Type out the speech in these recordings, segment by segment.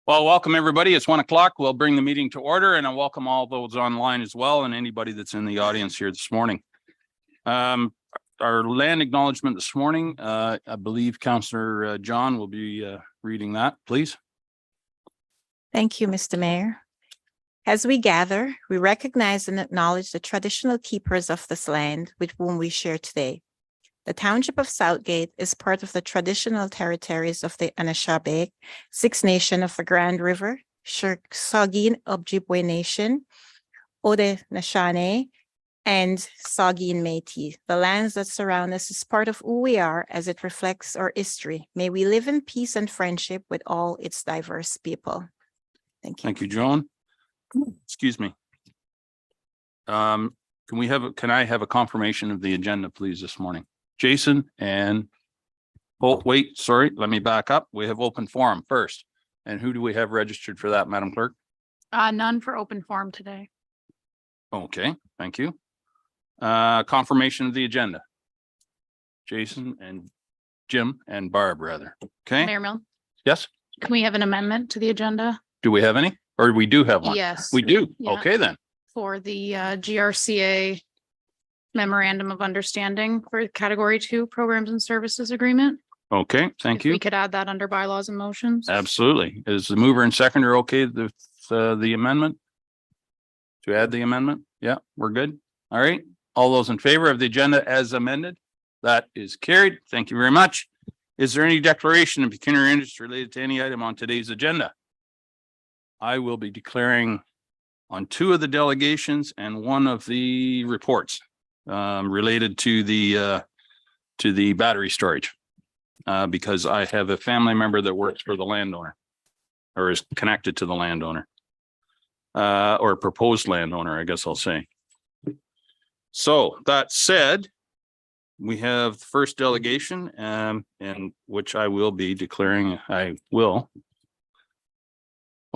Well, welcome everybody. It's 1 o'clock. We'll bring the meeting to order, and I welcome all those online as well and anybody that's in the audience here this morning. Our land acknowledgement this morning, I believe Councillor John will be reading that, please. Thank you, Mr. Mayor. As we gather, we recognize and acknowledge the traditional keepers of this land with whom we share today. The Township of Southgate is part of the traditional territories of the Anishinaabe, Six Nation of the Grand River, Saugeen Ojibwe Nation, Haudenosaunee, and Saugeen Métis. The lands that surround us is part of who we are as it reflects our history. May we live in peace and friendship with all its diverse people. Thank you. Thank you, Joan. Excuse me. Can I have a confirmation of the agenda, please, this morning? Jason and, oh, wait, sorry, let me back up. We have open forum first. And who do we have registered for that, Madam Clerk? None for open forum today. Okay, thank you. Confirmation of the agenda. Jason and Jim and Barb, rather. Okay, Mayor Milne, yes. can we have an amendment to the agenda? Do we have any? Or we do have one? Yes. We do. Yeah. Okay, then. For the GRCA Memorandum of Understanding for Category 2 Programs and Services Agreement. Okay, thank If you. we could add that under bylaws and motions. Absolutely. Is the mover and seconder okay with the amendment? To add the amendment? Yeah, we're good. All right. All those in favor of the agenda as amended? That is carried. Thank you very much. Is there any declaration of pecuniary interest related to any item on today's agenda? I will be declaring on 2 of the delegations and 1 of the reports related to the battery storage. Because I have a family member that works for the landowner or is connected to the landowner or proposed landowner, I guess I'll say. So that said, we have the first delegation and which I will be declaring.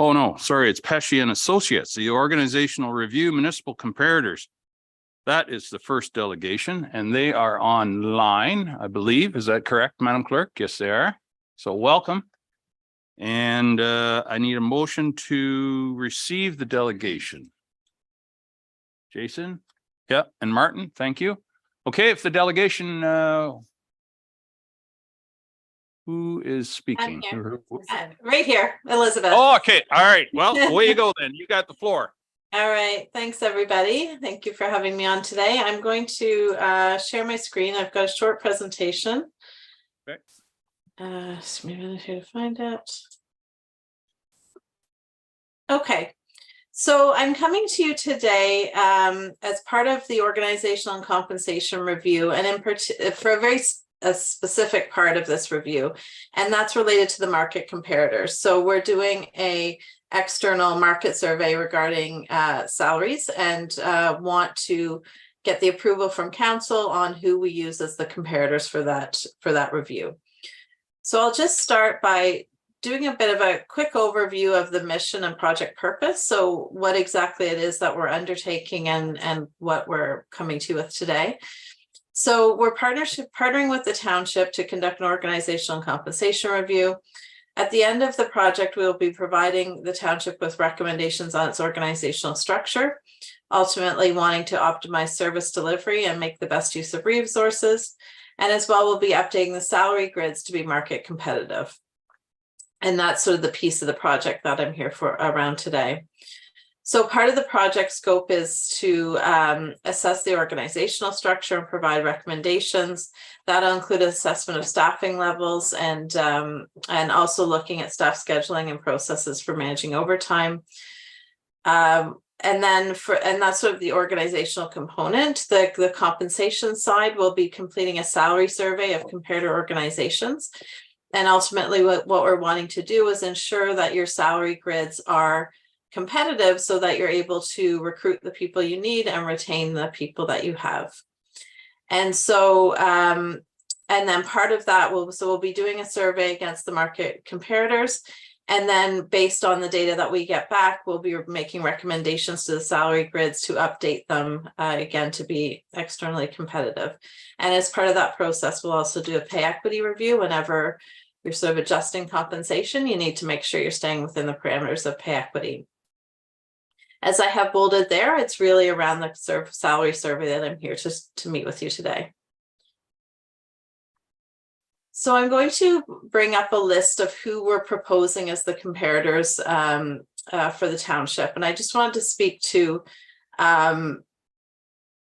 Oh, no, sorry. It's Pesce and Associates, the Organizational Review Municipal Comparators. That is the first delegation and they are online, I believe. Is that correct, Madam Clerk? Yes, they are. So welcome. And I need a motion to receive the delegation. Jason? Yeah, and Martin, thank you. Okay, if the delegation, who is speaking? Right here, Elizabeth. Oh, okay. All right. Well, away you go then. You got the floor. All right. Thanks, everybody. Thank you for having me on today. I'm going to share my screen. I've got a short presentation. Okay. Just maybe I'm here to find it. Okay. So I'm coming to you today as part of the organizational and compensation review, and for a specific part of this review, and that's related to the market comparators. So we're doing a external market survey regarding salaries and want to get the approval from council on who we use as the comparators for that review. So I'll just start by doing a bit of a quick overview of the mission and project purpose. So what exactly it is that we're undertaking and what we're coming to with today. So we're partnering with the township to conduct an organizational and compensation review. At the end of the project, we will be providing the township with recommendations on its organizational structure, ultimately wanting to optimize service delivery and make the best use of resources. And as well, we'll be updating the salary grids to be market competitive. And that's sort of the piece of the project that I'm here for around today. So part of the project scope is to assess the organizational structure and provide recommendations. That'll include assessment of staffing levels and also looking at staff scheduling and processes for managing overtime. And that's sort of the organizational component. The compensation side will be completing a salary survey of comparator organizations. And ultimately what we're wanting to do is ensure that your salary grids are competitive so that you're able to recruit the people you need and retain the people that you have. And so, and then part of that we'll be doing a survey against the market comparators. And then based on the data that we get back, we'll be making recommendations to the salary grids to update them again to be externally competitive. And as part of that process, we'll also do a pay equity review whenever you're sort of adjusting compensation, you need to make sure you're staying within the parameters of pay equity. As I have bolded there, it's really around the salary survey that I'm here to meet with you today. So I'm going to bring up a list of who we're proposing as the comparators for the township. And I just wanted to speak to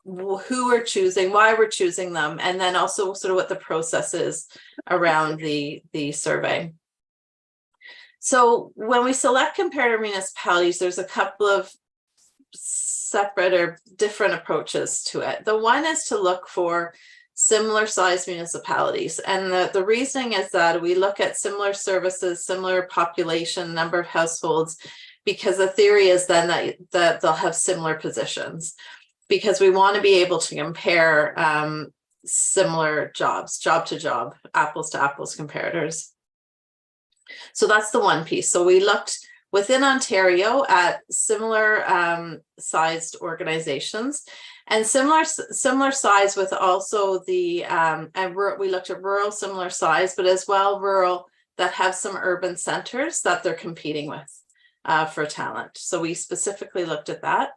who we're choosing, why we're choosing them, and then also sort of what the process is around the survey. So when we select comparator municipalities, there's a couple of separate or different approaches to it. The one is to look for similar sized municipalities. And the reasoning is that we look at similar services, similar population, number of households, because the theory is then that they'll have similar positions, because we want to be able to compare similar jobs, job to job, apples to apples comparators. So that's the one piece. So we looked within Ontario at similar sized organizations, and similar size with also the we looked at rural similar size, but as well rural that have some urban centers that they're competing with for talent. So we specifically looked at that.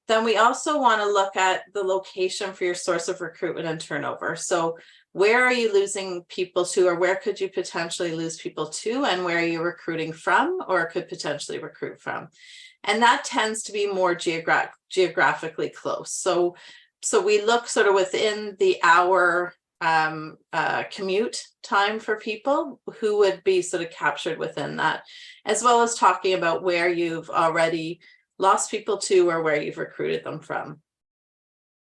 Then we also want to look at the location for your source of recruitment and turnover. So where are you losing people to, or where could you potentially lose people to, and where are you recruiting from or could potentially recruit from? And that tends to be more geographically close. So we look sort of within the hour commute time for people who would be sort of captured within that, as well as talking about where you've already lost people to or where you've recruited them from.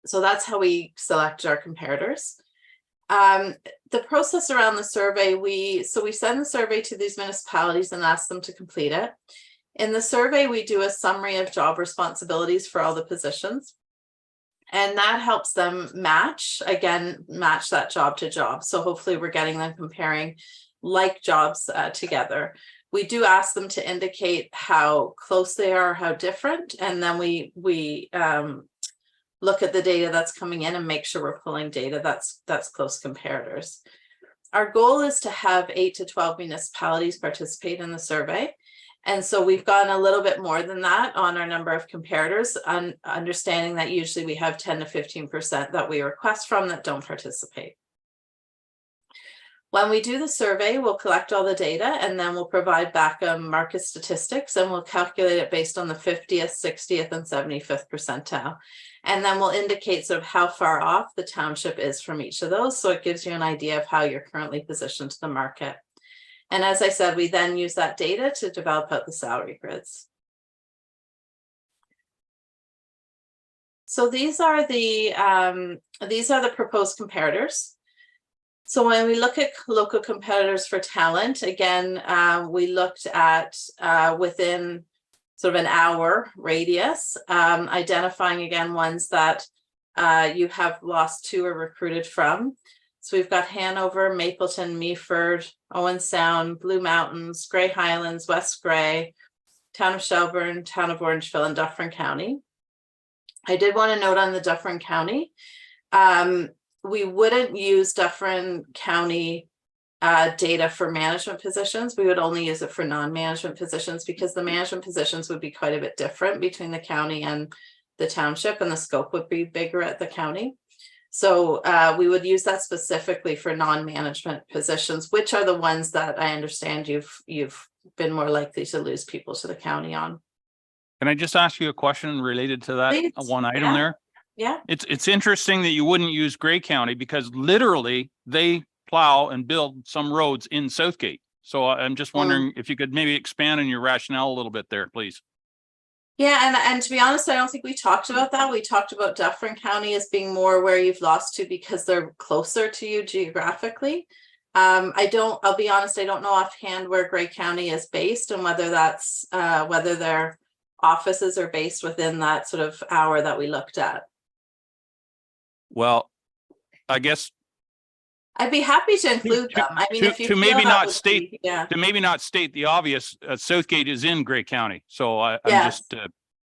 So that's how we select our comparators. The process around the survey, we send the survey to these municipalities and ask them to complete it. In the survey, we do a summary of job responsibilities for all the positions. And that helps them match that job to job. So hopefully we're getting them comparing like jobs together. We do ask them to indicate how close they are, how different, and then we look at the data that's coming in and make sure we're pulling data that's close comparators. Our goal is to have 8 to 12 municipalities participate in the survey. And so we've gone a little bit more than that on our number of comparators, understanding that usually we have 10 to 15% that we request from that don't participate. When we do the survey, we'll collect all the data and then we'll provide back market statistics, and we'll calculate it based on the 50th, 60th, and 75th percentile. And then we'll indicate sort of how far off the township is from each of those. So it gives you an idea of how you're currently positioned to the market. And as I said, we then use that data to develop out the salary grids. So these are the proposed comparators. So when we look at local competitors for talent, again, we looked at within sort of an hour radius, identifying again ones that you have lost to or recruited from. So we've got Hanover, Mapleton, Meaford, Owen Sound, Blue Mountains, Grey Highlands, West Grey, Town of Shelburne, Town of Orangeville, and Dufferin County. I did want to note on the Dufferin County, we wouldn't use Dufferin County data for management positions. We would only use it for non-management positions, because the management positions would be quite a bit different between the county and the township, and the scope would be bigger at the county. So we would use that specifically for non-management positions, which are the ones that I understand you've been more likely to lose people to the county on. Can I just ask you a question related to that? Please. One item there? Yeah. It's interesting that you wouldn't use Grey County, because literally they plow and build some roads in Southgate. So I'm just wondering if you could maybe expand on your rationale a little bit there, please. Yeah, and to be honest, I don't think we talked about that. We talked about Dufferin County as being more where you've lost to because they're closer to you geographically. I'll be honest, I don't know offhand where Grey County is based and whether that's whether their offices are based within that sort of hour that we looked at. Well, I guess I'd be happy to include them. I mean, if you to feel maybe that not would state be, yeah. to maybe not state the obvious, Southgate is in Grey County. So I'm Yes. just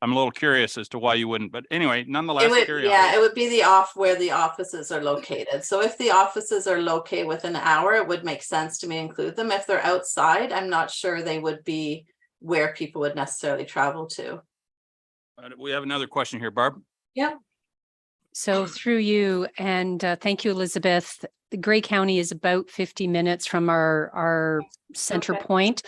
I'm a little curious as to why you wouldn't, but anyway, nonetheless, It would, carry on. yeah, it would be the off where the offices are located. So if the offices are located within an hour, it would make sense to me to include them. If they're outside, I'm not sure they would be where people would necessarily travel to. We have another question here, Barb. So through you, and thank you, Elizabeth. The Grey County is about 50 minutes from our center Okay. point,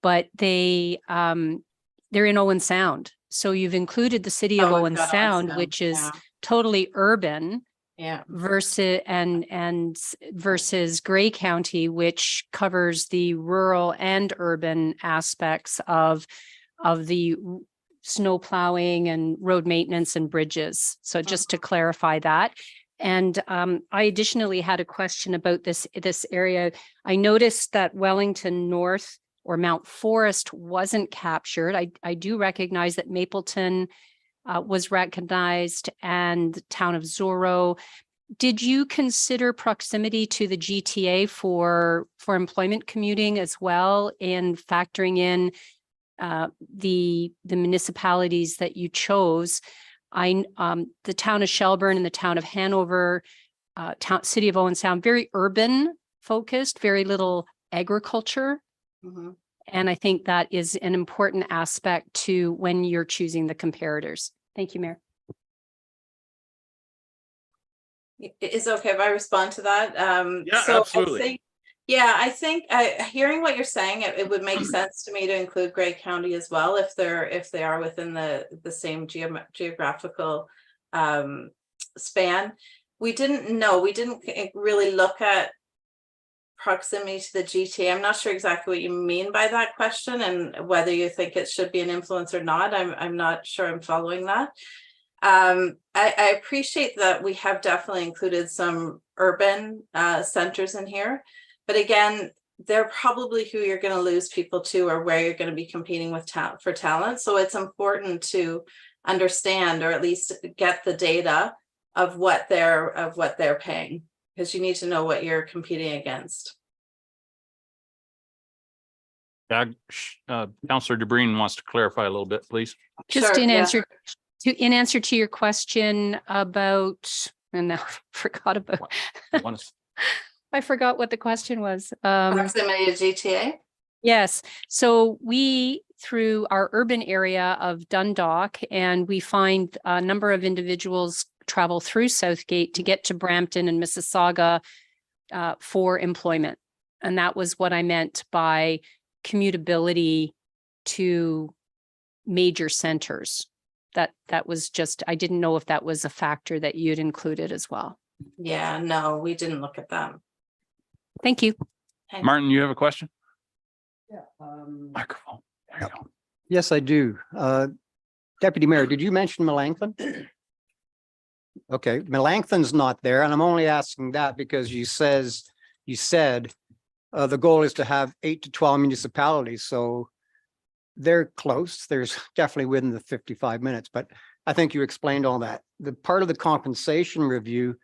but they're in Owen Sound. So you've included the city of Oh, we've Owen got Sound, Sound, which is yeah. totally urban Yeah, versus versus Grey County, which covers the rural and urban aspects of the snow plowing and road maintenance and bridges. So just to clarify that. And I additionally had a question about this area. I noticed that Wellington North or Mount Forest wasn't captured. I do recognize that Mapleton was recognized and the town of Zorro. Did you consider proximity to the GTA for employment commuting as well in factoring in the municipalities that you chose? The town of Shelburne and the town of Hanover, city of Owen Sound, very urban focused, very little agriculture. mhm. And I think that is an important aspect to when you're choosing the comparators. Thank you, Mayor. Is it okay if I respond to that? Yeah, So I'd absolutely. say- Yeah, I think hearing what you're saying, it would make sense to me to include Grey County as well if they are within the same geographical span. We didn't really look at proximity to the GTA. I'm not sure exactly what you mean by that question and whether you think it should be an influence or not. I'm not sure I'm following that. I appreciate that we have definitely included some urban centers in here, but again, they're probably who you're going to lose people to or where you're going to be competing with for talent. So it's important to understand or at least get the data of what they're paying, because you need to know what you're competing against. Councillor DeBreen wants to clarify a little bit, please. Just Sure, in yeah. answer to your question about, and now I forgot about, I forgot what the question was. Proximity to GTA. Yes, so we, through our urban area of Dundalk, and we find a number of individuals travel through Southgate to get to Brampton and Mississauga for employment. And that was what I meant by commutability to major centers. That was just, I didn't know if that was a factor that you'd included as well. Yeah, no, we didn't look at them. Thank you. Martin, you have a question? Yeah. Microphone. There you go. Yes, I do. Deputy Mayor, did you mention Melanchthon? Okay, Melanchthon's not there, and I'm only asking that because you said the goal is to have 8 to 12 municipalities, so they're close. There's definitely within the 55 minutes, but I think you explained all that. The part of the compensation review,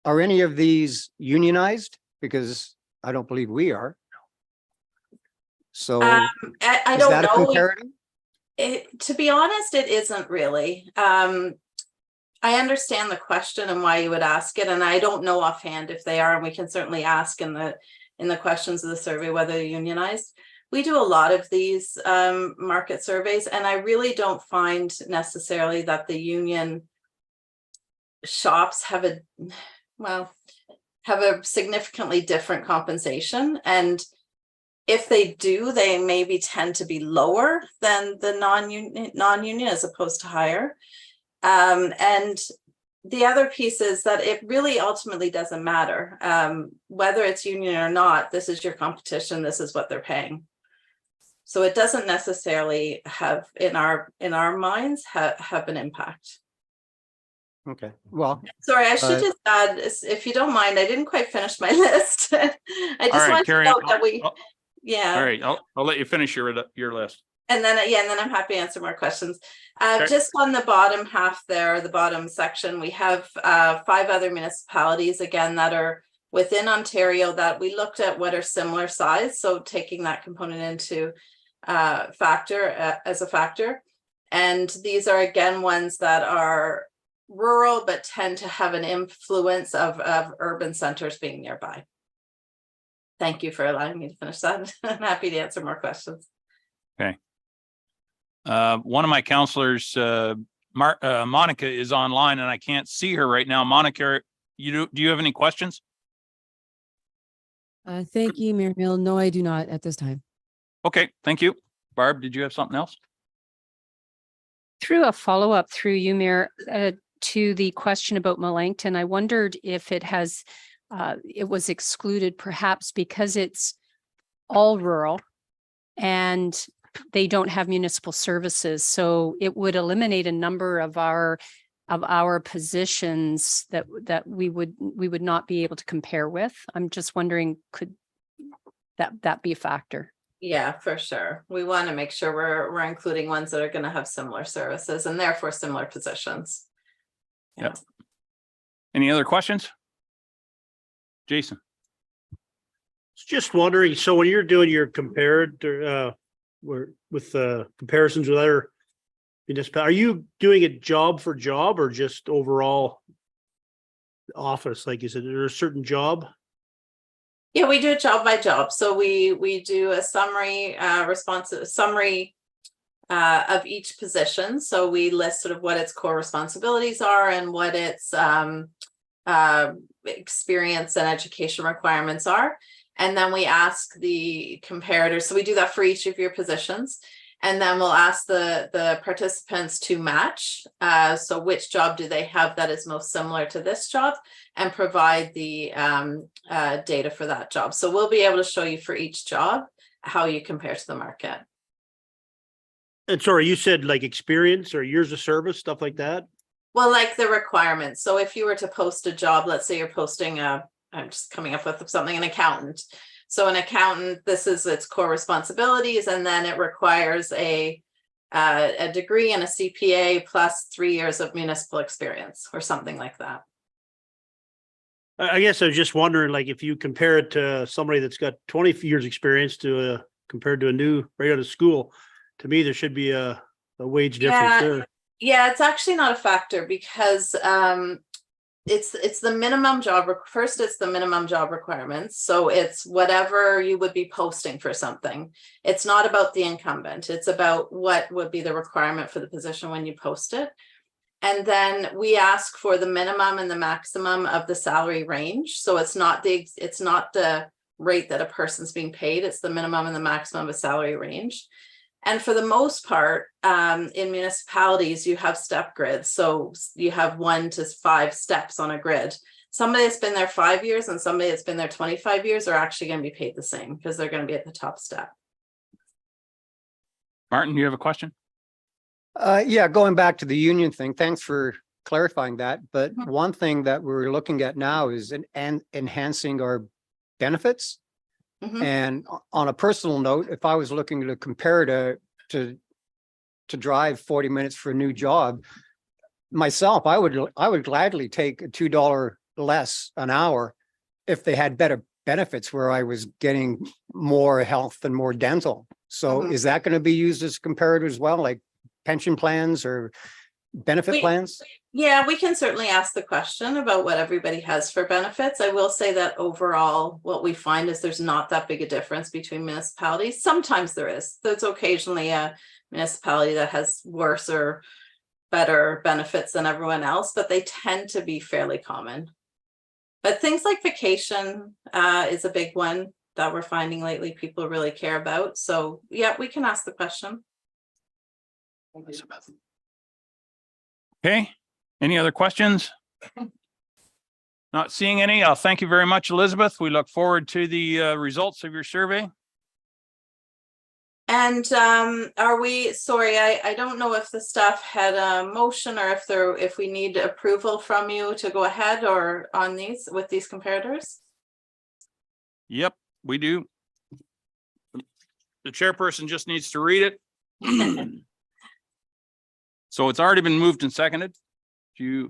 are any of these unionized? Because I don't believe we are. So I is don't that a know. comparative? To be honest, it isn't really. I understand the question and why you would ask it, and I don't know offhand if they are, and we can certainly ask in the questions of the survey whether they're unionized. We do a lot of these market surveys, and I really don't find necessarily that the union shops have a significantly different compensation. And if they do, they maybe tend to be lower than the non-union as opposed to higher. And the other piece is that it really ultimately doesn't matter whether it's union or not. This is your competition. This is what they're paying. So it doesn't necessarily have in our minds have an impact. Okay, well, Sorry, I should just add, if you don't mind, I didn't quite finish my list. I just All right, want to carry note on. that we, All yeah. right, I'll let you finish your list. And then, and then I'm happy to answer more questions. Okay. Just on the bottom half there, the bottom section, we have 5 other municipalities, again, that are within Ontario that we looked at what are similar size. So taking that component into as a factor. And these are again ones that are rural but tend to have an influence of urban centers being nearby. Thank you for allowing me to finish that. I'm happy to answer more questions. One of my counselors, Monica, is online and I can't see her right now. Monica, do you have any questions? Thank you, Mayor Mill. No, I do not at this time. Okay, thank you. Barb, did you have something else? Through a follow-up through you, Mayor, to the question about Melancton, I wondered if it has, it was excluded perhaps because it's all rural and they don't have municipal services. So it would eliminate a number of our positions that we would not be able to compare with. I'm just wondering, could that be a factor? Yeah, for sure. We want to make sure we're including ones that are going to have similar services and therefore similar positions. Yep. Any other questions? Jason? Just wondering, so when you're doing your compared with comparisons with other municipalities, are you doing it job for job or just overall office? Like, is it there a certain job? Yeah, we do it job by job. So we do a summary summary of each position. So we list sort of what its core responsibilities are and what its experience and education requirements are. And then we ask the comparators. So we do that for each of your positions. And then we'll ask the participants to match. So which job do they have that is most similar to this job, and provide the data for that job. So we'll be able to show you for each job how you compare to the market. And sorry, you said like experience or years of service, stuff like that? Well, like the requirements. So if you were to post a job, let's say you're posting I'm just coming up with something, an accountant. So an accountant, this is its core responsibilities, and then it requires a degree and a CPA plus 3 years of municipal experience or something like that. I guess I was just wondering, like, if you compare it to somebody that's got 20 years experience to compared to a new right out of school, to me, there should be a wage difference there. Yeah, it's actually not a factor because it's the minimum job. First, it's the minimum job requirements. So it's whatever you would be posting for something. It's not about the incumbent. It's about what would be the requirement for the position when you post it. And then we ask for the minimum and the maximum of the salary range. So it's not the rate that a person's being paid. It's the minimum and the maximum of a salary range. And for the most part, in municipalities, you have step grids. So you have 1 to 5 steps on a grid. Somebody that's been there 5 years and somebody that's been there 25 years are actually going to be paid the same because they're going to be at the top step. Martin, you have a question? Yeah, going back to the union thing, thanks for clarifying that. But Mhm. one thing that we're looking at now is enhancing our benefits. Mhm. And on a personal note, if I was looking to compare to drive 40 minutes for a new job, myself, I would gladly take a $2 less an hour if they had better benefits where I was getting more health and more dental. So Mhm. is that going to be used as a comparator as well, like pension plans or benefit plans? Yeah, we can certainly ask the question about what everybody has for benefits. I will say that overall, what we find is there's not that big a difference between municipalities. Sometimes there is. There's occasionally a municipality that has worse or better benefits than everyone else, but they tend to be fairly common. But things like vacation is a big one that we're finding lately people really care about. So yeah, we can ask the question. Okay, any other questions? Not seeing any. I'll thank you very much, Elizabeth. We look forward to the results of your survey. And are we, sorry, I don't know if the staff had a motion or if we need approval from you to go ahead or on these with these comparators. Yep, we do. The chairperson just needs to read it. So it's already been moved and seconded.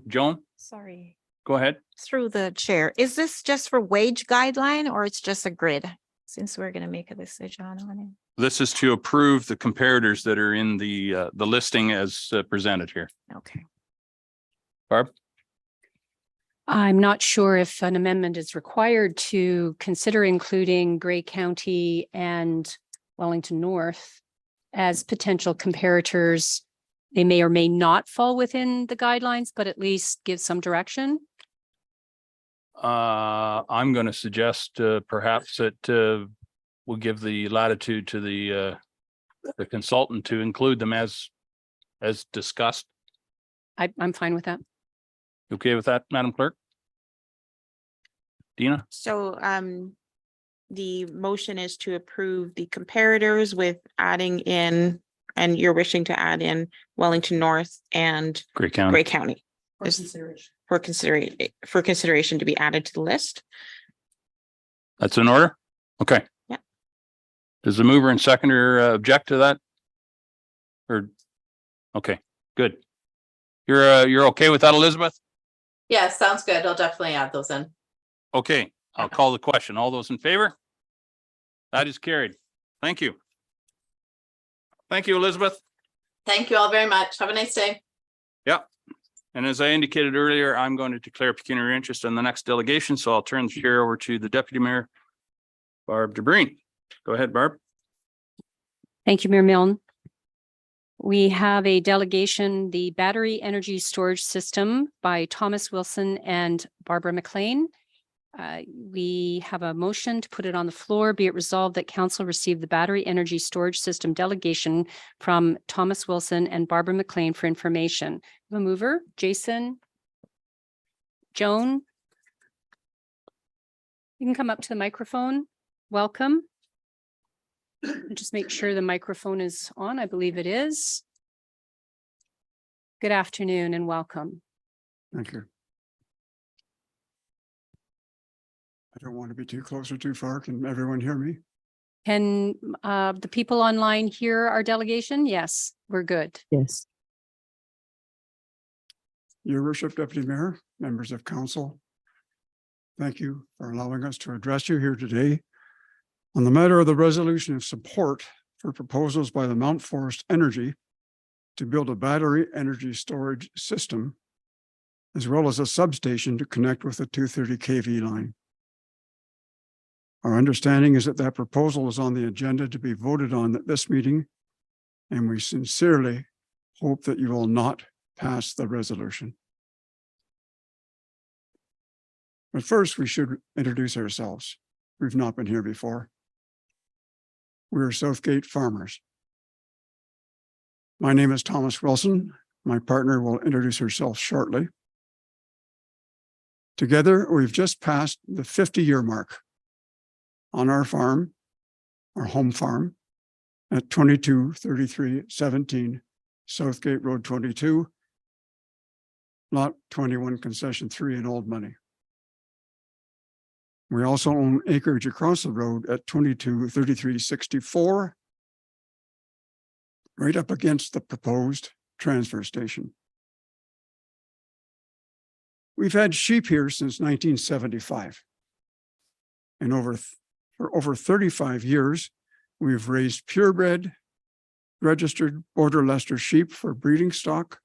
Joan, Sorry. go ahead. Through the chair, is this just for wage guideline or it's just a grid? Since we're going to make a decision on it. This is to approve the comparators that are in the listing as presented here. Okay. Barb? I'm not sure if an amendment is required to consider including Grey County and Wellington North as potential comparators. They may or may not fall within the guidelines, but at least give some direction. I'm going to suggest perhaps that we'll give the latitude to the consultant to include them as discussed. I'm fine with that. You okay with that, Madam Clerk? Dina? So the motion is to approve the comparators with adding in, and you're wishing to add in Wellington North and Great County. Grey County. For consideration to be added to the list. That's in order? Okay. Yeah. Does the mover and seconder object to that? Or, okay, good. You're okay with that, Elizabeth? Yeah, sounds good. I'll definitely add those in. Okay, I'll call the question. All those in favor? That is carried. Thank you. Thank you, Elizabeth. Thank you all very much. Have a nice day. Yeah. And as I indicated earlier, I'm going to declare pecuniary interest in the next delegation, so I'll turn the chair over to the Deputy Mayor, Barb DeBreen. Go ahead, Barb. Thank you, Mayor Milne. We have a delegation, the Battery Energy Storage System by Thomas Wilson and Barbara McLean. We have a motion to put it on the floor. Be it resolved that council receive the Battery Energy Storage System delegation from Thomas Wilson and Barbara McLean for information. The mover, Jason, Joan. You can come up to the microphone. Welcome. Just make sure the microphone is on. I believe it is. Good afternoon and welcome. Thank you. I don't want to be too close or too far. Can everyone hear me? Can the people online hear our delegation? Yes, we're good. Yes. Your Worship, Deputy Mayor, members of council, thank you for allowing us to address you here today on the matter of the resolution of support for proposals by the Mount Forest Energy to build a battery energy storage system, as well as a substation to connect with the 230 kV line. Our understanding is that that proposal is on the agenda to be voted on at this meeting, and we sincerely hope that you will not pass the resolution. But first, we should introduce ourselves. We've not been here before. We're Southgate farmers. My name is Thomas Wilson. My partner will introduce herself shortly. Together, we've just passed the 50-year mark on our farm, our home farm, at 223317 Southgate Road 22, Lot 21, Concession 3 in Old Money. We also own acreage across the road at 223364, right up against the proposed transfer station. We've had sheep here since 1975. And for over 35 years, we've raised purebred, registered Border Leicester sheep for breeding stock,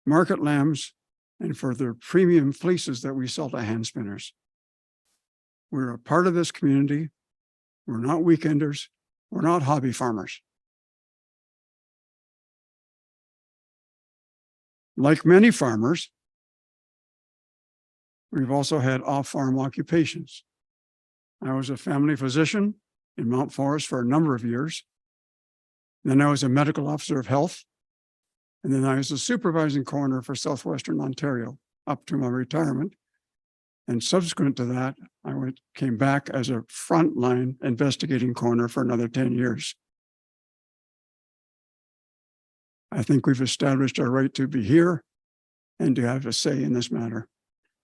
market lambs, and for their premium fleeces that we sell to hand spinners. We're a part of this community. We're not weekenders. We're not hobby farmers. Like many farmers, we've also had off-farm occupations. I was a family physician in Mount Forest for a number of years. Then I was a medical officer of health. And then I was a supervising coroner for Southwestern Ontario up to my retirement. And subsequent to that, I came back as a frontline investigating coroner for another 10 years. I think we've established our right to be here and to have a say in this matter.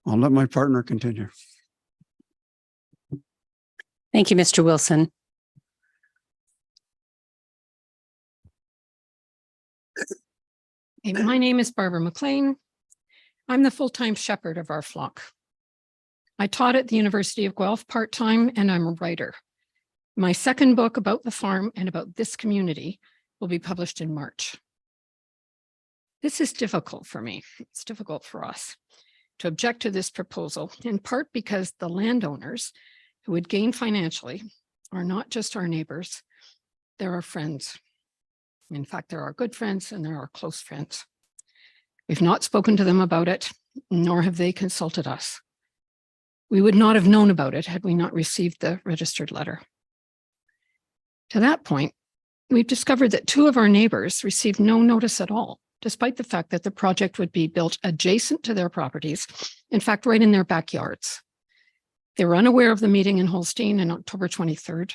I'll let my partner continue. Thank you, Mr. Wilson. Hey, my name is Barbara McLean. I'm the full-time shepherd of our flock. I taught at the University of Guelph part-time, and I'm a writer. My second book about the farm and about this community will be published in March. This is difficult for me. It's difficult for us to object to this proposal, in part because the landowners who would gain financially are not just our neighbors, they're our friends. In fact, they're our good friends and they're our close friends. We've not spoken to them about it, nor have they consulted us. We would not have known about it had we not received the registered letter. To that point, we've discovered that 2 of our neighbors received no notice at all, despite the fact that the project would be built adjacent to their properties, in fact, right in their backyards. They were unaware of the meeting in Holstein on October 23rd,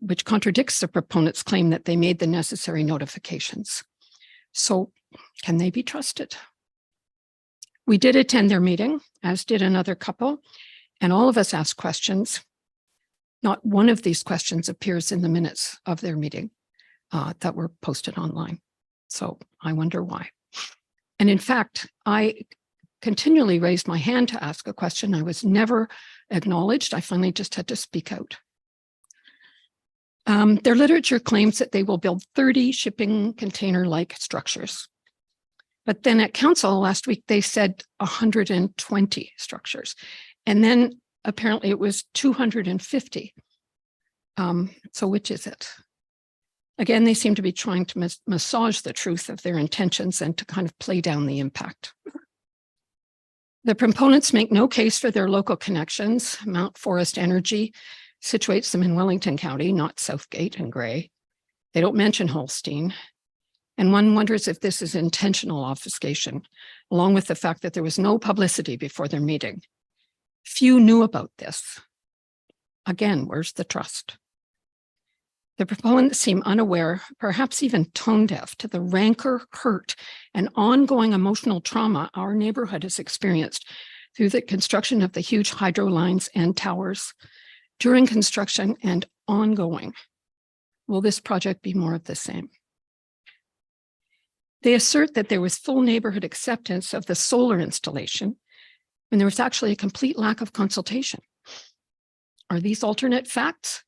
which contradicts the proponent's claim that they made the necessary notifications. So can they be trusted? We did attend their meeting, as did another couple, and all of us asked questions. Not one of these questions appears in the minutes of their meeting that were posted online. So I wonder why. And in fact, I continually raised my hand to ask a question. I was never acknowledged. I finally just had to speak out. Their literature claims that they will build 30 shipping container-like structures. But then at council last week, they said 120 structures. And then apparently it was 250. So which is it? Again, they seem to be trying to massage the truth of their intentions and to kind of play down the impact. The proponents make no case for their local connections. Mount Forest Energy situates them in Wellington County, not Southgate and Gray. They don't mention Holstein. And one wonders if this is intentional obfuscation, along with the fact that there was no publicity before their meeting. Few knew about this. Again, where's the trust? The proponents seem unaware, perhaps even tone deaf, to the rancor, hurt, and ongoing emotional trauma our neighborhood has experienced through the construction of the huge hydro lines and towers. During construction and ongoing, will this project be more of the same? They assert that there was full neighborhood acceptance of the solar installation when there was actually a complete lack of consultation. Are these alternate facts?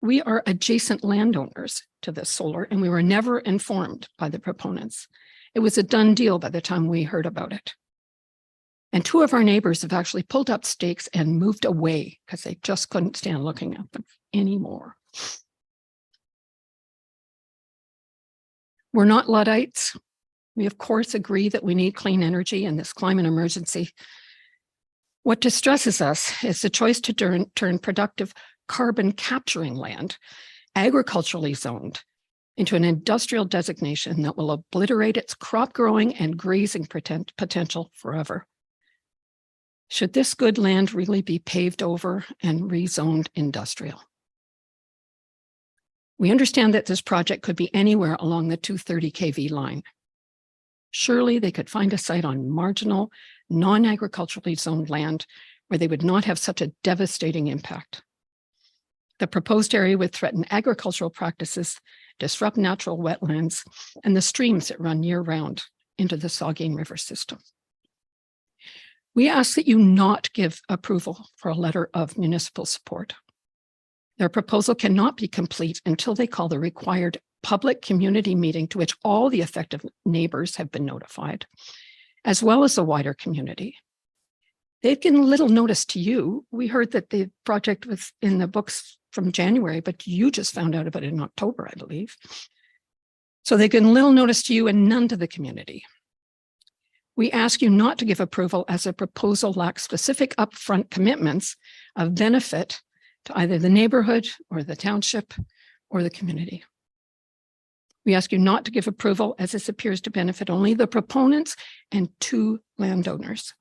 We are adjacent landowners to this solar, and we were never informed by the proponents. It was a done deal by the time we heard about it. And 2 of our neighbors have actually pulled up stakes and moved away because they just couldn't stand looking at them anymore. We're not Luddites. We, of course, agree that we need clean energy in this climate emergency. What distresses us is the choice to turn productive carbon capturing land, agriculturally zoned, into an industrial designation that will obliterate its crop growing and grazing potential forever. Should this good land really be paved over and rezoned industrial? We understand that this project could be anywhere along the 230 kV line. Surely they could find a site on marginal, non-agriculturally zoned land where they would not have such a devastating impact. The proposed area would threaten agricultural practices, disrupt natural wetlands, and the streams that run year-round into the Saugeen River system. We ask that you not give approval for a letter of municipal support. Their proposal cannot be complete until they call the required public community meeting to which all the affected neighbors have been notified, as well as the wider community. They've given little notice to you. We heard that the project was in the books from January, but you just found out about it in October, I believe. So they've given little notice to you and none to the community. We ask you not to give approval as a proposal lacks specific upfront commitments of benefit to either the neighborhood or the township or the community. We ask you not to give approval as this appears to benefit only the proponents and 2 landowners.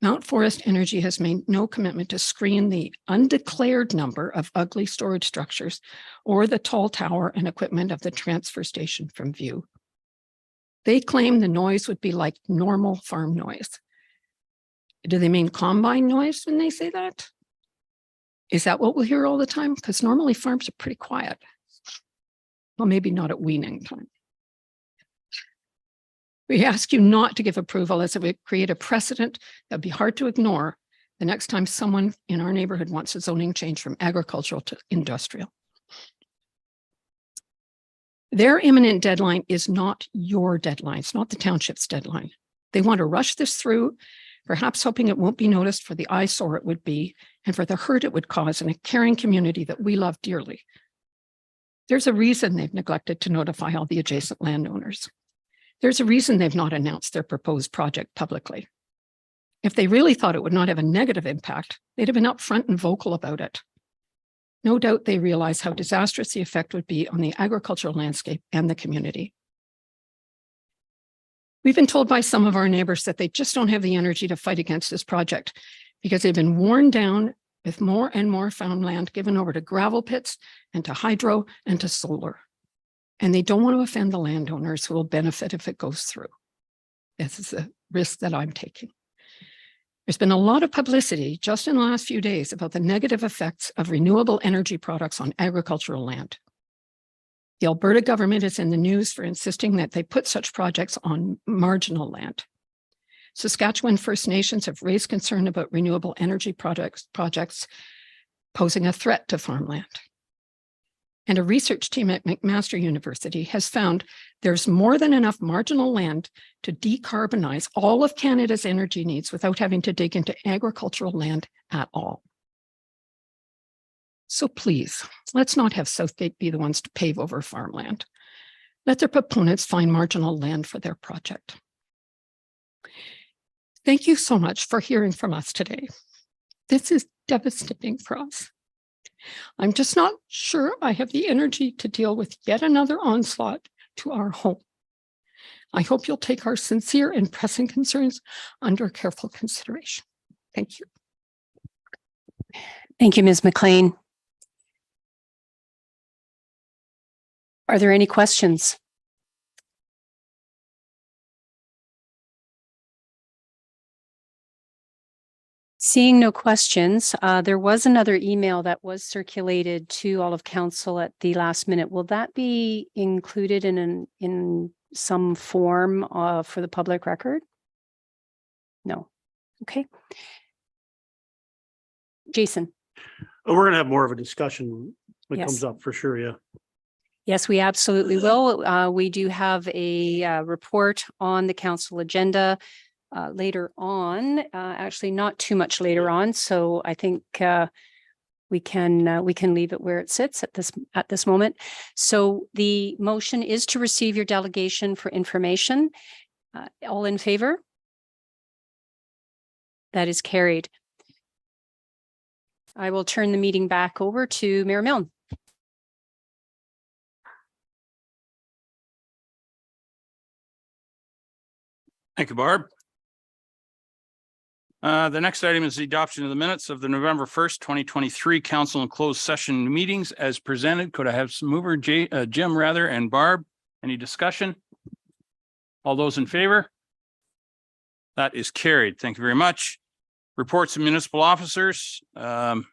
Mount Forest Energy has made no commitment to screen the undeclared number of ugly storage structures or the tall tower and equipment of the transfer station from view. They claim the noise would be like normal farm noise. Do they mean combine noise when they say that? Is that what we'll hear all the time? Because normally farms are pretty quiet. Well, maybe not at weaning time. We ask you not to give approval as it would create a precedent that would be hard to ignore the next time someone in our neighborhood wants a zoning change from agricultural to industrial. Their imminent deadline is not your deadline. It's not the township's deadline. They want to rush this through, perhaps hoping it won't be noticed for the eyesore it would be and for the hurt it would cause in a caring community that we love dearly. There's a reason they've neglected to notify all the adjacent landowners. There's a reason they've not announced their proposed project publicly. If they really thought it would not have a negative impact, they'd have been upfront and vocal about it. No doubt they realize how disastrous the effect would be on the agricultural landscape and the community. We've been told by some of our neighbors that they just don't have the energy to fight against this project because they've been worn down with more and more farmland given over to gravel pits and to hydro and to solar. And they don't want to offend the landowners who will benefit if it goes through. This is a risk that I'm taking. There's been a lot of publicity just in the last few days about the negative effects of renewable energy products on agricultural land. The Alberta government is in the news for insisting that they put such projects on marginal land. Saskatchewan First Nations have raised concern about renewable energy projects posing a threat to farmland. And a research team at McMaster University has found there's more than enough marginal land to decarbonize all of Canada's energy needs without having to dig into agricultural land at all. So please, let's not have Southgate be the ones to pave over farmland. Let their proponents find marginal land for their project. Thank you so much for hearing from us today. This is devastating for us. I'm just not sure I have the energy to deal with yet another onslaught to our home. I hope you'll take our sincere and pressing concerns under careful consideration. Thank you. Thank you, Ms. McLean. Are there any questions? Seeing no questions, there was another email that was circulated to all of council at the last minute. Will that be included in some form for the public record? No. Okay. Jason. We're going to have more of a discussion when it Yes. comes up for sure. Yeah. Yes, we absolutely will. We do have a report on the council agenda later on, actually not too much later on. So I think we can leave it where it sits at this moment. So the motion is to receive your delegation for information. All in favor? That is carried. I will turn the meeting back over to Mayor Milne. Thank you, Barb. The next item is the adoption of the minutes of the November 1st, 2023 council and closed session meetings as presented. Could I have some mover, Jim rather, and Barb? Any discussion? All those in favor? That is carried. Thank you very much. Reports of municipal officers. Madam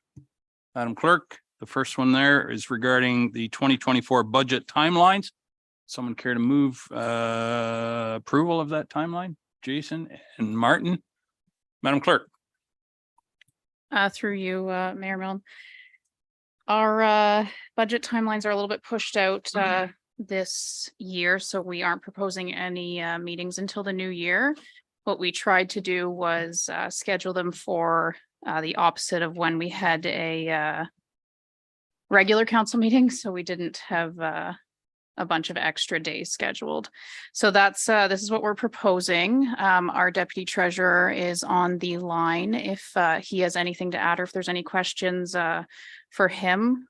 Clerk, the first one there is regarding the 2024 budget timelines. Someone care to move approval of that timeline? Jason and Martin. Madam Clerk. Through you, Mayor Milne. Our budget timelines are a little bit pushed out this year, so we aren't proposing any meetings until the new year. What we tried to do was schedule them for the opposite of when we had a regular council meeting, so we didn't have a bunch of extra days scheduled. So that's this is what we're proposing. Our deputy treasurer is on the line if he has anything to add or if there's any questions for him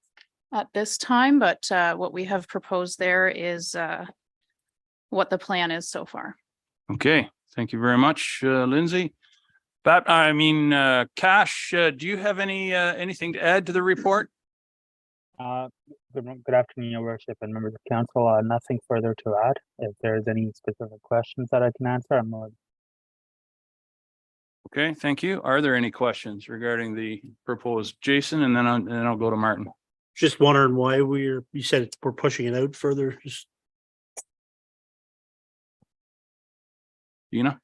at this time. But what we have proposed there is what the plan is so far. Okay, thank you very much, Lindsay. Cash, do you have anything to add to the report? Good afternoon, Your Worship and members of council. Nothing further to add. If there's any specific questions that I can answer, I'm more. Okay, thank you. Are there any questions regarding the proposed Jason? And then I'll go to Martin. Just wondering why you said we're pushing it out further. Just Dina?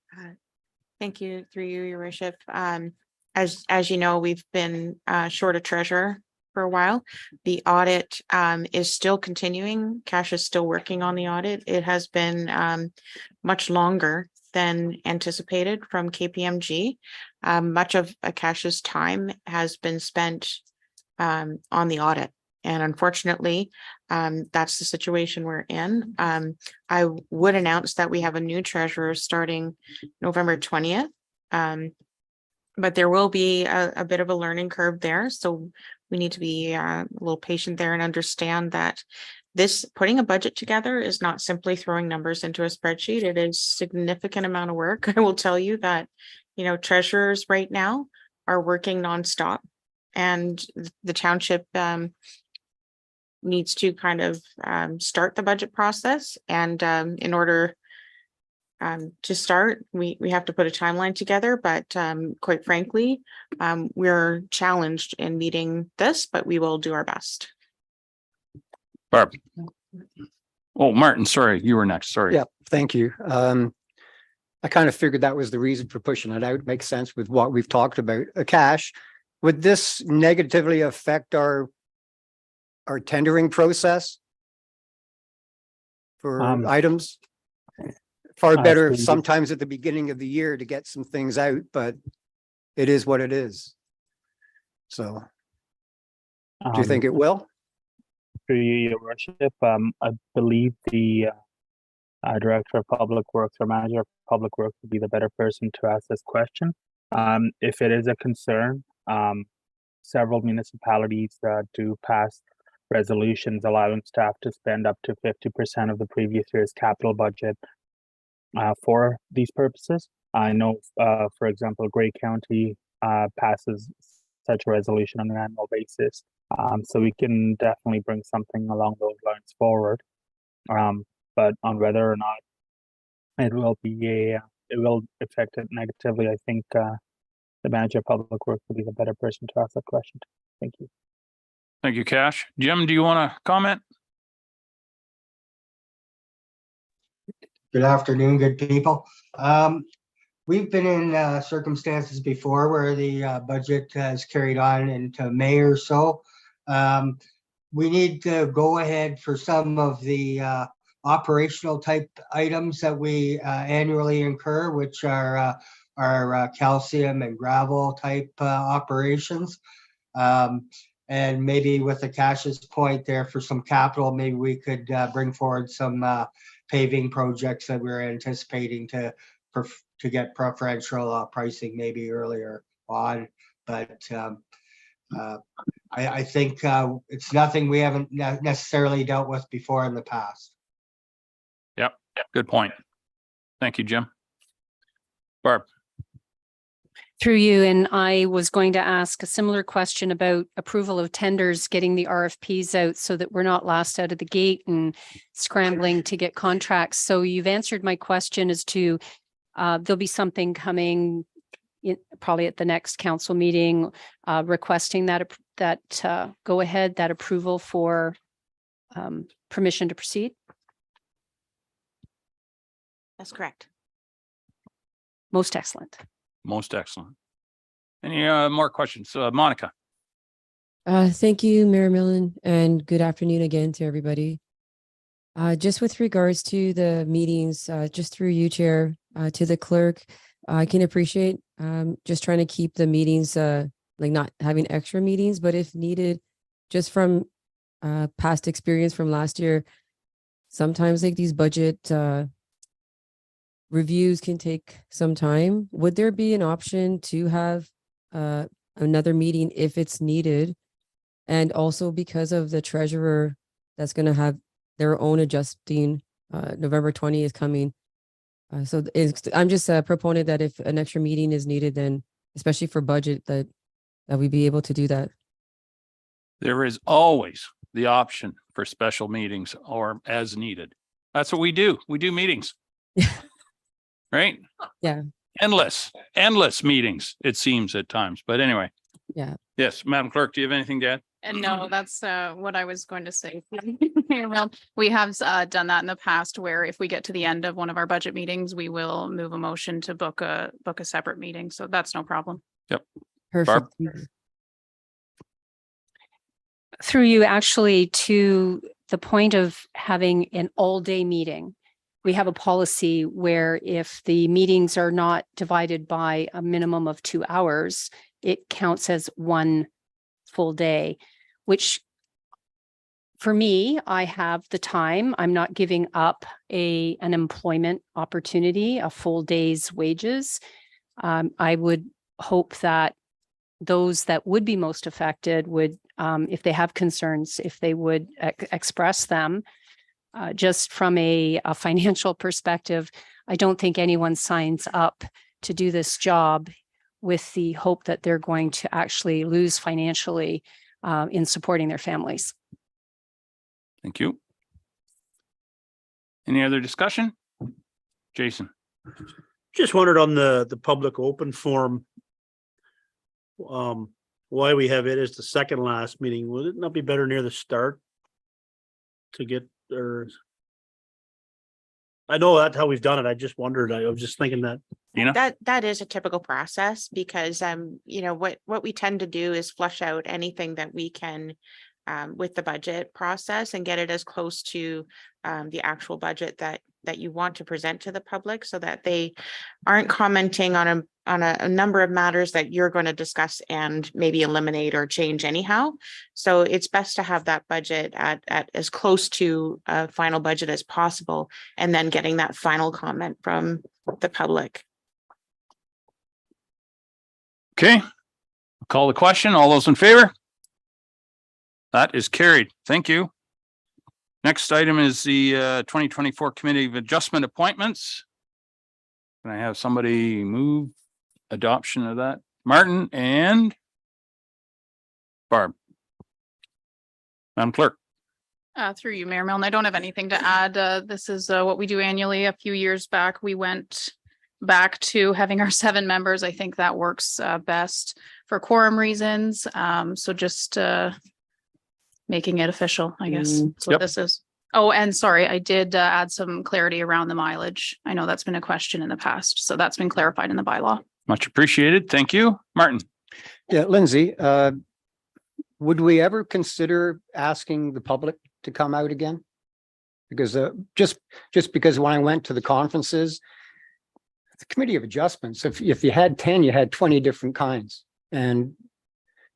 Thank you, through you, Your Worship. as you know, we've been short a treasurer for a while. The audit is still continuing. Cash is still working on the audit. It has been much longer than anticipated from KPMG. Much of Cash's time has been spent on the audit. And unfortunately, that's the situation we're in. I would announce that we have a new treasurer starting November 20th. But there will be a bit of a learning curve there. So we need to be a little patient there and understand that putting a budget together is not simply throwing numbers into a spreadsheet. It is significant amount of work. I will tell you that, treasurers right now are working nonstop, and the township needs to kind of start the budget process. And in order to start, we have to put a timeline together, but quite frankly, we're challenged in meeting this, but we will do our best. Barb. Oh, Martin, sorry, you were next. Sorry. Yeah, thank you. I kind of figured that was the reason for pushing it out. Makes sense with what we've talked about. Cash, would this negatively affect our tendering process for items? Far better Absolutely. sometimes at the beginning of the year to get some things out, but it is what it is. So do you think it will? Through you, Your Worship, I believe the Director of Public Works or Manager of Public Works would be the better person to ask this question. If it is a concern, several municipalities do pass resolutions allowing staff to spend up to 50% of the previous year's capital budget for these purposes. I know, for example, Grey County passes such a resolution on an annual basis. So we can definitely bring something along those lines forward. But on whether or not it will affect it negatively, I think the Manager of Public Works will be the better person to ask that question. Thank you. Thank you, Cash. Jim, do you want to comment? Good afternoon, good people. We've been in circumstances before where the budget has carried on into May or so. We need to go ahead for some of the operational type items that we annually incur, which are our calcium and gravel type operations. And maybe with the Cash's point there for some capital, maybe we could bring forward some paving projects that we're anticipating to get preferential pricing maybe earlier on. But I think it's nothing we haven't necessarily dealt with before in the past. Yep. Good point. Thank you, Jim. Barb. Through you, and I was going to ask a similar question about approval of tenders, getting the RFPs out so that we're not last out of the gate and scrambling to get contracts. So you've answered my question as to there'll be something coming probably at the next council meeting requesting that go ahead, that approval for permission to proceed. That's correct. Most excellent. Most excellent. Any more questions? Monica. Thank you, Mayor Millen, and good afternoon again to everybody. Just with regards to the meetings, just through you, Chair, to the clerk, I can appreciate just trying to keep the meetings, like not having extra meetings, but if needed, just from past experience from last year, sometimes like these budget reviews can take some time. Would there be an option to have another meeting if it's needed? And also because of the treasurer that's going to have their own adjusting, November 20 is coming. So I'm just a proponent that if an extra meeting is needed, then especially for budget, that we be able to do that. There is always the option for special meetings or as needed. That's what we do. We do meetings. Right? Yeah. Endless meetings, it seems at times. But anyway. Yeah. Yes, Madam Clerk, do you have anything to add? And no, that's what I was going to say. We have done that in the past where if we get to the end of one of our budget meetings, we will move a motion to book a separate meeting. So that's no problem. Yep. Perfect. Through you, actually, to the point of having an all-day meeting. We have a policy where if the meetings are not divided by a minimum of 2 hours, it counts as one full day, which for me, I have the time. I'm not giving up an employment opportunity, a full day's wages. I would hope that those that would be most affected would, if they have concerns, if they would express them. Just from a financial perspective, I don't think anyone signs up to do this job with the hope that they're going to actually lose financially in supporting their families. Thank you. Any other discussion? Jason? Just wondered on the public open forum, why we have it as the second last meeting. Would it not be better near the start to get, or I know that's how we've done it. I just wondered, I was just thinking that. Dina? That is a typical process because what we tend to do is flush out anything that we can with the budget process and get it as close to the actual budget that you want to present to the public, so that they aren't commenting on a number of matters that you're going to discuss and maybe eliminate or change anyhow. So it's best to have that budget at as close to a final budget as possible, and then getting that final comment from the public. Okay. Call the question. All those in favor? That is carried. Thank you. Next item is the 2024 Committee of Adjustment appointments. Can I have somebody move adoption of that? Martin and Barb. Madam Clerk. Through you, Mayor Milne, I don't have anything to add. This is what we do annually. A few years back, we went back to having our 7 members. I think that works best for quorum reasons. So just making it official, I guess. That's what this is. Oh, and sorry, I did add some clarity around the mileage. I know that's been a question in the past, so that's been clarified in the bylaw. Much appreciated. Thank you. Martin. Yeah, Lindsay, would we ever consider asking the public to come out again? Because just because when I went to the conferences, the Committee of Adjustments, if you had 10, you had 20 different kinds.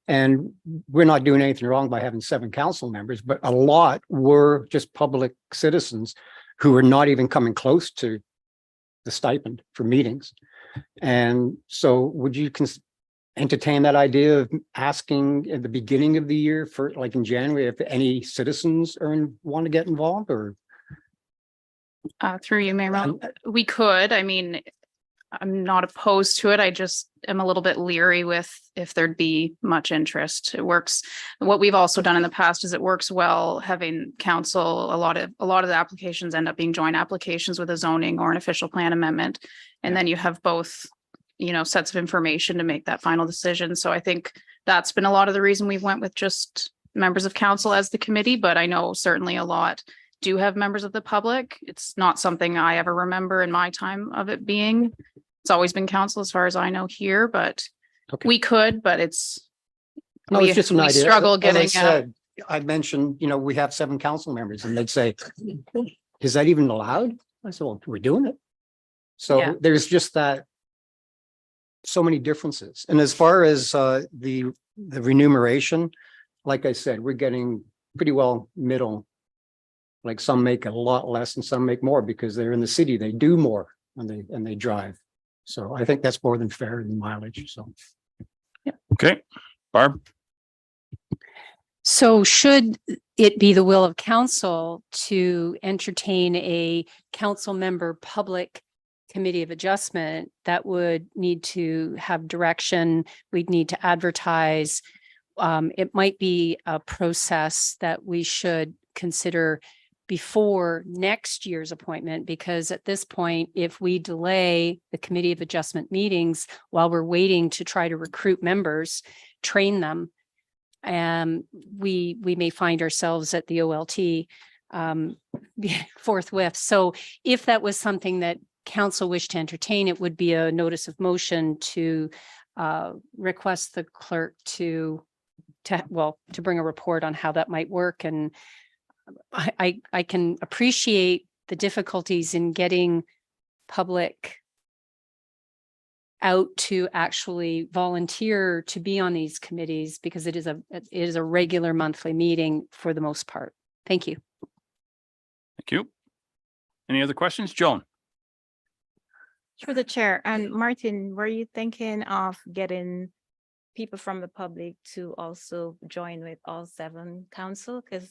And we're not doing anything wrong by having 7 council members, but a lot were just public citizens who were not even coming close to the stipend for meetings. And so would you entertain that idea of asking at the beginning of the year, for like in January, if any citizens want to get involved? Or through you, Mayor Milne, we could. I mean, I'm not opposed to it. I just am a little bit leery with if there'd be much interest. It works. What we've also done in the past is it works well having council. A lot of the applications end up being joint applications with a zoning or an official plan amendment. And then you have both, sets of information to make that final decision. So I think that's been a lot of the reason we went with just members of council as the committee, but I know certainly a lot do have members of the public. It's not something I ever remember in my time of it being. It's always been council as far as I know here, but we could, but it's just an idea. Struggle getting. I mentioned, we have 7 council members, and they'd say, "Is that even allowed?" I said, "Well, we're doing it." So there's just that, so many differences. And as far as the remuneration, like I said, we're getting pretty well middle. Like some make a lot less and some make more because they're in the city. They do more and they drive. So I think that's more than fair in mileage. So. Yeah. Okay. Barb. So should it be the will of council to entertain a council member public committee of adjustment, that would need to have direction. We'd need to advertise. It might be a process that we should consider before next year's appointment, because at this point, if we delay the committee of adjustment meetings while we're waiting to try to recruit members, train them, we may find ourselves at the OLT forthwith. So if that was something that council wished to entertain, it would be a notice of motion to request the clerk to bring a report on how that might work. And I can appreciate the difficulties in getting public out to actually volunteer to be on these committees, because it is a regular monthly meeting for the most part. Thank you. Thank you. Any other questions? Joan? Through the chair, and Martin, were you thinking of getting people from the public to also join with all 7 council? Because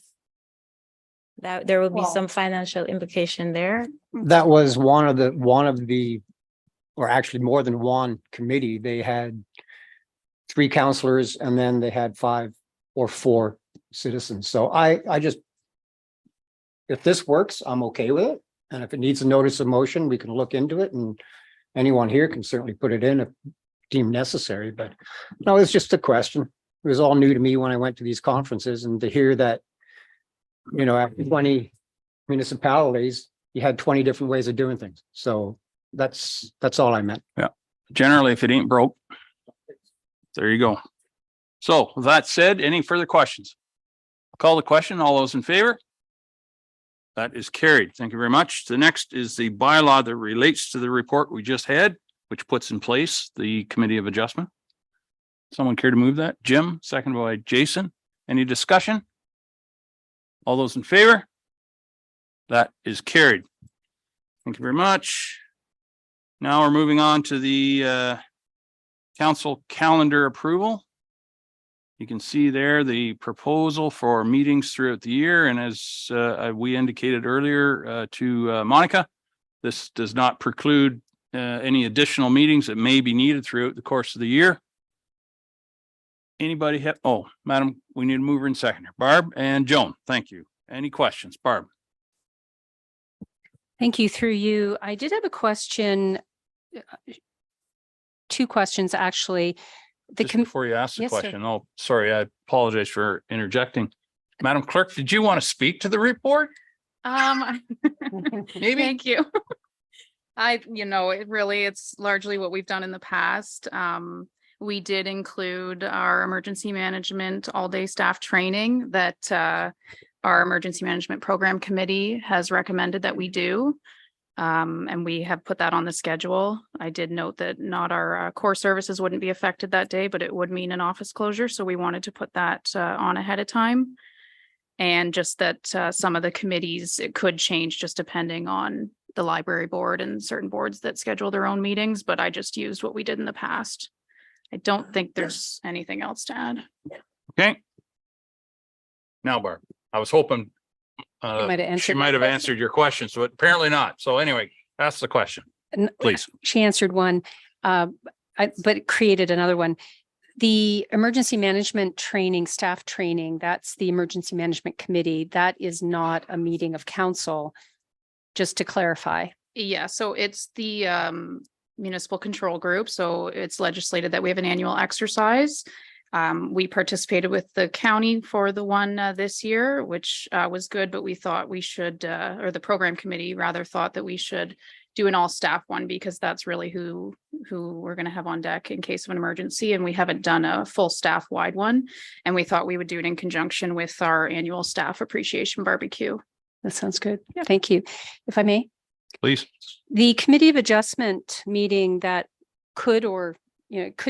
that there will be some financial implication there. That was one of the, or actually more than one committee. They had 3 counselors and then they had 5 or 4 citizens. So I just, if this works, I'm okay with it. And if it needs a notice of motion, we can look into it, and anyone here can certainly put it in if deemed necessary. But no, it's just a question. It was all new to me when I went to these conferences, and to hear that, after 20 municipalities, you had 20 different ways of doing things. So that's all I meant. Yeah. Generally, if it ain't broke, there you go. So with that said, any further questions? Call the question. All those in favor? That is carried. Thank you very much. The next is the bylaw that relates to the report we just had, which puts in place the Committee of Adjustment. Someone care to move that? Jim, second by Jason. Any discussion? All those in favor? That is carried. Thank you very much. Now we're moving on to the council calendar approval. You can see there the proposal for meetings throughout the year. And as we indicated earlier to Monica, this does not preclude any additional meetings that may be needed throughout the course of the year. Anybody have, Madam, we need a mover and seconder. Barb and Joan, thank you. Any questions? Barb? Thank you. Through you, I did have a question, 2 questions actually. Just before you ask the Yes, sir. question, sorry, I apologize for interjecting. Madam Clerk, did you want to speak to the report? Maybe. Thank you. It's largely what we've done in the past. We did include our emergency management all-day staff training that our emergency management program committee has recommended that we do. And we have put that on the schedule. I did note that not our core services wouldn't be affected that day, but it would mean an office closure. So we wanted to put that on ahead of time. And just that some of the committees, it could change just depending on the library board and certain boards that schedule their own meetings, but I just used what we did in the past. I don't think there's anything else to add. Okay. Now, Barb, I was hoping she might have answered your question, so apparently not. So anyway, ask the question, please. She answered one, but it created another one. The emergency management training, staff training, that's the emergency management committee. That is not a meeting of council, just to clarify. Yeah, so it's the municipal control group. So it's legislated that we have an annual exercise. We participated with the county for the one this year, which was good, but we thought we should, or the program committee rather thought that we should do an all staff one, because that's really who we're going to have on deck in case of an emergency. And we haven't done a full staff wide one. And we thought we would do it in conjunction with our annual staff appreciation barbecue. That sounds good. Yeah. Thank you. If I may. Please. The Committee of Adjustment meeting that could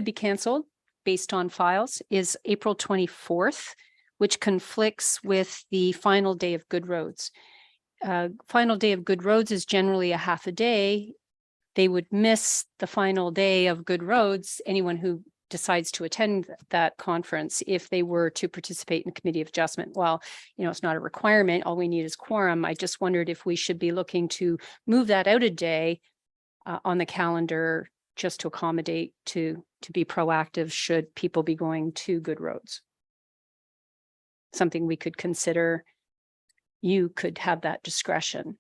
be canceled based on files is April 24th, which conflicts with the final day of Good Roads. Final day of Good Roads is generally a half a day. They would miss the final day of Good Roads, anyone who decides to attend that conference, if they were to participate in the Committee of Adjustment. Well, it's not a requirement. All we need is quorum. I just wondered if we should be looking to move that out a day on the calendar, just to accommodate, to be proactive should people be going to Good Roads. Something we could consider. You could have that discretion.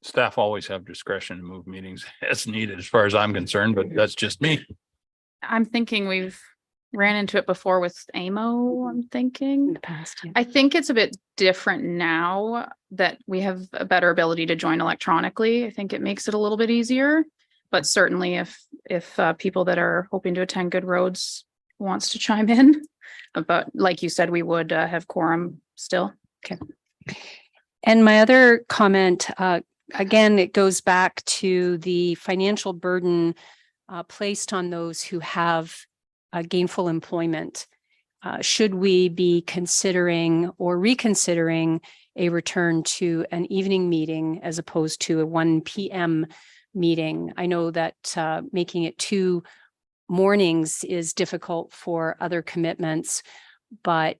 Staff always have discretion to move meetings as needed, as far as I'm concerned, but that's just me. I'm thinking we've ran into it before with AMO, I'm thinking. In the past, yeah. I think it's a bit different now that we have a better ability to join electronically. I think it makes it a little bit easier. But certainly if people that are hoping to attend Good Roads wants to chime in. But like you said, we would have quorum still. And my other comment, again, it goes back to the financial burden placed on those who have gainful employment. Should we be considering or reconsidering a return to an evening meeting as opposed to a 1 p.m. meeting? I know that making it 2 mornings is difficult for other commitments, but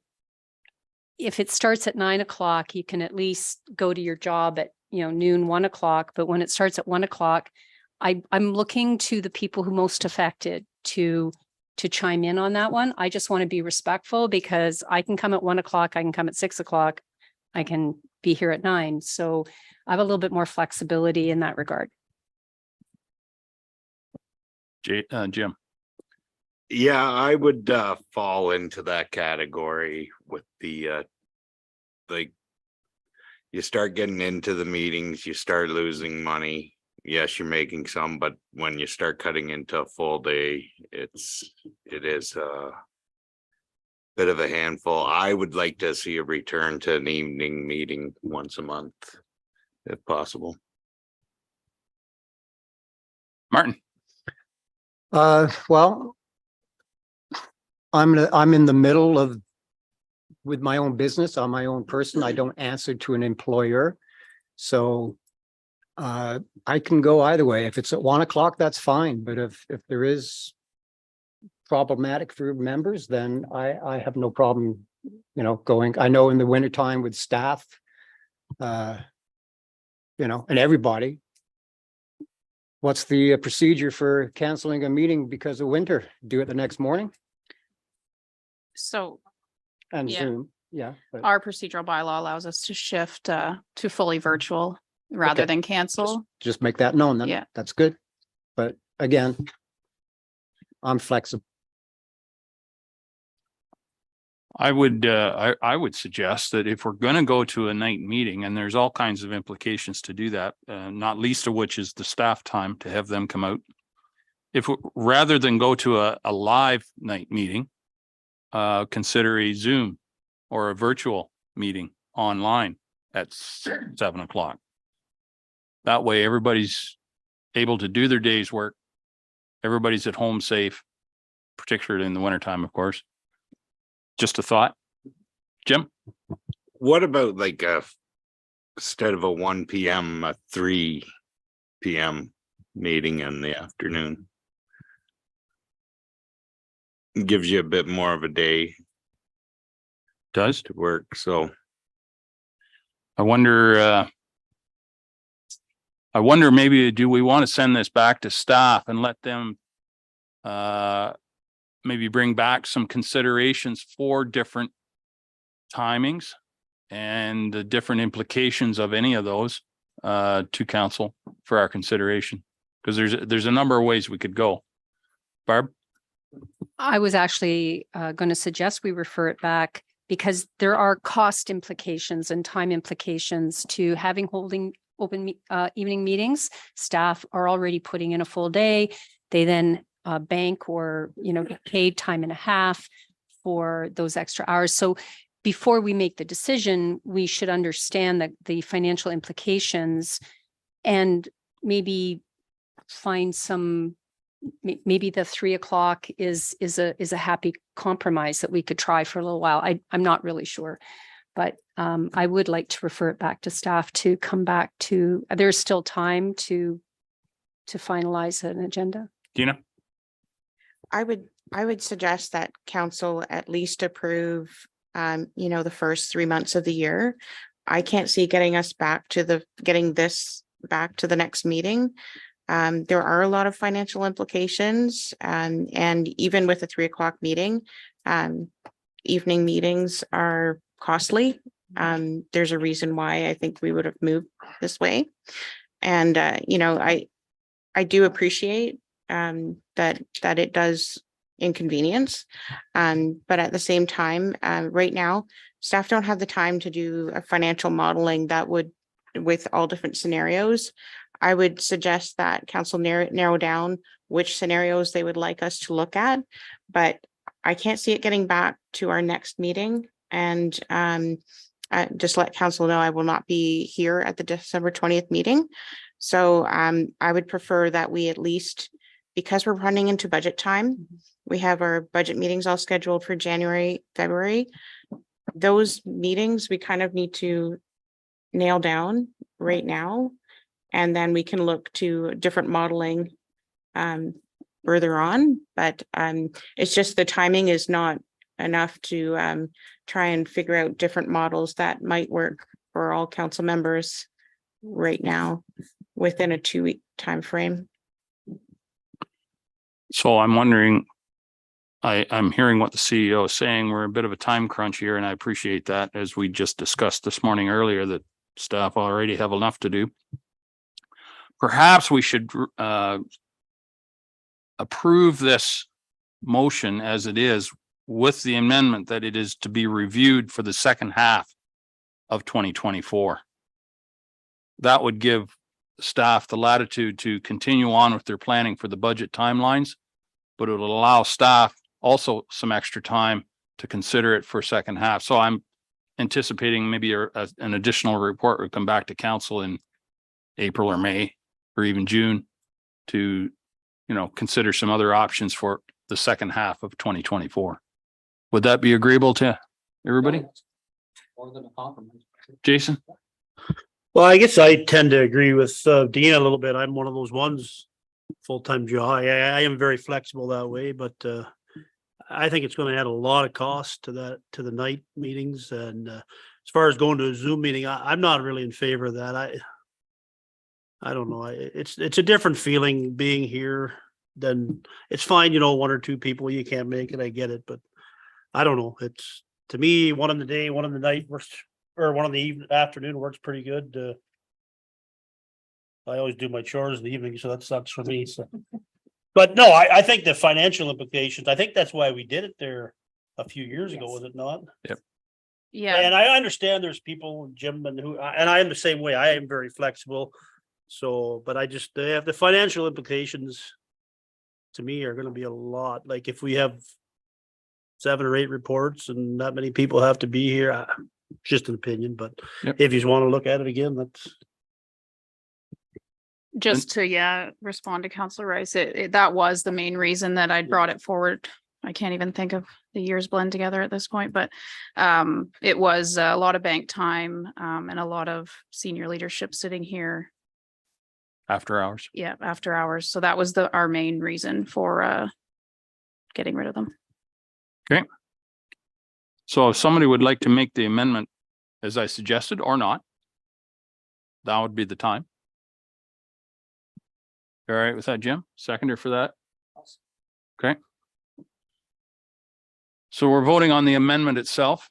if it starts at 9 o'clock, you can at least go to your job at noon, 1 o'clock. But when it starts at 1 o'clock, I'm looking to the people who most affected to chime in on that one. I just want to be respectful because I can come at 1 o'clock, I can come at 6 o'clock, I can be here at 9. So I have a little bit more flexibility in that regard. Jim. Yeah, I would fall into that category with the like you start getting into the meetings, you start losing money. Yes, you're making some, but when you start cutting into a full day, it is a bit of a handful. I would like to see a return to an evening meeting once a month, if possible. Martin. Well, I'm in the middle of with my own business. I'm my own person. I don't answer to an employer. So I can go either way. If it's at 1 o'clock, that's fine. But if there is problematic for members, then I have no problem, going. I know in the wintertime with staff, and everybody. What's the procedure for canceling a meeting because of winter? Do it the next morning So and Yeah. Zoom. Yeah. but- our procedural bylaw allows us to shift to fully virtual rather Okay. than cancel. Just make that known then. Yeah. That's good. But again, I'm flexible. I would suggest that if we're going to go to a night meeting, and there's all kinds of implications to do that, not least of which is the staff time to have them come out. Rather than go to a live night meeting, consider a Zoom or a virtual meeting online at 7 o'clock. That way, everybody's able to do their day's work. Everybody's at home safe, particularly in the wintertime, of course. Just a thought. Jim? What about like instead of a 1 p.m., a 3 p.m. meeting in the afternoon? Gives you a bit more of a day Does? to work, so. I wonder maybe do we want to send this back to staff and let them maybe bring back some considerations for different timings and the different implications of any of those to council for our consideration? Because there's a number of ways we could go. Barb? I was actually going to suggest we refer it back because there are cost implications and time implications to holding open evening meetings. Staff are already putting in a full day. They then bank or get paid time and a half for those extra hours. So before we make the decision, we should understand that the financial implications and maybe find maybe the 3 o'clock is a happy compromise that we could try for a little while. I'm not really sure, but I would like to refer it back to staff to come back to. There's still time to finalize an agenda. Dina? I would suggest that council at least approve, the first 3 months of the year. I can't see getting this back to the next meeting. There are a lot of financial implications, and even with a 3 o'clock meeting, evening meetings are costly. There's a reason why I think we would have moved this way. And, I do appreciate that it does inconvenience. But at the same time, right now, staff don't have the time to do a financial modeling that would, with all different scenarios. I would suggest that council narrow down which scenarios they would like us to look at. But I can't see it getting back to our next meeting. And just let council know I will not be here at the December 20th meeting. So I would prefer that we at least, because we're running into budget time, we have our budget meetings all scheduled for January, February. Those meetings we kind of need to nail down right now. And then we can look to different modeling further on. But it's just the timing is not enough to try and figure out different models that might work for all council members right now within a 2-week time frame. So I'm wondering, I'm hearing what the CEO is saying. We're a bit of a time crunch here, and I appreciate that, as we just discussed this morning earlier, that staff already have enough to do. Perhaps we should approve this motion as it is, with the amendment that it is to be reviewed for the second half of 2024. That would give staff the latitude to continue on with their planning for the budget timelines, but it will allow staff also some extra time to consider it for second half. So I'm anticipating maybe an additional report would come back to council in April or May or even June to, consider some other options for the second half of 2024. Would that be agreeable to everybody? Jason? Well, I guess I tend to agree with Dean a little bit. I'm one of those ones, full-time job. I am very flexible that way, but I think it's going to add a lot of cost to the night meetings. And as far as going to a Zoom meeting, I'm not really in favor of that. I don't know. It's a different feeling being here than, it's fine, 1 or 2 people, you can't make it. I get it, but I don't know. It's, to me, one in the day, one in the night works, or one in the afternoon works pretty good. I always do my chores in the evening, so that sucks for me. So, but no, I think the financial implications, I think that's why we did it there a few years ago, was it not? Yep. Yeah. And I understand there's people, Jim, and I am the same way. I am very flexible. So, but they have the financial implications to me are going to be a lot. Like if we have 7 or 8 reports and that many people have to be here, just an opinion, but if you want to look at it again, that's. Just to, respond to Councillor Rice, that was the main reason that I brought it forward. I can't even think of the years blend together at this point, but it was a lot of bank time and a lot of senior leadership sitting here. After hours. Yeah, after hours. So that was our main reason for getting rid of them. Okay. So if somebody would like to make the amendment as I suggested or not, that would be the time. All right with that, Jim? Seconder for that? Okay. So we're voting on the amendment itself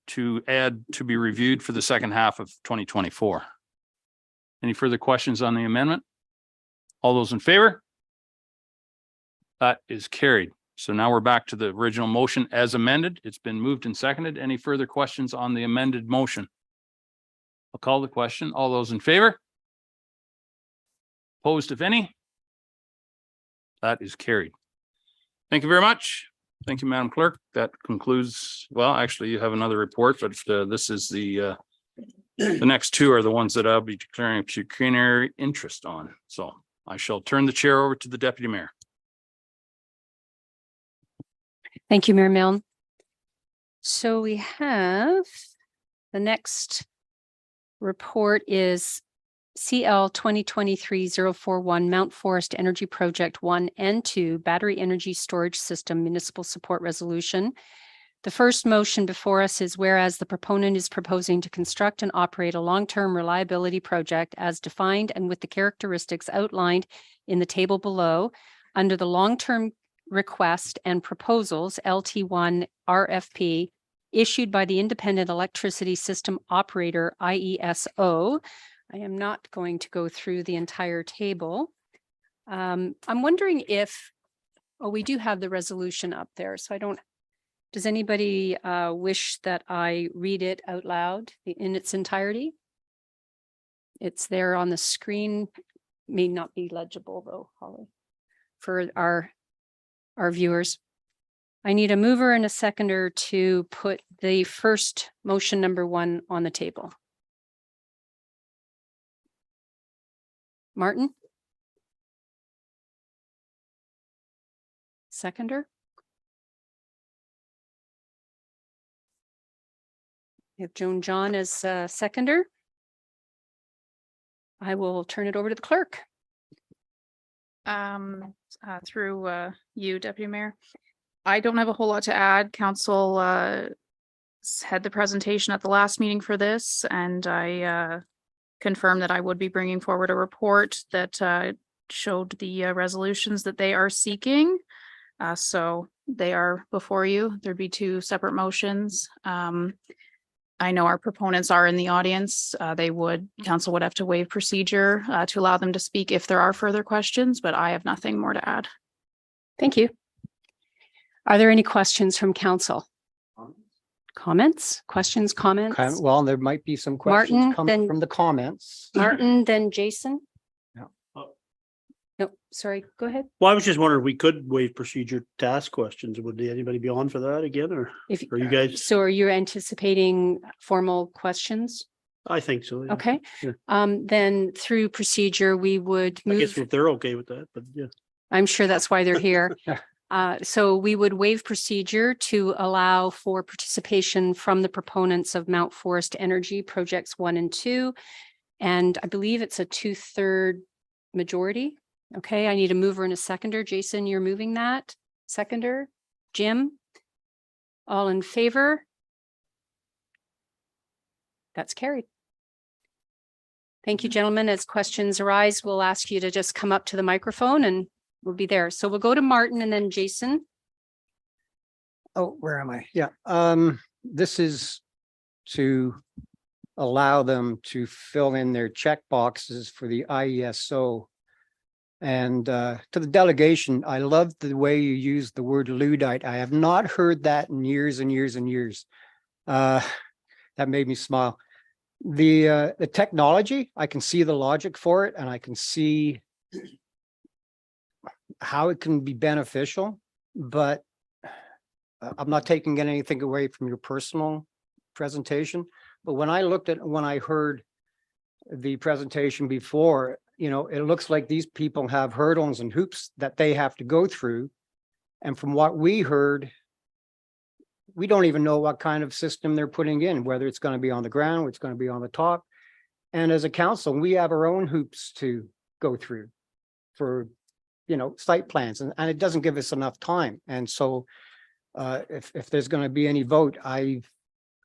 to add to be reviewed for the second half of 2024. Any further questions on the amendment? All those in favor? That is carried. So now we're back to the original motion as amended. It's been moved and seconded. Any further questions on the amended motion? I'll call the question. All those in favor? Opposed, if any? That is carried. Thank you very much. Thank you, Madam Clerk. That concludes, well, actually, you have another report, but this is the next 2 are the ones that I'll be declaring pecuniary interest on. So I shall turn the chair over to the Deputy Mayor. Thank you, Mayor Milne. So we have the next report is CL 2023-041 Mount Forest Energy Project 1 and 2 Battery Energy Storage System Municipal Support Resolution. The first motion before us is whereas the proponent is proposing to construct and operate a long-term reliability project as defined and with the characteristics outlined in the table below under the long-term request and proposals LT1 RFP issued by the Independent Electricity System Operator IESO. I am not going to go through the entire table. I'm wondering if, we do have the resolution up there, so does anybody wish that I read it out loud in its entirety? It's there on the screen may not be legible though, Holly, for our viewers. I need a mover and a seconder to put the first motion number 1 on the table. Martin? Seconder? We have Joan John as seconder. I will turn it over to the clerk. Through you, Deputy Mayor. I don't have a whole lot to add. Council had the presentation at the last meeting for this, and I confirmed that I would be bringing forward a report that showed the resolutions that they are seeking. So they are before you. There'd be 2 separate motions. I know our proponents are in the audience. Council would have to waive procedure to allow them to speak if there are further questions, but I have nothing more to add. Thank you. Are there any questions from council? Comments, questions, comments? Well, there might be some questions Martin, coming then- from the comments. Martin, then Jason? Yeah. No, sorry, go ahead. Well, I was just wondering if we could waive procedure to ask questions. Would anybody be on for that again, or If are you guys? So are you anticipating formal questions? I think so. Yeah. Okay. Yeah. Then through procedure, we would I guess move, if they're okay with that, but yeah. I'm sure that's why they're here. Yeah. So we would waive procedure to allow for participation from the proponents of Mount Forest Energy Projects 1 and 2. And I believe it's a 2/3 majority. Okay, I need a mover and a seconder. Jason, you're moving that. Seconder, Jim? All in favor? That's carried. Thank you, gentlemen. As questions arise, we'll ask you to just come up to the microphone and we'll be there. So we'll go to Martin and then Jason. Oh, where am I? Yeah, this is to allow them to fill in their check boxes for the IESO. And to the delegation, I love the way you use the word Luddite. I have not heard that in years and years and years. That made me smile. The technology, I can see the logic for it, and I can see how it can be beneficial, but I'm not taking anything away from your personal presentation. But when I heard the presentation before, you know, it looks like these people have hurdles and hoops that they have to go through. And from what we heard, we don't even know what kind of system they're putting in, whether it's going to be on the ground, or it's going to be on the top. And as a council, we have our own hoops to go through for, you know, site plans, and it doesn't give us enough time. And so if there's going to be any vote, I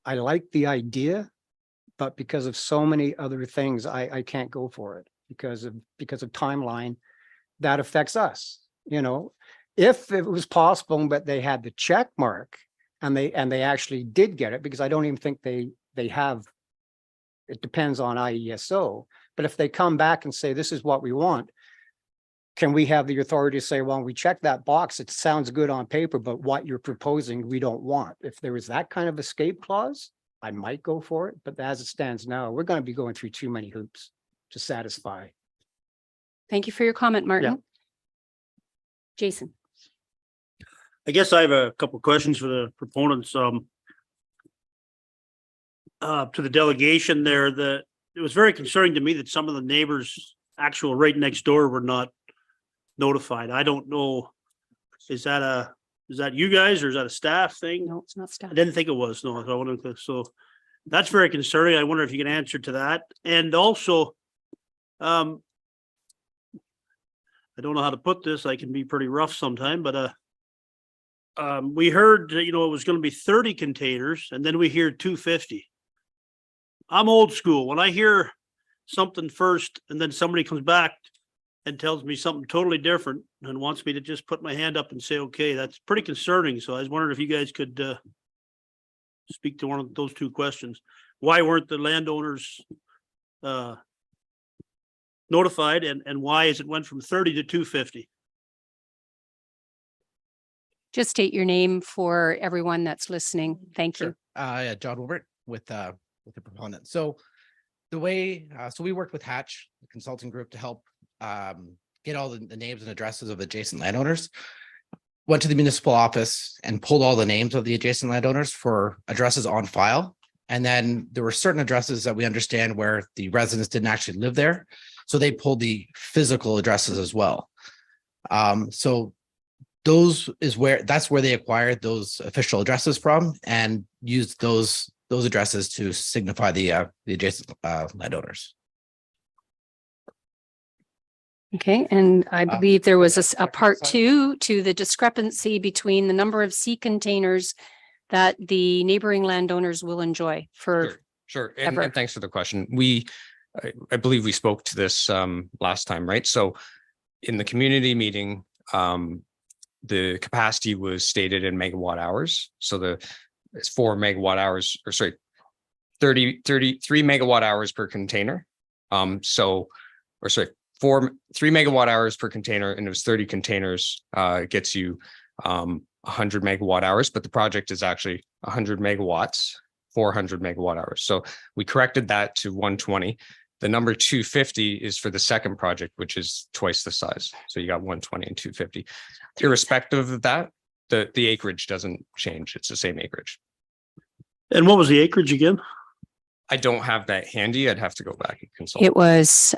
like the idea, but because of so many other things, I can't go for it because of timeline that affects us. You know, if it was possible, but they had the check mark and they actually did get it, because I don't even think they have. It depends on IESO, but if they come back and say, this is what we want, can we have the authority to say, well, we check that box, it sounds good on paper, but what you're proposing, we don't want. If there was that kind of escape clause, I might go for it, but as it stands now, we're going to be going through too many hoops to satisfy. Thank you for your comment, Martin. Jason. I guess I have a couple of questions for the proponents. To the delegation there, that it was very concerning to me that some of the neighbors actual right next door were not notified. I don't know. Is that you guys, or is that a staff thing? No, it's not staff. I didn't think it was. No, so that's very concerning. I wonder if you can answer to that. And also, I don't know how to put this. I can be pretty rough sometime, but we heard, you know, it was going to be 30 containers, and then we hear 250. I'm old school. When I hear something first and then somebody comes back and tells me something totally different and wants me to just put my hand up and say, okay, that's pretty concerning. So I was wondering if you guys could speak to one of those two questions. Why weren't the landowners notified, and why is it went from 30 to 250? Just state your name for everyone that's listening. Thank you. Yeah, John Wilbert with the proponent. So the way, so we worked with Hatch, the consulting group, to help get all the names and addresses of adjacent landowners. Went to the municipal office and pulled all the names of the adjacent landowners for addresses on file. And then there were certain addresses that we understand where the residents didn't actually live there. So they pulled the physical addresses as well. So that's where they acquired those official addresses from and used those addresses to signify the adjacent landowners. Okay, and I believe there was a part two to the discrepancy between the number of sea containers that the neighboring landowners will enjoy for. Sure, ever. and thanks for the question. I believe we spoke to this last time, right? So in the community meeting, the capacity was stated in megawatt hours. So it's 4 megawatt hours, or sorry, 33 megawatt hours per container. 3 megawatt hours per container, and it was 30 containers, gets you 100 megawatt hours, but the project is actually 100 megawatts, 400 megawatt hours. So we corrected that to 120. The number 250 is for the second project, which is twice the size. So you got 120 and 250. Irrespective of that, the acreage doesn't change. It's the same acreage. And what was the acreage again? I don't have that handy. I'd have to go back and consult. It was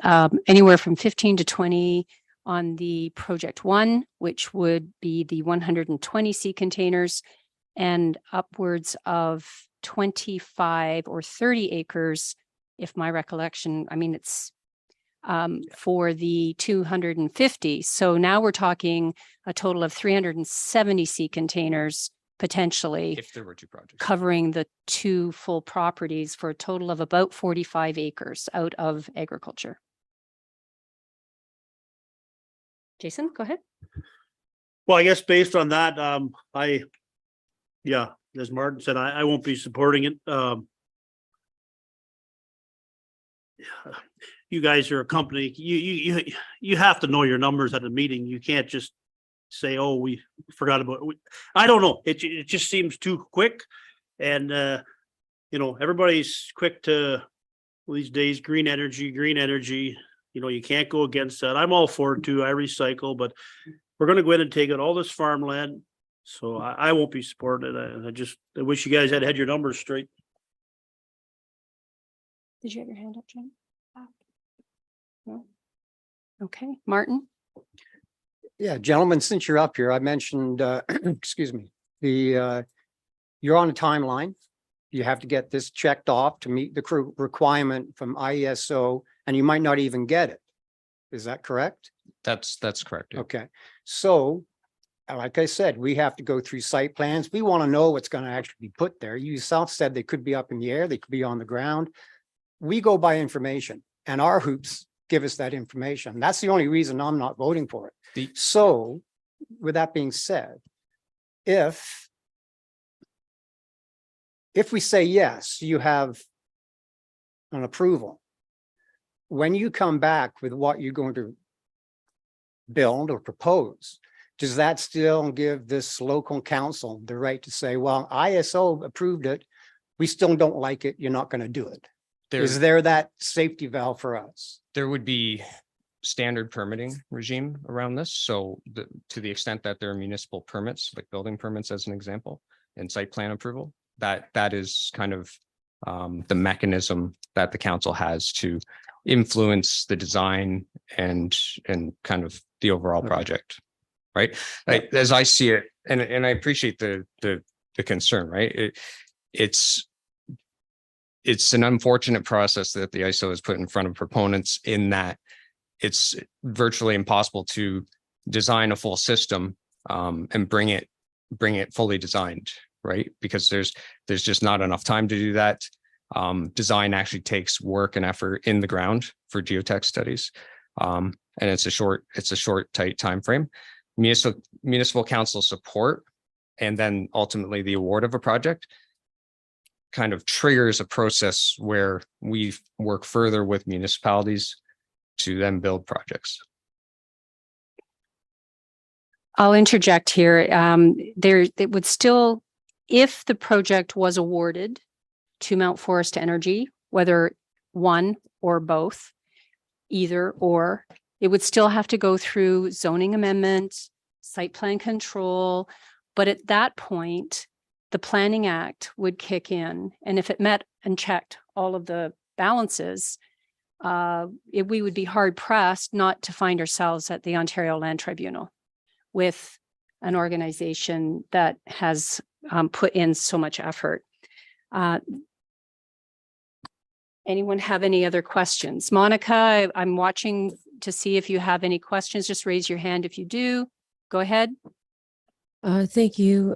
anywhere from 15 to 20 on the project one, which would be the 120 sea containers, and upwards of 25 or 30 acres, if my recollection, I mean, it's for the 250. So now we're talking a total of 370 sea containers potentially, if there were 2 projects, covering the 2 full properties for a total of about 45 acres out of agriculture. Jason, go ahead. Well, I guess based on that, as Martin said, I won't be supporting it. You guys are a company, you have to know your numbers at a meeting. You can't just say, oh, we forgot about it. I don't know. It just seems too quick. And everybody's quick to these days, green energy. You can't go against that. I'm all for it too. I recycle, but we're going to go in and take out all this farmland. So I won't be supporting it. I wish you guys had your numbers straight. Did you have your hand up, Jen? No. Okay, Martin. Yeah, gentlemen, since you're up here, I mentioned, excuse me, you're on a timeline. You have to get this checked off to meet the requirement from ISO, and you might not even get it. Is that correct? That's correct. Yeah. Okay, so like I said, we have to go through site plans. We want to know what's going to actually be put there. You yourself said they could be up in the air, they could be on the ground. We go by information, and our hoops give us that information. That's the only reason I'm not voting for it. So with that being said, if we say yes, you have an approval. When you come back with what you're going to build or propose, does that still give this local council the right to say, well, ISO approved it, we still don't like it, you're not going to do it? Is there that safety valve for us? There would be standard permitting regime around this. So to the extent that there are municipal permits, like building permits as an example, and site plan approval, that is kind of the mechanism that the council has to influence the design and kind of the overall project, right? As I see it, and I appreciate the concern, right? It's an unfortunate process that the ISO has put in front of proponents, in that it's virtually impossible to design a full system and bring it fully designed, right? Because there's just not enough time to do that. Design actually takes work and effort in the ground for geotech studies, and it's a short, tight time frame. Municipal council support, and then ultimately the award of a project, kind of triggers a process where we work further with municipalities to then build projects. I'll interject here. It would still, if the project was awarded to Mount Forest Energy, whether one or both, either or, It would still have to go through zoning amendment, site plan control, but at that point, the Planning Act would kick in. And if it met and checked all of the balances, we would be hard pressed not to find ourselves at the Ontario Land Tribunal with an organization that has put in so much effort. Anyone have any other questions? Monica, I'm watching to see if you have any questions. Just raise your hand if you do. Go ahead. Thank you.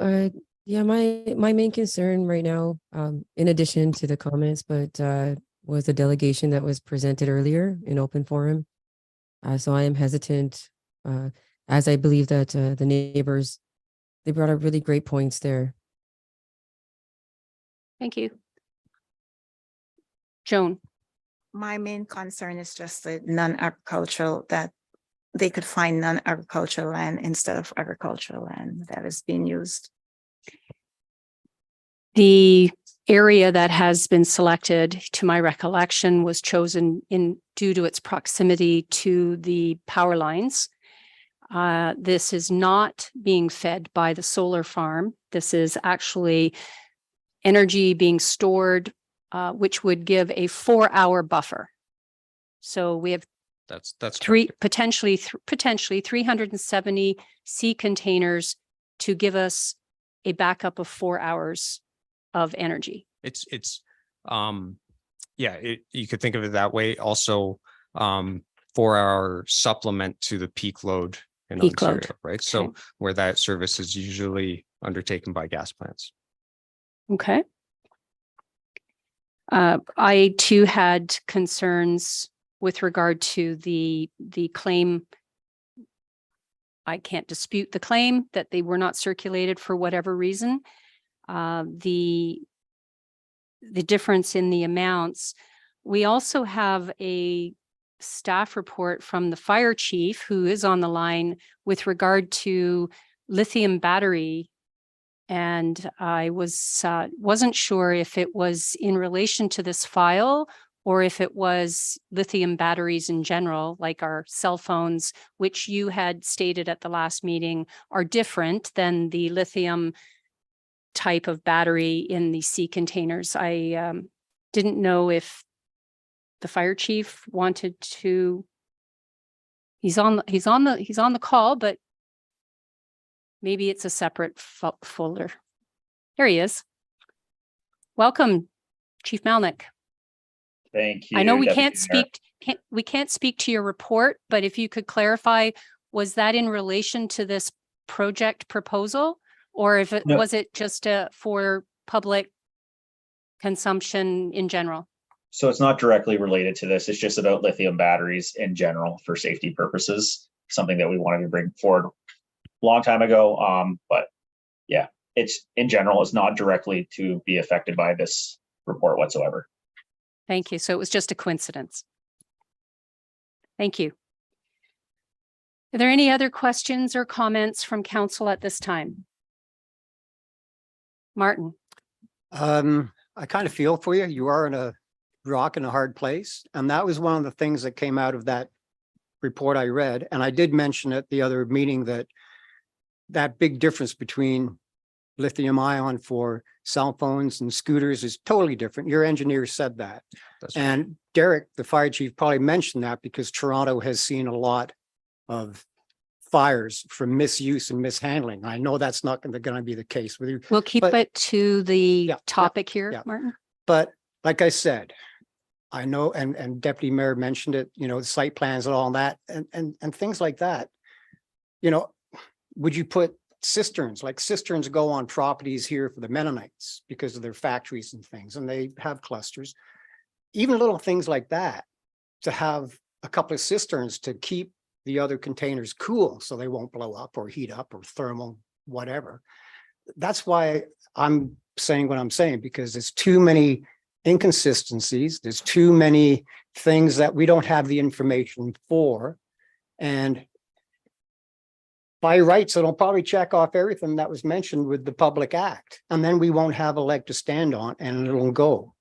Yeah, my main concern right now, in addition to the comments, but was the delegation that was presented earlier in open forum. So I am hesitant, as I believe that the neighbors, they brought up really great points there. Thank you. Joan. My main concern is just the non-agricultural, that they could find non-agricultural land instead of agricultural land that is being used. The area that has been selected, to my recollection, was chosen due to its proximity to the power lines. This is not being fed by the solar farm. This is actually energy being stored, which would give a 4-hour buffer. So we have That's potentially 370 sea containers to give us a backup of 4 hours of energy. You could think of it that way. Also, 4-hour supplement to the peak load in Peak load. Ontario, right? So where that service is usually undertaken by gas plants. Okay. I too had concerns with regard to the claim. I can't dispute the claim that they were not circulated for whatever reason. The difference in the amounts. We also have a staff report from the fire chief who is on the line with regard to lithium battery. And I wasn't sure if it was in relation to this file or if it was lithium batteries in general, like our cell phones, which you had stated at the last meeting are different than the lithium type of battery in the sea containers. I didn't know if the fire chief wanted to. He's on the call, but maybe it's a separate folder. There he is. Welcome, Chief Malnick. Thank you. I know we Deputy can't speak to your report, but if you could clarify, was that in relation to this project proposal? Or if it No. was it just for public consumption in general? So it's not directly related to this. It's just about lithium batteries in general for safety purposes, something that we wanted to bring forward a long time ago. But yeah, it's in general, it's not directly to be affected by this report whatsoever. Thank you. So it was just a coincidence. Thank you. Are there any other questions or comments from council at this time? Martin. I kind of feel for you. You are in a rock and a hard place. And that was one of the things that came out of that report I read. And I did mention at the other meeting that big difference between lithium ion for cell phones and scooters is totally different. Your engineer said that. And Derek, the fire chief, probably mentioned that because Toronto has seen a lot of fires from misuse and mishandling. I know that's not going to be the case with you. We'll keep it to the topic here, Martin. But like I said, I know, and Deputy Mayor mentioned it, the site plans and all that, and things like that. Would you put cisterns, like cisterns go on properties here for the Mennonites because of their factories and things, and they have clusters. Even little things like that, to have a couple of cisterns to keep the other containers cool so they won't blow up or heat up or thermal, whatever. That's why I'm saying what I'm saying, because there's too many inconsistencies. There's too many things that we don't have the information for. And by rights, it'll probably check off everything that was mentioned with the Public Act. And then we won't have a leg to stand on and it'll go.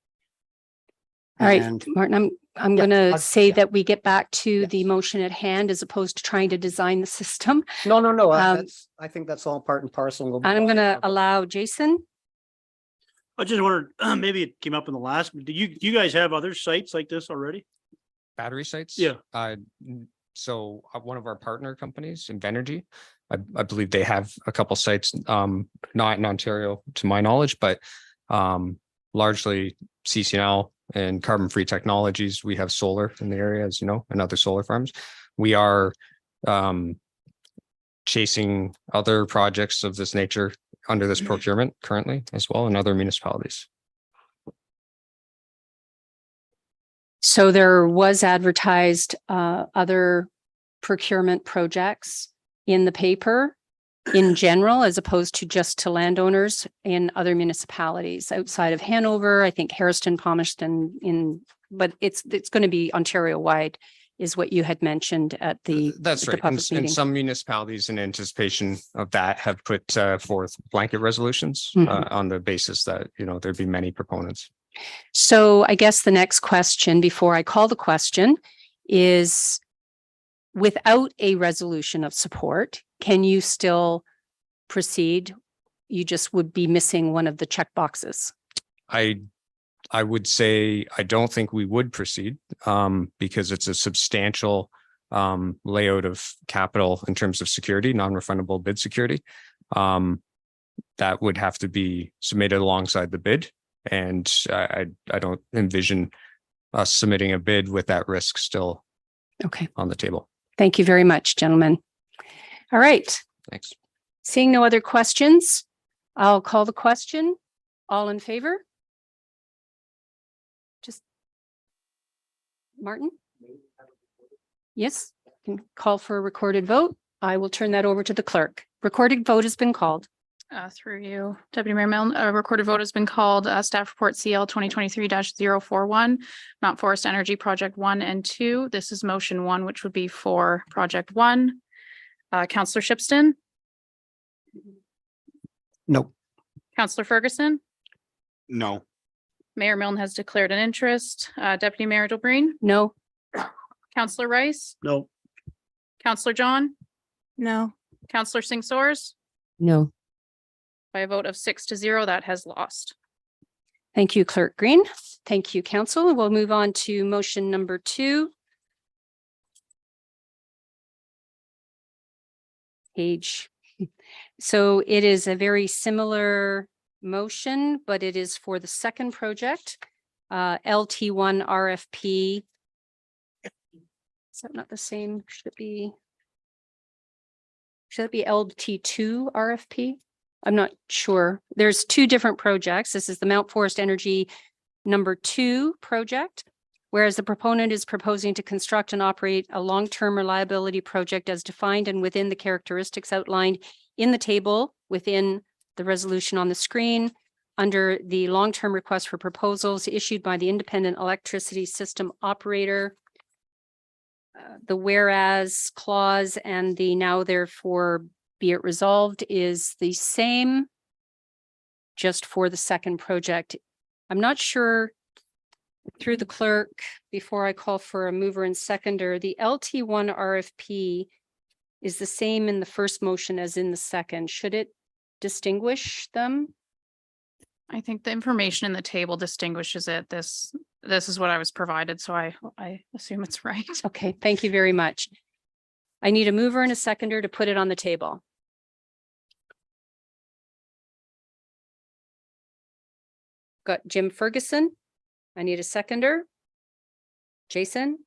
All right, And Martin, I'm Yeah, gonna I'll- say yeah. that we get back to the motion at hand as opposed to trying to design the system. No, Um, that's, I think that's all part and parcel. We'll- And I'm gonna allow Jason. I just wondered, maybe it came up in the last, do you guys have other sites like this already? Battery sites? Yeah. So one of our partner companies, Invenergy, I believe they have a couple sites, not in Ontario to my knowledge, but largely CCNL and Carbon Free Technologies. We have solar in the area, as you know, and other solar farms. We are chasing other projects of this nature under this procurement currently as well in other municipalities. So there was advertised other procurement projects in the paper in general, as opposed to just to landowners in other municipalities outside of Hanover. I think Harriston, Palmerston but it's going to be Ontario wide is what you had mentioned at the. That's at the right. public And meeting. some municipalities in anticipation of that have put forth blanket resolutions Mhm. on the basis that, you know, there'd be many proponents. So I guess the next question before I call the question is, without a resolution of support, can you still proceed? You just would be missing one of the check boxes. I would say, I don't think we would proceed because it's a substantial layout of capital in terms of security, non-refundable bid security. That would have to be submitted alongside the bid. And I don't envision us submitting a bid with that risk still Okay. on the table. Thank you very much, gentlemen. All right. Thanks. Seeing no other questions, I'll call the question. All in favor? Just Martin? Yes, can call for a recorded vote. I will turn that over to the clerk. Recorded vote has been called. Through you, Deputy Mayor Milne, a recorded vote has been called, staff report CL 2023-041, Mount Forest Energy Project 1 and 2. This is motion 1, which would be for project 1. Councillor Shipston, No, Councillor Ferguson, No. Mayor Milne has declared an interest. Deputy Mayor Delbreen, No. Councillor Rice, No. Councillor John, No. Councillor Singh Soares. No. By a vote of 6-0, that has lost. Thank you, Clerk Green. Thank you, Council. We'll move on to motion number 2. Page. So it is a very similar motion, but it is for the second project, LT1 RFP. Is that not the same? Should it be LT2 RFP? I'm not sure. There's 2 different projects. This is the Mount Forest Energy number 2 project, whereas the proponent is proposing to construct and operate a long-term reliability project as defined and within the characteristics outlined in the table within the resolution on the screen under the long-term request for proposals issued by the Independent Electricity System Operator. The whereas clause and the now therefore be it resolved is the same, just for the second project. I'm not sure, through the clerk, before I call for a mover and seconder, the LT1 RFP is the same in the first motion as in the second. Should it distinguish them? I think the information in the table distinguishes it. This is what I was provided, so I assume it's right. Okay, thank you very much. I need a mover and a seconder to put it on the table. Got Jim Ferguson. I need a seconder. Jason.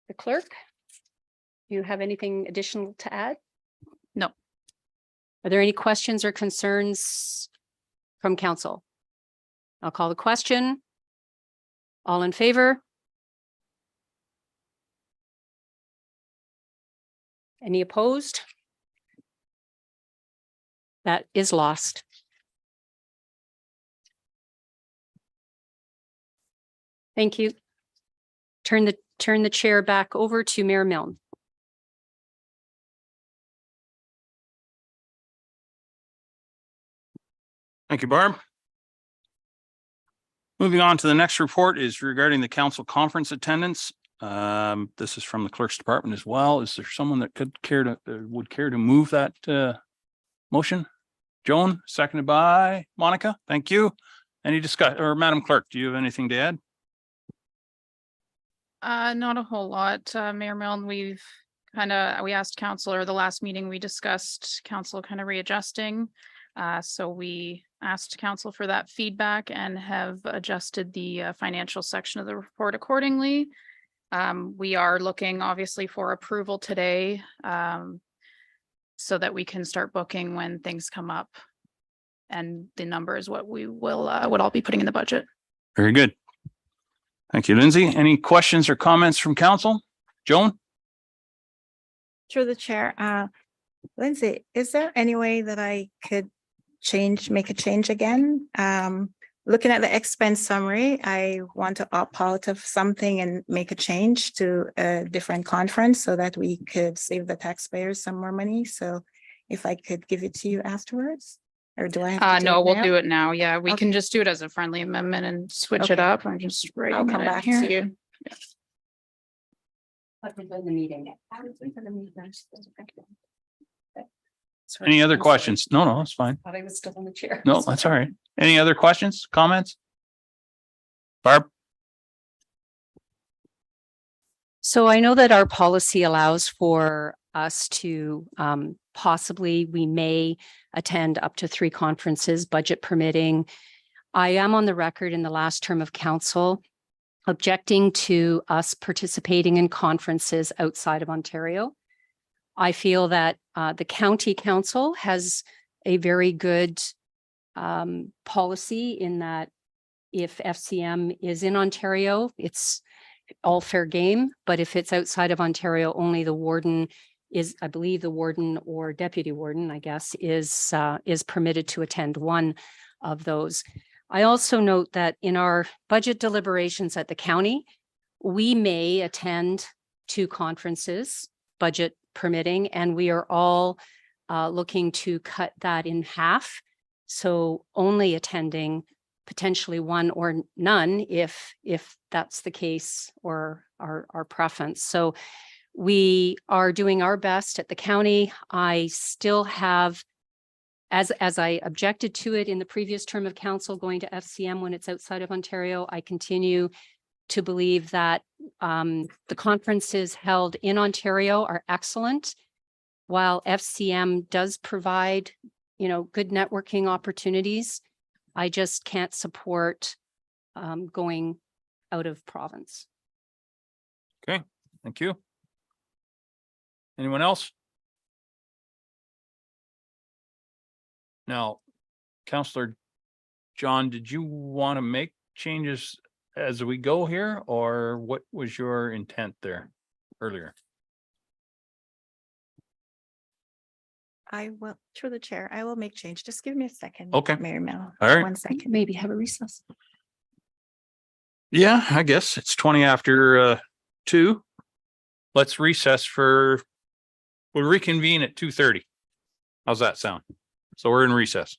The clerk. Do you have anything additional to add? No. Are there any questions or concerns from council? I'll call the question. All in favor? Any opposed? That is lost. Thank you. Turn the chair back over to Mayor Milne. Thank you, Barb. Moving on to the next report is regarding the council conference attendance. This is from the clerk's department as well. Is there someone that would care to move that motion? Joan, seconded by Monica. Thank you. Any discuss, or Madam Clerk, do you have anything to add? Not a whole lot, Mayor Milne. We asked council, or the last meeting we discussed council kind of readjusting. So we asked council for that feedback and have adjusted the financial section of the report accordingly. We are looking obviously for approval today, so that we can start booking when things come up. And the number is what we will, would all be putting in the budget. Very good. Thank you, Lindsay. Any questions or comments from council? Joan? Through the chair, Lindsay, is there any way that I could make a change again? Looking at the expense summary, I want to opt out of something and make a change to a different conference so that we could save the taxpayers some more money. So if I could give it to you afterwards, or do I have to? No, we'll do it now. Yeah, we can just do it as a friendly amendment and switch it up. I'm just writing I'll come it in back here. to you. Any other questions? No, that's fine. Thought I was still in the chair. No, that's all right. Any other questions, comments? Barb? So I know that our policy allows for us to possibly, we may attend up to 3 conferences, budget permitting. I am on the record in the last term of council objecting to us participating in conferences outside of Ontario. I feel that the county council has a very good policy in that if FCM is in Ontario, it's all fair game. But if it's outside of Ontario, only the warden is, I believe the warden or deputy warden, I guess, is permitted to attend one of those. I also note that in our budget deliberations at the county, we may attend 2 conferences, budget permitting, and we are all looking to cut that in half. So only attending potentially 1 or none if that's the case or our preference. So we are doing our best at the county. I still have, as I objected to it in the previous term of council, going to FCM when it's outside of Ontario, I continue to believe that the conferences held in Ontario are excellent. While FCM does provide, good networking opportunities, I just can't support going out of province. Okay, thank you. Anyone else? Now, Councillor John, did you want to make changes as we go here, or what was your intent there earlier? I will, through the chair, I will make change. Just give me a second. Okay. Mayor Mill. All right. 1 second. Maybe have a recess. Yeah, I guess it's 20 after 2. Let's recess we'll reconvene at 2:30. How's that sound? So we're in recess.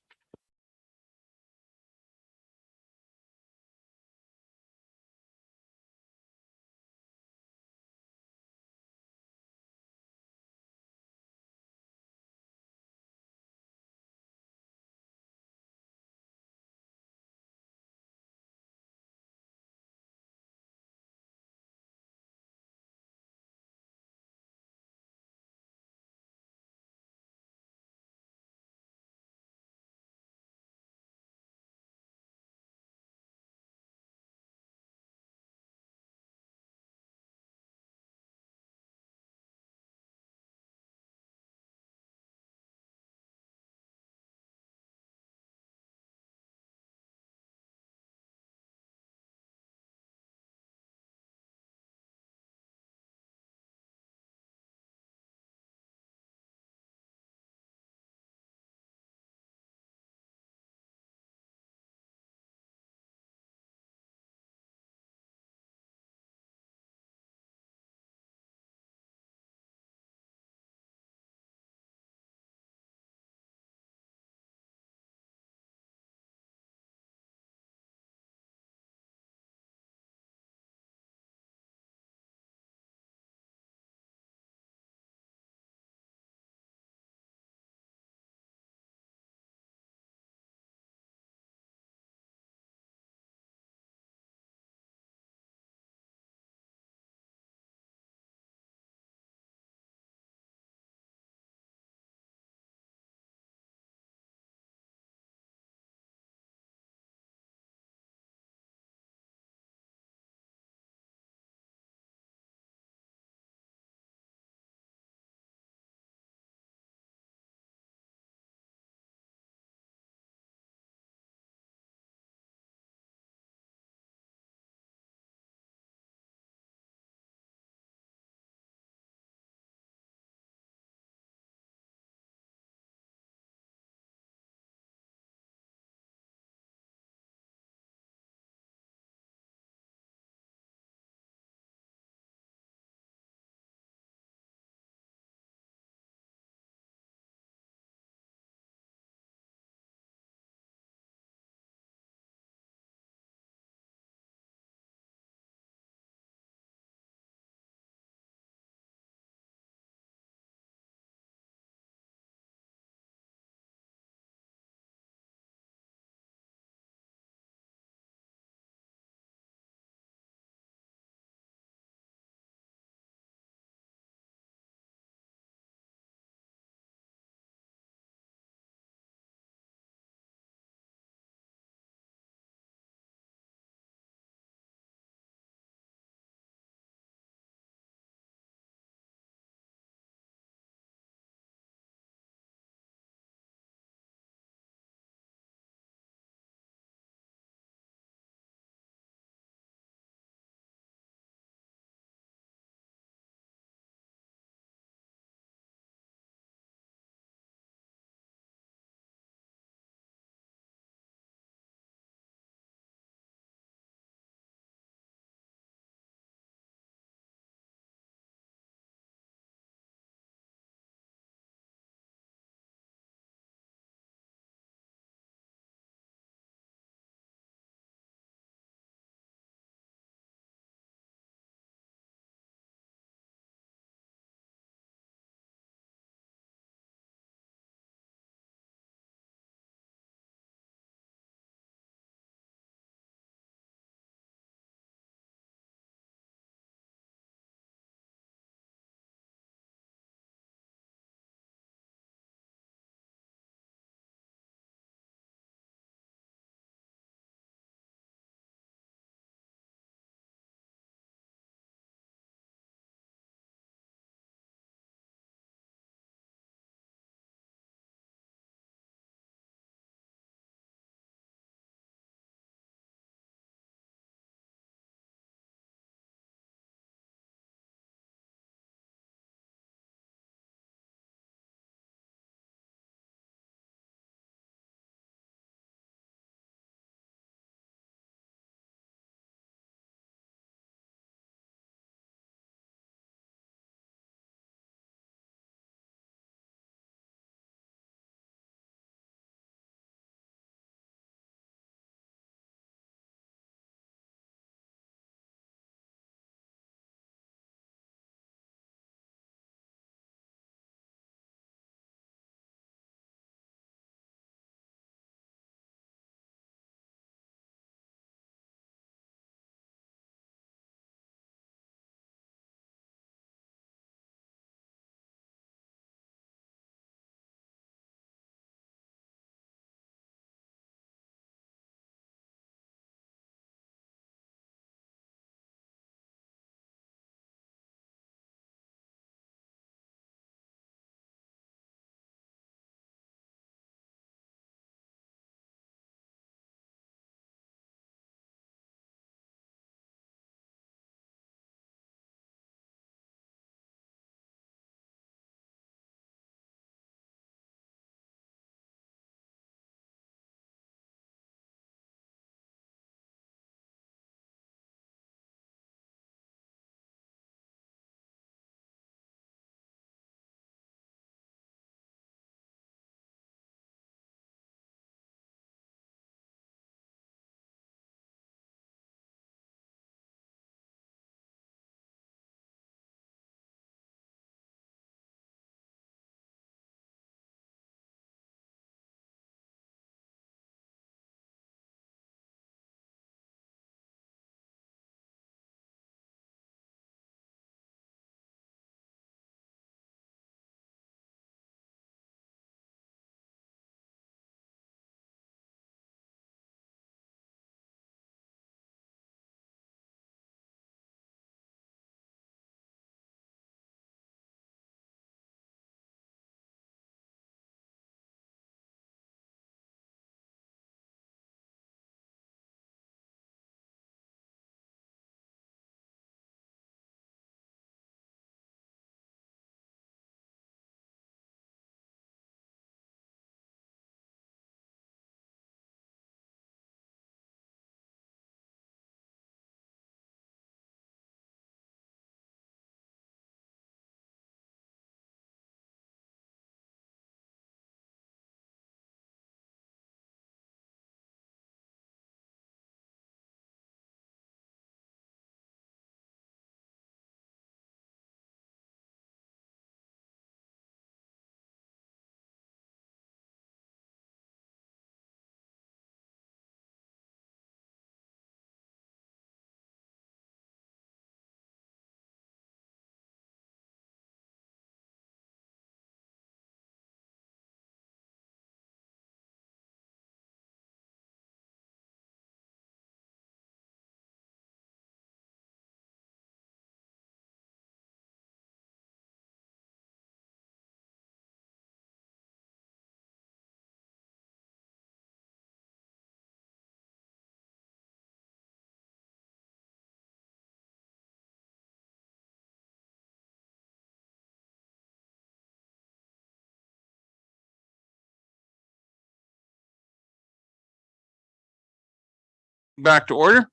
back to order.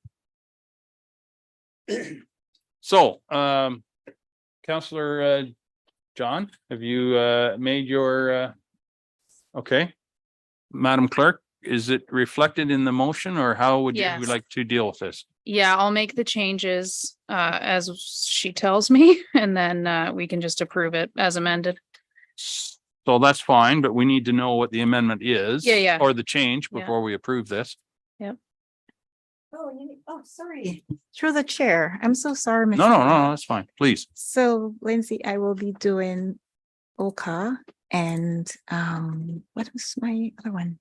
So, Counselor John, have you made your okay? Madam Clerk, is it reflected in the motion or how would you Yes. like to deal with this? Yeah, I'll make the changes as she tells me, and then we can just approve it as amended. So that's fine, but we need to know what the amendment is. Yeah, yeah. Or the change Yeah. before we approve this. Yep. Sorry. Through the chair. I'm so sorry. No, Mr. no, Mayor. no, that's fine. Please. So Lindsay, I will be doing Oka and what was my other one?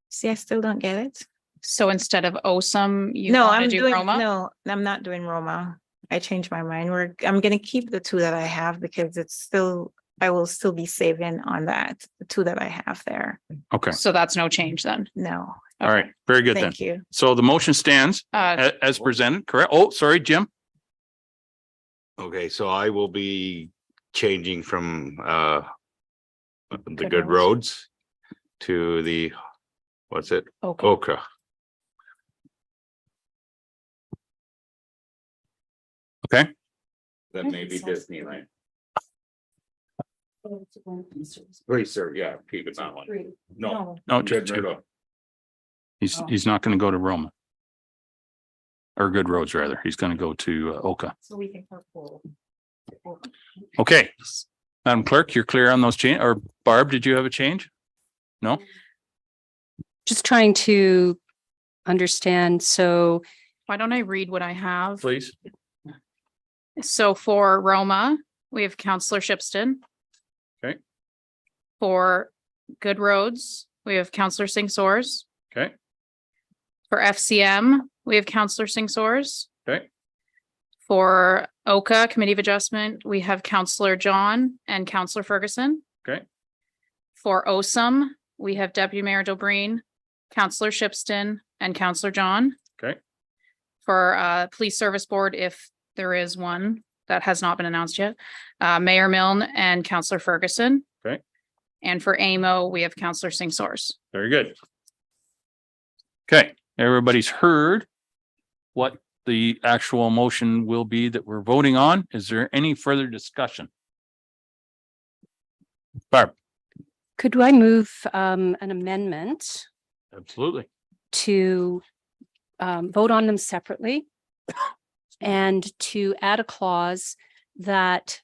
See, I still don't get it. So instead of OSUM, you No, want to I'm do doing, Roma? no, I'm not doing Roma. I changed my mind. I'm gonna keep the two that I have because it's still, I will still be saving on that, the two that I have there. Okay. So that's no change then. No. All right. Very good then. Thank you. So the motion stands as presented, correct? Oh, sorry, Jim. Okay, so I will be changing from the Good good roads to the, what's it? Okay. Okra. Okay. That may be Disneyland. Please, sir, yeah, keep it that one. No. No, Good just two. road. He's not going to go to Roma. Or Good Roads rather. He's going to go to Oka. So we can carpool. Okay. Madam Clerk, you're clear on those change, or Barb, did you have a change? No? Just trying to understand. So Why don't I read what I have? Please. So for Roma, we have Counselor Shipston. Okay. For Good Roads, we have Counselor Singh Soars. Okay. For FCM, we have Counselor Singh Soars. Okay. For OCA Committee of Adjustment, we have Counselor John and Counselor Ferguson. Okay. For OSUM, we have Deputy Mayor Dobreen, Counselor Shipston, and Counselor John. Okay. For Police Service Board, if there is one that has not been announced yet, Mayor Milne and Counselor Ferguson. Okay. And for AMO, we have Counselor Singh Soars. Very good. Okay, everybody's heard what the actual motion will be that we're voting on. Is there any further discussion? Barb? could I move an amendment Absolutely. to vote on them separately and to add a clause that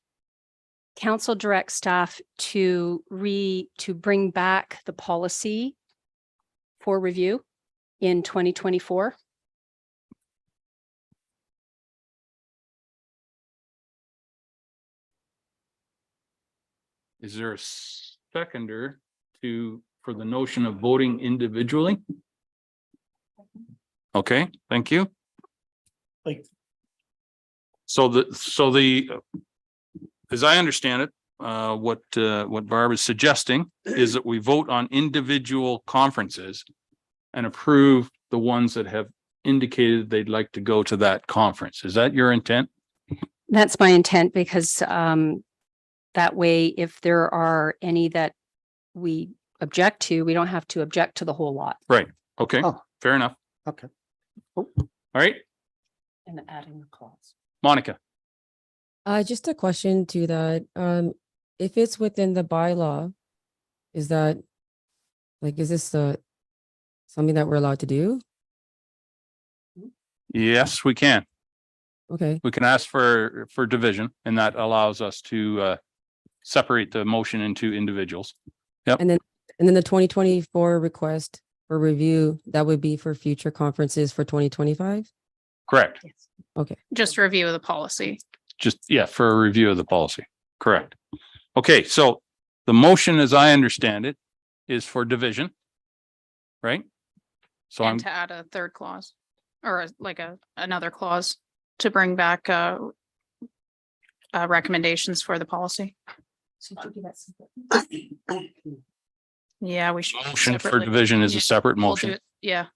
council directs staff to bring back the policy for review in 2024. Is there a seconder for the notion of voting individually? Okay, thank you. Like, So as I understand it, what Barb is suggesting is that we vote on individual conferences and approve the ones that have indicated they'd like to go to that conference. Is that your intent? That's my intent because that way, if there are any that we object to, we don't have to object to the whole lot. Right. Okay, Oh. fair enough. Okay. All right, And adding the clause. Monica. Just a question to that. If it's within the bylaw, is that is this something that we're allowed to do? Yes, we can. Okay. We can ask for division and that allows us to separate the motion into individuals. Yep. And then the 2024 request for review, that would be for future conferences for 2025? Correct. Okay. Just review of the policy. Just, yeah, for a review of the policy. Correct. Okay, so the motion, as I understand it, is for division. Right? So I'm, And to add a third clause or another clause to bring back recommendations for the policy. Yeah, we should. motion for separately. division is Yeah, a separate we'll do motion. it. Yeah,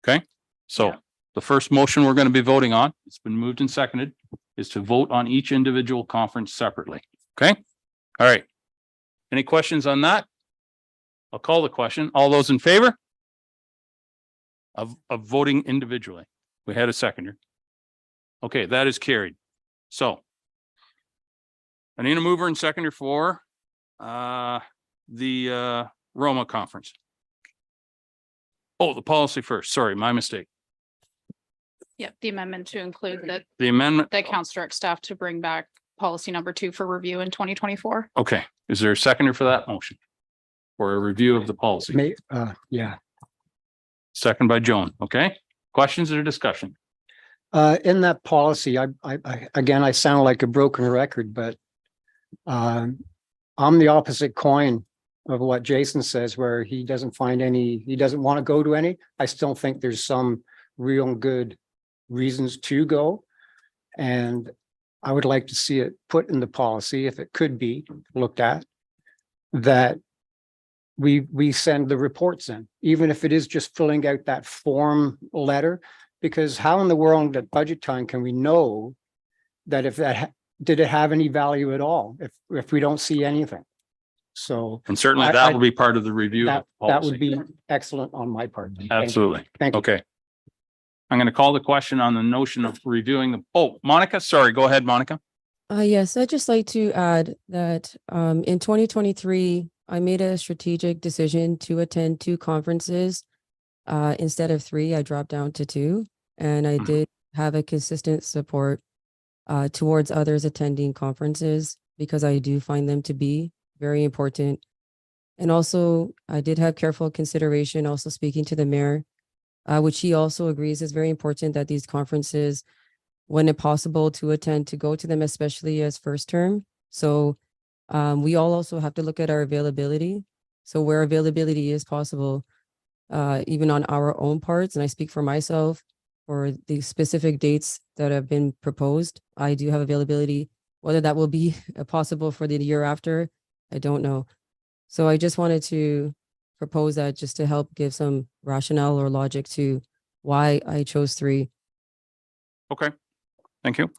Okay, so Yeah. the first motion we're going to be voting on, it's been moved and seconded, is to vote on each individual conference separately. Okay? All right. Any questions on that? I'll call the question. All those in favor? of voting individually. We had a seconder. Okay, that is carried. So I need a mover and seconder for the Roma conference. Oh, the policy first. Sorry, my mistake. Yep, the amendment to include that The amendment. the council direct staff to bring back policy number 2 for review in 2024. Okay, is there a seconder for that motion? For a review of the policy? Yeah. Second by Joan. Okay, questions or discussion? In that policy, again, I sound like a broken record, but I'm the opposite coin of what Jason says, where he doesn't want to go to any. I still think there's some real good reasons to go. And I would like to see it put in the policy, if it could be looked at, that we send the reports in, even if it is just filling out that form letter, because how in the world at budget time can we know that if did it have any value at all if we don't see anything? So. And certainly that will be part of the review. That would be excellent on my part. Absolutely. Thank you. Okay. I'm going to call the question on the notion of reviewing Monica, sorry, go ahead, Monica. Yes, I'd just like to add that in 2023, I made a strategic decision to attend 2 conferences. Instead of 3, I dropped down to 2, and I did have a consistent support towards others attending conferences, because I do find them to be very important. And also, I did have careful consideration, also speaking to the mayor, which he also agrees is very important that these conferences, when possible, to attend, to go to them, especially as first term. So we all also have to look at our availability. So where availability is possible, even on our own parts, and I speak for myself, for the specific dates that have been proposed, I do have availability. Whether that will be possible for the year after, I don't know. So I just wanted to propose that, just to help give some rationale or logic to why I chose 3. Okay, thank you.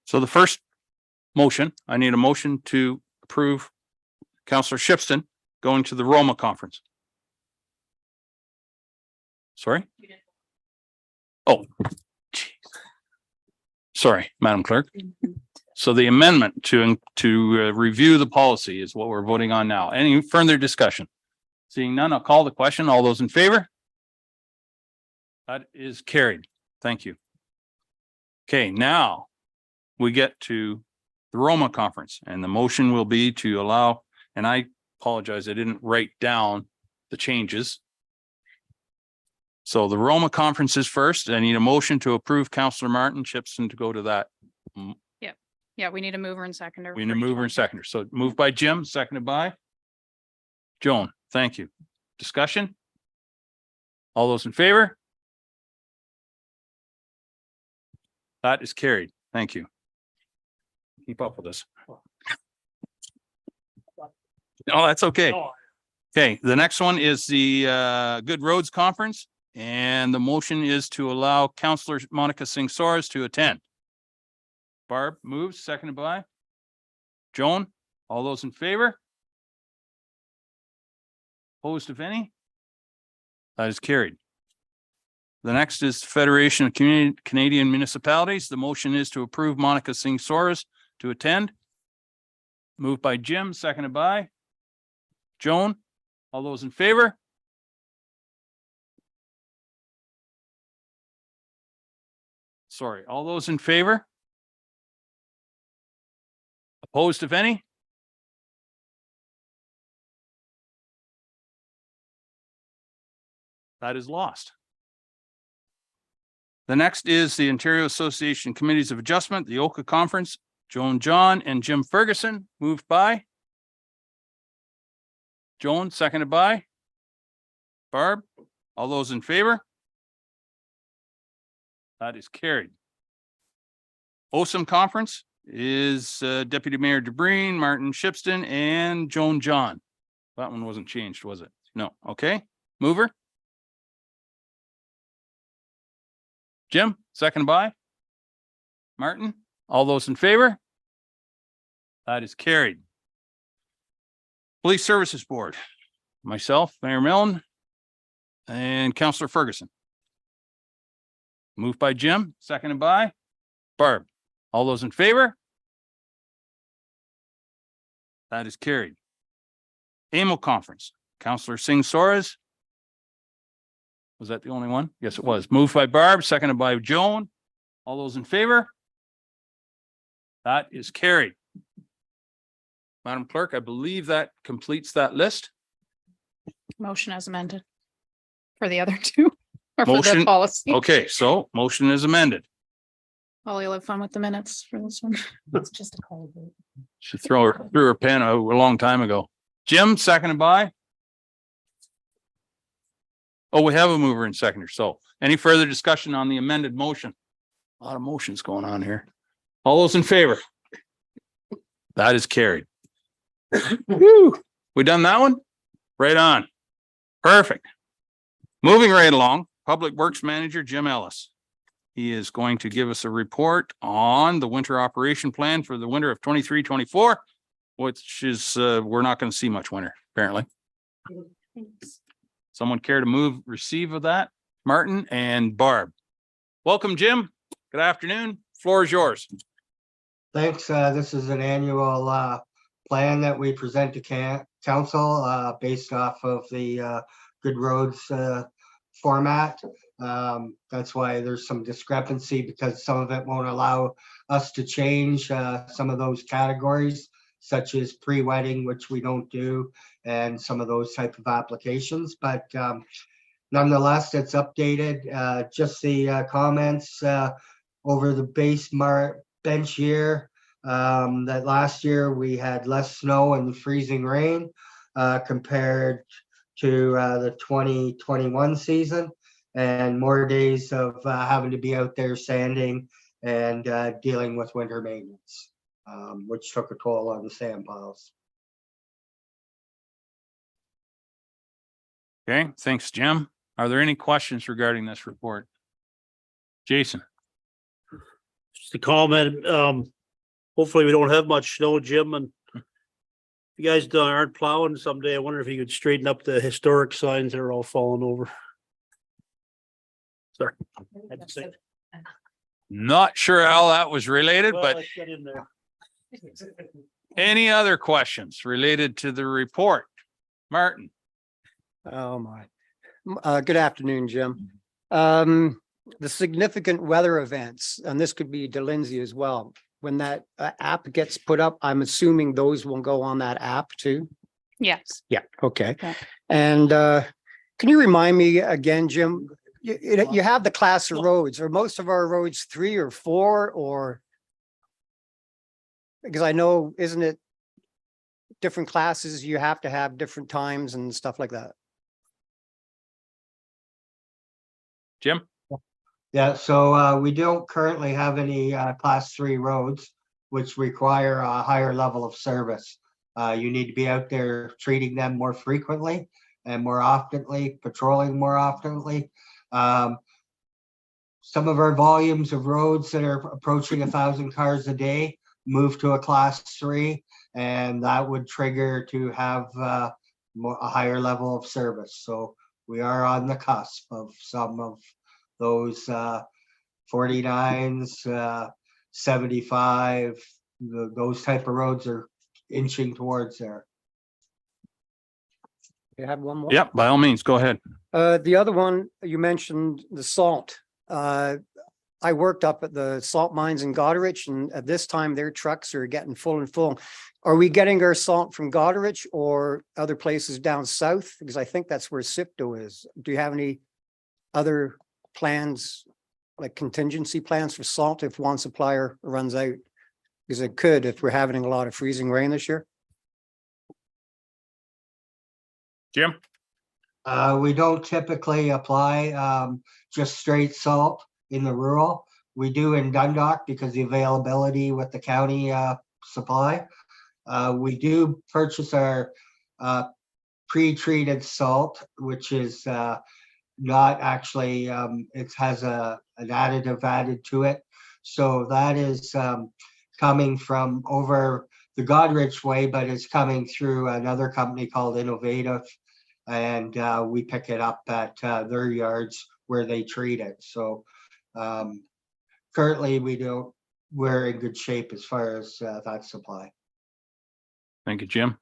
So the first motion, I need a motion to approve Councillor Shipston going to the Roma conference. Sorry? Oh. Geez. Sorry, Madam Clerk. So the amendment to review the policy is what we're voting on now. Any further discussion? Seeing none, I'll call the question. All those in favor? That is carried. Thank you. Okay, now we get to the Roma conference, and the motion will be to allow, and I apologize, I didn't write down the changes. So the Roma conference is first. I need a motion to approve Councillor Martin Shipston to go to that. Yeah, we need a mover and seconder. We need a for each mover one. and seconder. So moved by Jim, seconded by Joan. Thank you. Discussion? All those in favor? That is carried. Thank you. Keep up with us. No, that's okay. Okay, the next one is the Good Roads Conference, and the motion is to allow Councillor Monica Singh Soares to attend. Barb moves, seconded by Joan. All those in favor? Opposed, if any? That is carried. The next is Federation of Canadian Municipalities. The motion is to approve Monica Singh Soares to attend. Moved by Jim, seconded by Joan. All those in favor? Sorry, all those in favor? Opposed, if any? That is lost. The next is the Ontario Association Committees of Adjustment, the OCA Conference. Joan John and Jim Ferguson, moved by Joan, seconded by Barb. All those in favor? That is carried. OSAM Conference is Deputy Mayor DeBreen, Martin Shipston, and Joan John. That one wasn't changed, was it? No. Okay. Mover. Jim, second by Martin. All those in favor? That is carried. Police Services Board. Myself, Mayor Milne. and Counselor Ferguson. Moved by Jim, seconded by Barb. All those in favor? That is carried. AMO conference, Counselor Singh Soares. Was that the only one? Yes, it was. Moved by Barb, seconded by Joan. All those in favor? That is carried. Madam Clerk, I believe that completes that list. Motion as amended for the other two, or for the Motion, policy. okay, so motion is amended. Oh, you'll have fun with the minutes for this one. It's just a call vote. Should throw her through her pen a long time ago. Jim, seconded by? Oh, we have a mover and seconder. So any further discussion on the amended motion? A lot of motions going on here. All those in favor? That is carried. Whew. We done that one? Right on. Perfect. Moving right along, Public Works Manager Jim Ellis. He is going to give us a report on the winter operation plan for the winter of 23-24, which is, we're not going to see much winter, apparently. Someone care to move receive of that? Martin and Barb. Welcome, Jim. Good afternoon. Floor is yours. Thanks. This is an annual plan that we present to council based off of the Good Roads format. That's why there's some discrepancy, because some of it won't allow us to change some of those categories, such as pre-wedding, which we don't do, and some of those type of applications. But nonetheless, it's updated. Just the comments over the base bench year, that last year we had less snow and freezing rain compared to the 2021 season, and more days of having to be out there sanding and dealing with winter maintenance, which took a toll on the sand piles. Okay, thanks, Jim. Are there any questions regarding this report? Jason? Just a comment. Hopefully we don't have much snow, Jim, and you guys aren't plowing someday. I wonder if you could straighten up the historic signs that are all falling over. Sorry. Had to say it. Not sure how that was related, Well, but let's get in there. any other questions related to the report? Martin? Oh, my. Good afternoon, Jim. The significant weather events, and this could be DeLindsay as well. When that app gets put up, I'm assuming those will go on that app too? Yes. Yeah, okay. Yeah. And can you remind me again, Jim, you have the class of roads. Are most of our roads 3 or 4, or? Because I know, isn't it different classes, you have to have different times and stuff like that? Jim? Yeah, so we don't currently have any class 3 roads, which require a higher level of service. You need to be out there treating them more frequently and more oftenly, patrolling more oftenly. Some of our volumes of roads that are approaching 1,000 cars a day move to a class 3, and that would trigger to have a higher level of service. So we are on the cusp of some of those 49s, 75, those type of roads are inching towards there. You have one more? Yep, by all means, go ahead. The other one, you mentioned the salt. I worked up at the salt mines in Goderich, and at this time their trucks are getting full and full. Are we getting our salt from Goderich or other places down south? Because I think that's where SIPTO is. Do you have any other plans, like contingency plans for salt if one supplier runs out? Because it could if we're having a lot of freezing rain this year. Jim? We don't typically apply just straight salt in the rural. We do in Dundalk because the availability with the county supply. We do purchase our pre-treated salt, which is not actually, it has an additive added to it. So that is coming from over the Goderich way, but it's coming through another company called Innovative. and we pick it up at their yards where they treat it. So currently we're in good shape as far as that supply. Thank you, Jim.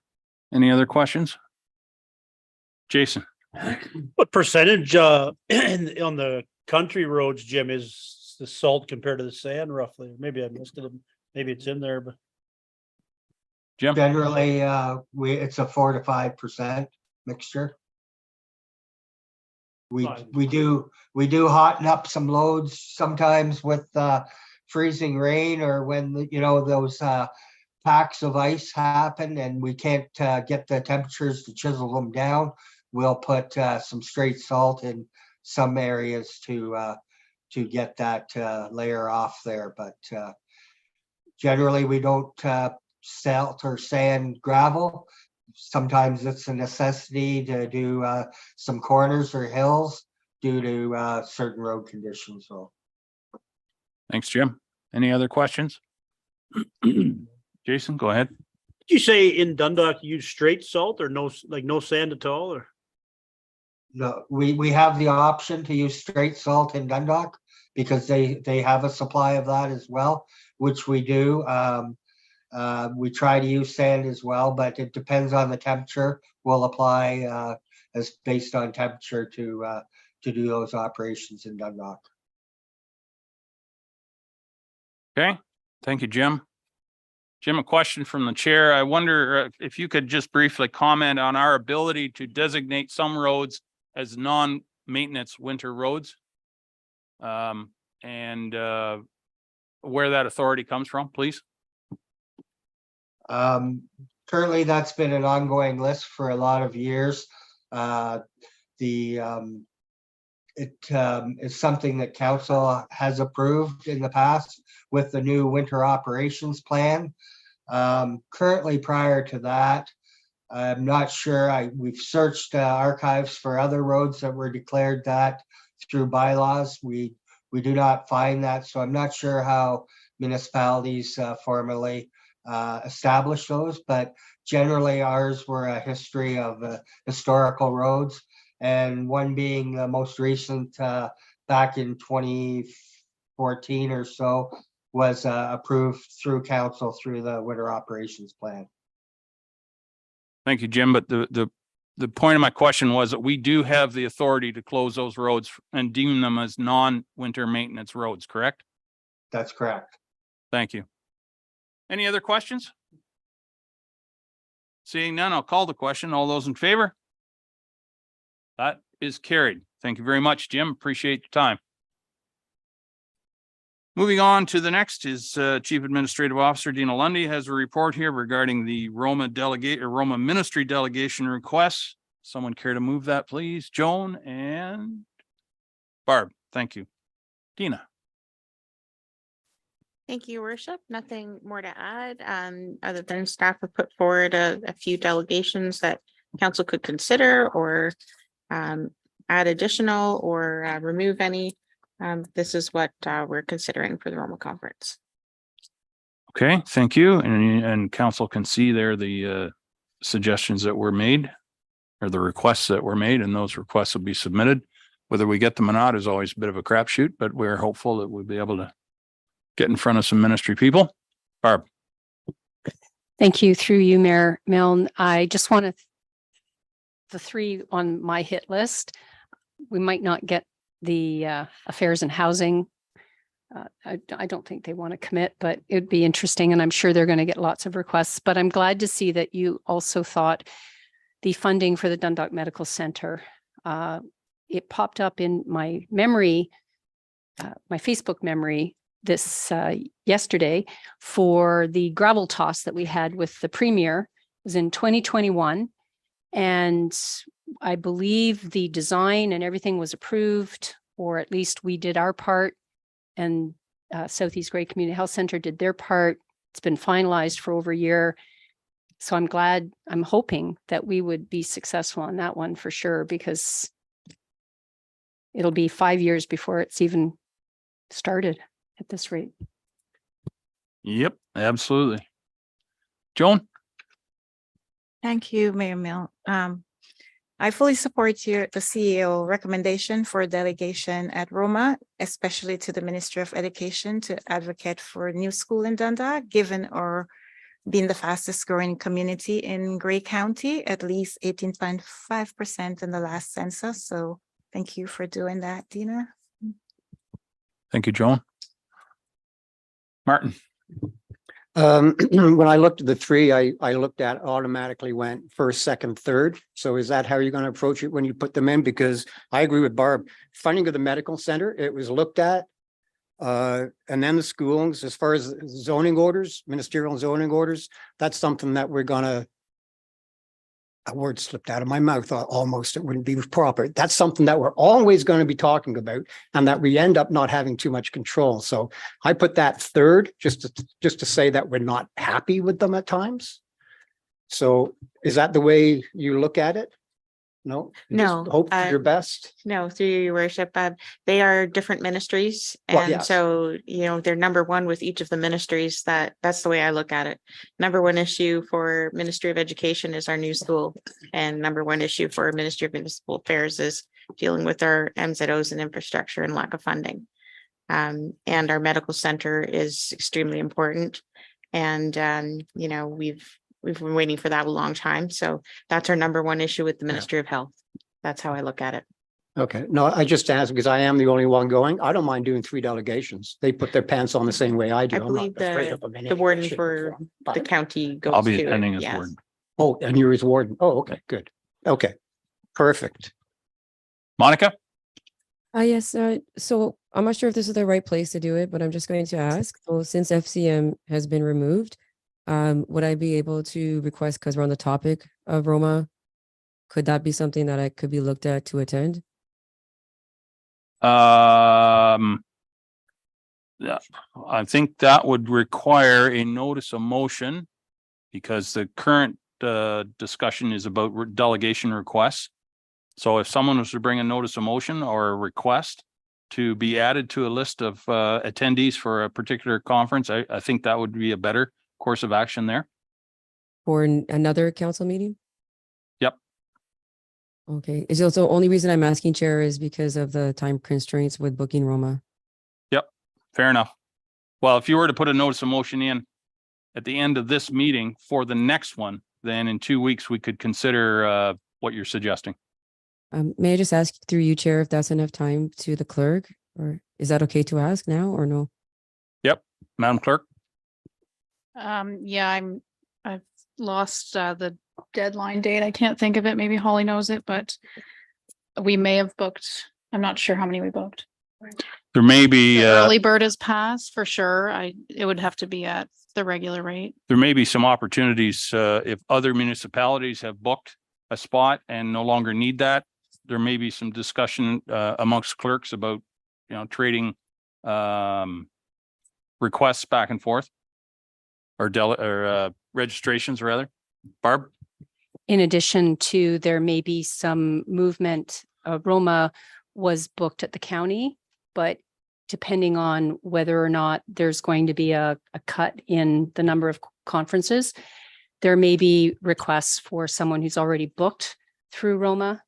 Any other questions? Jason? What percentage on the country roads, Jim, is the salt compared to the sand roughly? Maybe I missed it. Maybe it's in there, but Jim? Generally, it's a 4 to 5% mixture. We do hotten up some loads sometimes with freezing rain, or when those packs of ice happen and we can't get the temperatures to chisel them down. We'll put some straight salt in some areas to get that layer off there, but generally we don't salt or sand gravel. Sometimes it's a necessity to do some corners or hills due to certain road conditions. So, Thanks, Jim. Any other questions? Jason, go ahead. did you say in Dundalk you use straight salt or no sand at all? Or no, we have the option to use straight salt in Dundalk because they have a supply of that as well, which we do. We try to use sand as well, but it depends on the temperature. We'll apply as based on temperature to do those operations in Dundalk. Okay, thank you, Jim. Jim, a question from the chair. I wonder if you could just briefly comment on our ability to designate some roads as non-maintenance winter roads. And where that authority comes from, please. Currently, that's been an ongoing list for a lot of years. It is something that council has approved in the past with the new winter operations plan. Currently, prior to that, I'm not sure. We've searched archives for other roads that were declared that through bylaws. We do not find that, so I'm not sure how municipalities formally establish those, but generally ours were a history of historical roads, and one being the most recent back in 2014 or so was approved through council through the winter operations plan. Thank you, Jim. But the point of my question was that we do have the authority to close those roads and deem them as non-winter maintenance roads, correct? That's correct. Thank you. Any other questions? Seeing none, I'll call the question. All those in favor? That is carried. Thank you very much, Jim. Appreciate your time. Moving on to the next is Chief Administrative Officer Dina Lundy has a report here regarding the Roma Ministry delegation requests. Someone care to move that, please? Joan and Barb. Thank you. Dina. Thank you, Worship. Nothing more to add, other than staff have put forward a few delegations that council could consider or add additional or remove any. This is what we're considering for the Roma conference. Okay, thank you. And council can see there the suggestions that were made or the requests that were made, and those requests will be submitted. Whether we get them or not is always a bit of a crapshoot, but we're hopeful that we'll be able to get in front of some ministry people. Barb. Thank you. Through you, Mayor Milne. I just wanted the three on my hit list. We might not get the affairs and housing. I don't think they want to commit, but it'd be interesting. And I'm sure they're going to get lots of requests, but I'm glad to see that you also thought the funding for the Dundalk Medical Center. It popped up in my memory, my Facebook memory this yesterday for the gravel toss that we had with the premier. It was in 2021. And I believe the design and everything was approved, or at least we did our part, and Southeast Grey Community Health Center did their part. It's been finalized for over a year. So I'm hoping that we would be successful on that one for sure, because it'll be 5 years before it's even started at this rate. Yep, absolutely. Joan? Thank you, Mayor Milne. I fully support the CEO recommendation for delegation at Roma, especially to the Ministry of Education to advocate for a new school in Dundalk, given our being the fastest growing community in Grey County, at least 18.5% in the last census. So thank you for doing that, Dina. Thank you, Joan. Martin. When I looked at the three, I looked at automatically went first, second, third. So is that how you're going to approach it when you put them in? Because I agree with Barb. Funding of the medical center, it was looked at. And then the schools, as far as zoning orders, ministerial zoning orders, that's something that we're gonna. A word slipped out of my mouth almost, it wouldn't be proper. That's something that we're always going to be talking about and that we end up not having too much control. So I put that third just to say that we're not happy with them at times. So is that the way you look at it? No? You just No, hope for your best. No, through your worship, they are different ministries. Well, And yes. so, they're number one with each of the ministries. That's the way I look at it. Number one issue for Ministry of Education is our new school. And number one issue for Ministry of Municipal Affairs is dealing with our MZOs and infrastructure and lack of funding. And our medical center is extremely important. And, we've been waiting for that a long time. So that's our number one issue with the Ministry of Health. That's how I look at it. Okay, no, I just asked because I am the only one going. I don't mind doing 3 delegations. They put their pants on the same way I do. I I'm not believe afraid of them in the any way, warden shape, or for form. the But- county goes I'll be to it, attending as yes. warden. Oh, and you're his warden. Oh, okay, good. Okay, perfect. Monica? Yes, so I'm not sure if this is the right place to do it, but I'm just going to ask. So since FCM has been removed, would I be able to request, because we're on the topic of Roma, could that be something that I could be looked at to attend? Yeah, I think that would require a notice of motion because the current discussion is about delegation requests. So if someone was to bring a notice of motion or a request to be added to a list of attendees for a particular conference, I think that would be a better course of action there. For another council meeting? Yep. Okay, it's also only reason I'm asking, Chair, is because of the time constraints with booking Roma. Yep, fair enough. Well, if you were to put a notice of motion in at the end of this meeting for the next one, then in 2 weeks, we could consider what you're suggesting. May I just ask through you, Chair, if that's enough time to the clerk, or is that okay to ask now or no? Yep, Madam Clerk. Yeah, I've lost the deadline date. I can't think of it. Maybe Holly knows it, but we may have booked. I'm not sure how many we booked. There may be The early bird is passed for sure. It would have to be at the regular rate. there may be some opportunities if other municipalities have booked a spot and no longer need that. There may be some discussion amongst clerks about, trading requests back and forth or registrations rather. Barb? In addition to, there may be some movement. Roma was booked at the county, but depending on whether or not there's going to be a cut in the number of conferences, there may be requests for someone who's already booked through Roma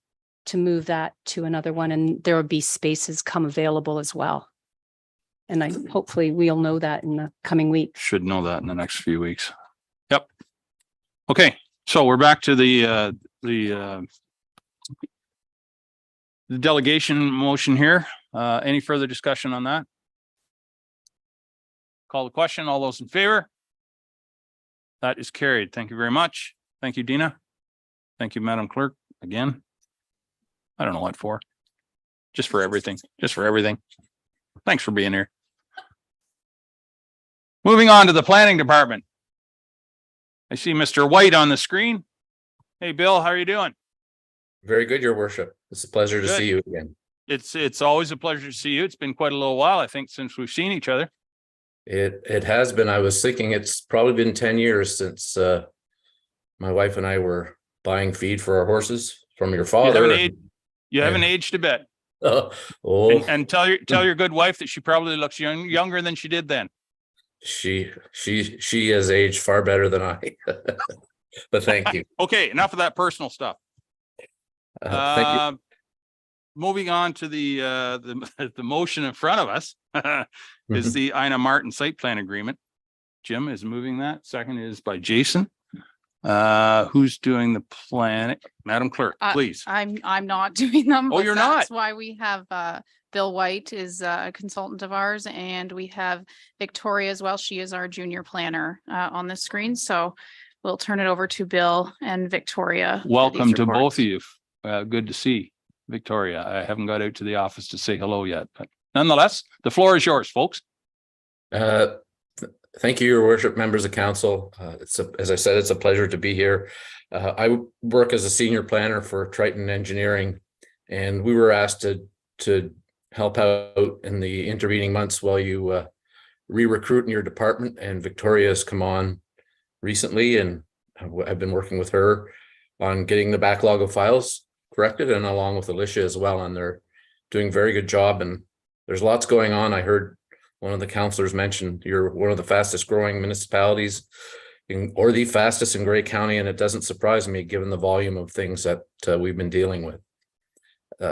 to move that to another one, and there will be spaces come available as well. And hopefully we'll know that in the coming weeks. Should know that in the next few weeks. Yep. Okay, so we're back to the delegation motion here. Any further discussion on that? Call the question. All those in favor? That is carried. Thank you very much. Thank you, Dina. Thank you, Madam Clerk, again. I don't know what for. Just for everything. Just for everything. Thanks for being here. Moving on to the planning department. I see Mr. White on the screen. Hey, Bill, how are you doing? Very good, Your Worship. It's a pleasure to Good. see you again. It's always a pleasure to see you. It's been quite a little while, I think, since we've seen each other. It has been. I was thinking it's probably been 10 years since my wife and I were buying feed for our horses from your father. You haven't aged a bit. Oh, And tell your good wife that she probably looks younger than she did then. she has aged far better than I. But thank you. Okay, enough of that personal stuff. Thank you. Moving on to the the motion in front of us is the Ina Martin site plan agreement. Jim is moving that. Second is by Jason. Who's doing the plan? Madam Clerk, please. I'm not doing them. Oh, but you're not? That's why we have Bill White is a consultant of ours, and we have Victoria as well. She is our junior planner on the screen. So we'll turn it over to Bill and Victoria. for these Welcome to reports. both of you. Good to see Victoria. I haven't got out to the office to say hello yet, but nonetheless, the floor is yours, folks. Thank you, Your Worship, members of council. As I said, it's a pleasure to be here. I work as a senior planner for Triton Engineering, and we were asked to help out in the intervening months while you re-recruit in your department. And Victoria has come on recently, and I've been working with her on getting the backlog of files corrected, and along with Alicia as well. And they're doing a very good job. And there's lots going on. I heard one of the councillors mentioned you're one of the fastest growing municipalities or the fastest in Grey County, and it doesn't surprise me given the volume of things that we've been dealing with.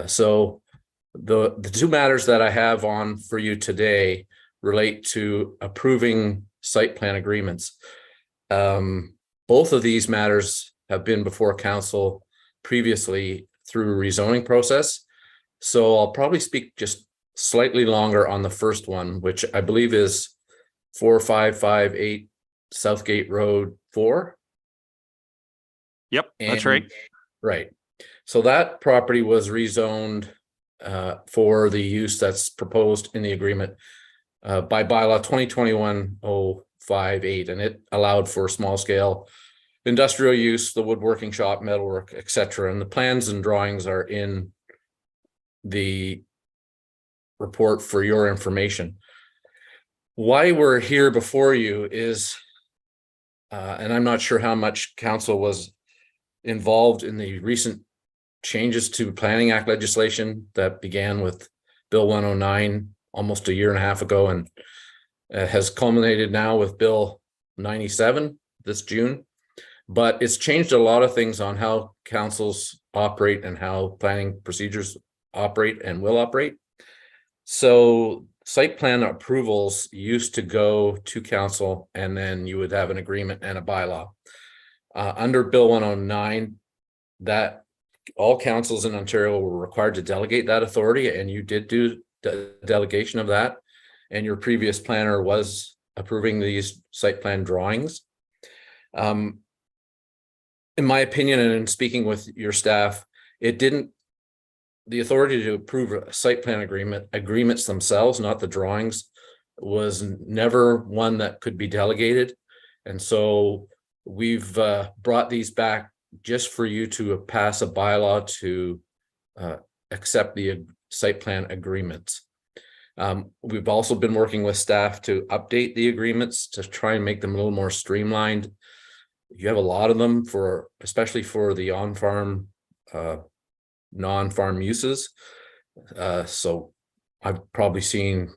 So the two matters that I have on for you today relate to approving site plan agreements. Both of these matters have been before council previously through a rezoning process. So I'll probably speak just slightly longer on the first one, which I believe is 4558 Southgate Road 4. Yep, that's right. Right. So that property was rezoned for the use that's proposed in the agreement by bylaw 2021-058, and it allowed for small scale industrial use, the woodworking shop, metalwork, etc. And the plans and drawings are in the report for your information. Why we're here before you is, and I'm not sure how much council was involved in the recent changes to Planning Act legislation that began with Bill 109 almost a year and a half ago, and has culminated now with Bill 97 this June. But it's changed a lot of things on how councils operate and how planning procedures operate and will operate. So site plan approvals used to go to council, and then you would have an agreement and a bylaw. Under Bill 109, that all councils in Ontario were required to delegate that authority, and you did do the delegation of that. And your previous planner was approving these site plan drawings. In my opinion, and in speaking with your staff, the authority to approve a site plan agreements themselves, not the drawings, was never one that could be delegated. And so we've brought these back just for you to pass a bylaw to accept the site plan agreements. We've also been working with staff to update the agreements to try and make them a little more streamlined. You have a lot of them especially for the on-farm, non-farm uses. So I've probably seen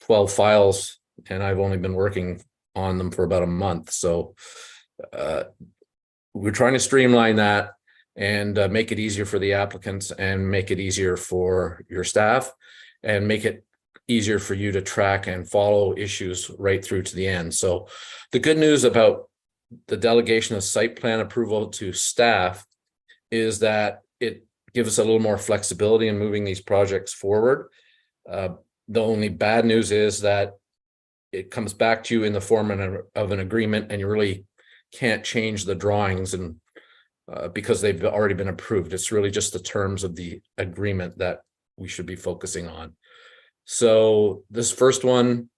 12 files, and I've only been working on them for about a month. So we're trying to streamline that and make it easier for the applicants, and make it easier for your staff, and make it easier for you to track and follow issues right through to the end. So the good news about the delegation of site plan approval to staff is that it gives us a little more flexibility in moving these projects forward. The only bad news is that it comes back to you in the form of an agreement, and you really can't change the drawings, and because they've already been approved. It's really just the terms of the agreement that we should be focusing on. So this first one,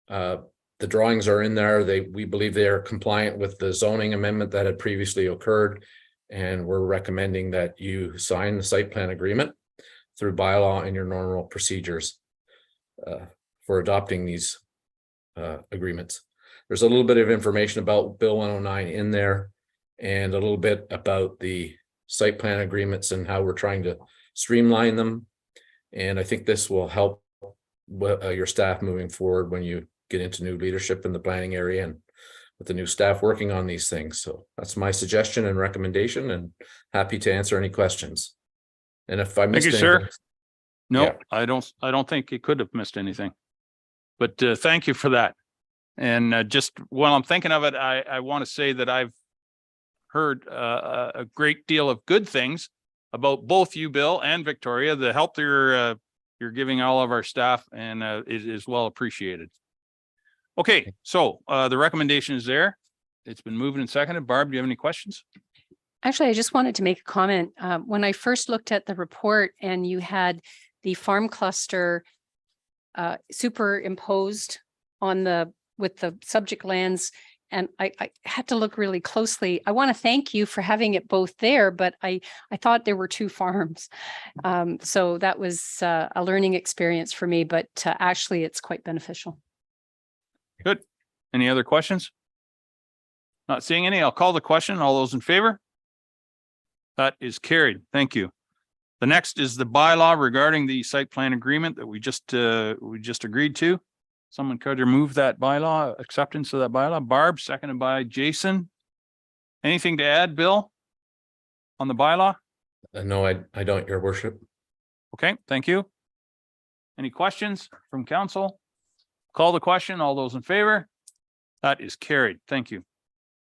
the drawings are in there. We believe they are compliant with the zoning amendment that had previously occurred, and we're recommending that you sign the site plan agreement through bylaw and your normal procedures for adopting these agreements. There's a little bit of information about Bill 109 in there, and a little bit about the site plan agreements and how we're trying to streamline them. And I think this will help your staff moving forward when you get into new leadership in the planning area and with the new staff working on these things. So that's my suggestion and recommendation, and happy to answer any questions. And if I Thank missed you, sir. anything, No, Yeah. I don't think you could have missed anything. But thank you for that. And just while I'm thinking of it, I want to say that I've heard a great deal of good things about both you, Bill, and Victoria. The help you're giving all of our staff, and it is well appreciated. Okay, so the recommendation is there. It's been moved and seconded. Barb, do you have any questions? Actually, I just wanted to make a comment. When I first looked at the report and you had the farm cluster superimposed on with the subject lands, and I had to look really closely. I want to thank you for having it both there, but I thought there were two farms. So that was a learning experience for me, but actually it's quite beneficial. Good. Any other questions? Not seeing any. I'll call the question. All those in favor? That is carried. Thank you. The next is the bylaw regarding the site plan agreement that we just agreed to. Someone could move that bylaw, acceptance of that bylaw. Barb, seconded by Jason. Anything to add, Bill, on the bylaw? no, I don't, Your Worship. Okay, thank you. Any questions from council? Call the question. All those in favor? That is carried. Thank you.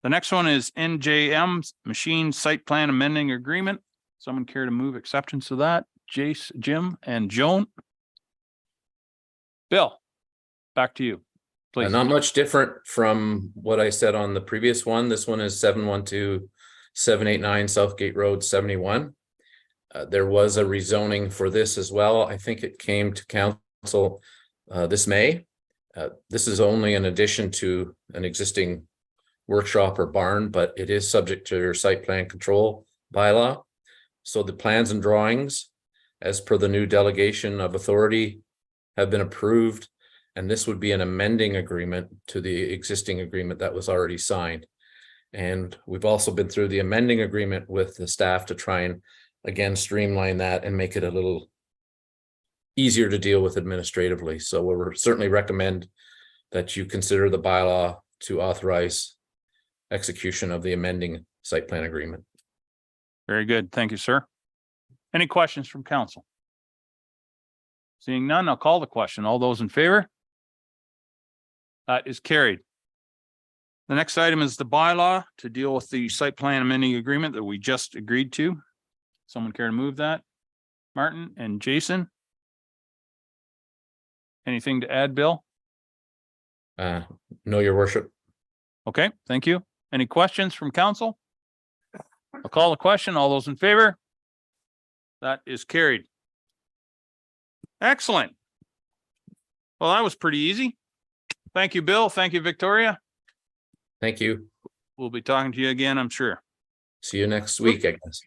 The next one is NJM Machine Site Plan Amending Agreement. Someone care to move acceptance of that? Jace, Jim, and Joan? Bill, back to you, please. Not much different from what I said on the previous one. This one is 712-789 Southgate Road 71. There was a rezoning for this as well. I think it came to council this May. This is only an addition to an existing workshop or barn, but it is subject to your site plan control bylaw. So the plans and drawings, as per the new delegation of authority, have been approved. And this would be an amending agreement to the existing agreement that was already signed. And we've also been through the amending agreement with the staff to try and, again, streamline that and make it a little easier to deal with administratively. So we'll certainly recommend that you consider the bylaw to authorize execution of the amending site plan agreement. Very good. Thank you, sir. Any questions from council? Seeing none, I'll call the question. All those in favor? That is carried. The next item is the bylaw to deal with the site plan amending agreement that we just agreed to. Someone care to move that? Martin and Jason? Anything to add, Bill? No, Your Worship. Okay, thank you. Any questions from council? I'll call the question. All those in favor? That is carried. Excellent. Well, that was pretty easy. Thank you, Bill. Thank you, Victoria. Thank you. We'll be talking to you again, I'm sure. See you next week, I guess.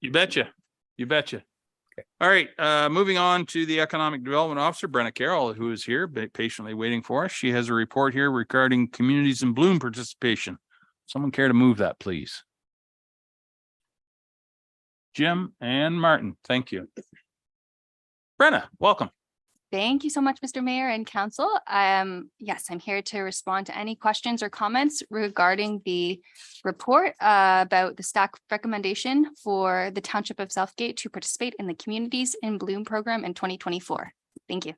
You betcha. You betcha. All right, moving on to the Economic Development Officer, Brenna Carroll, who is here patiently waiting for us. She has a report here regarding Communities in Bloom participation. Someone care to move that, please? Jim and Martin, thank you. Brenna, welcome. Thank you so much, Mr. Mayor and Council. Yes, I'm here to respond to any questions or comments regarding the report about the staff recommendation for the Township of Southgate to participate in the Communities in Bloom program in 2024. Thank you.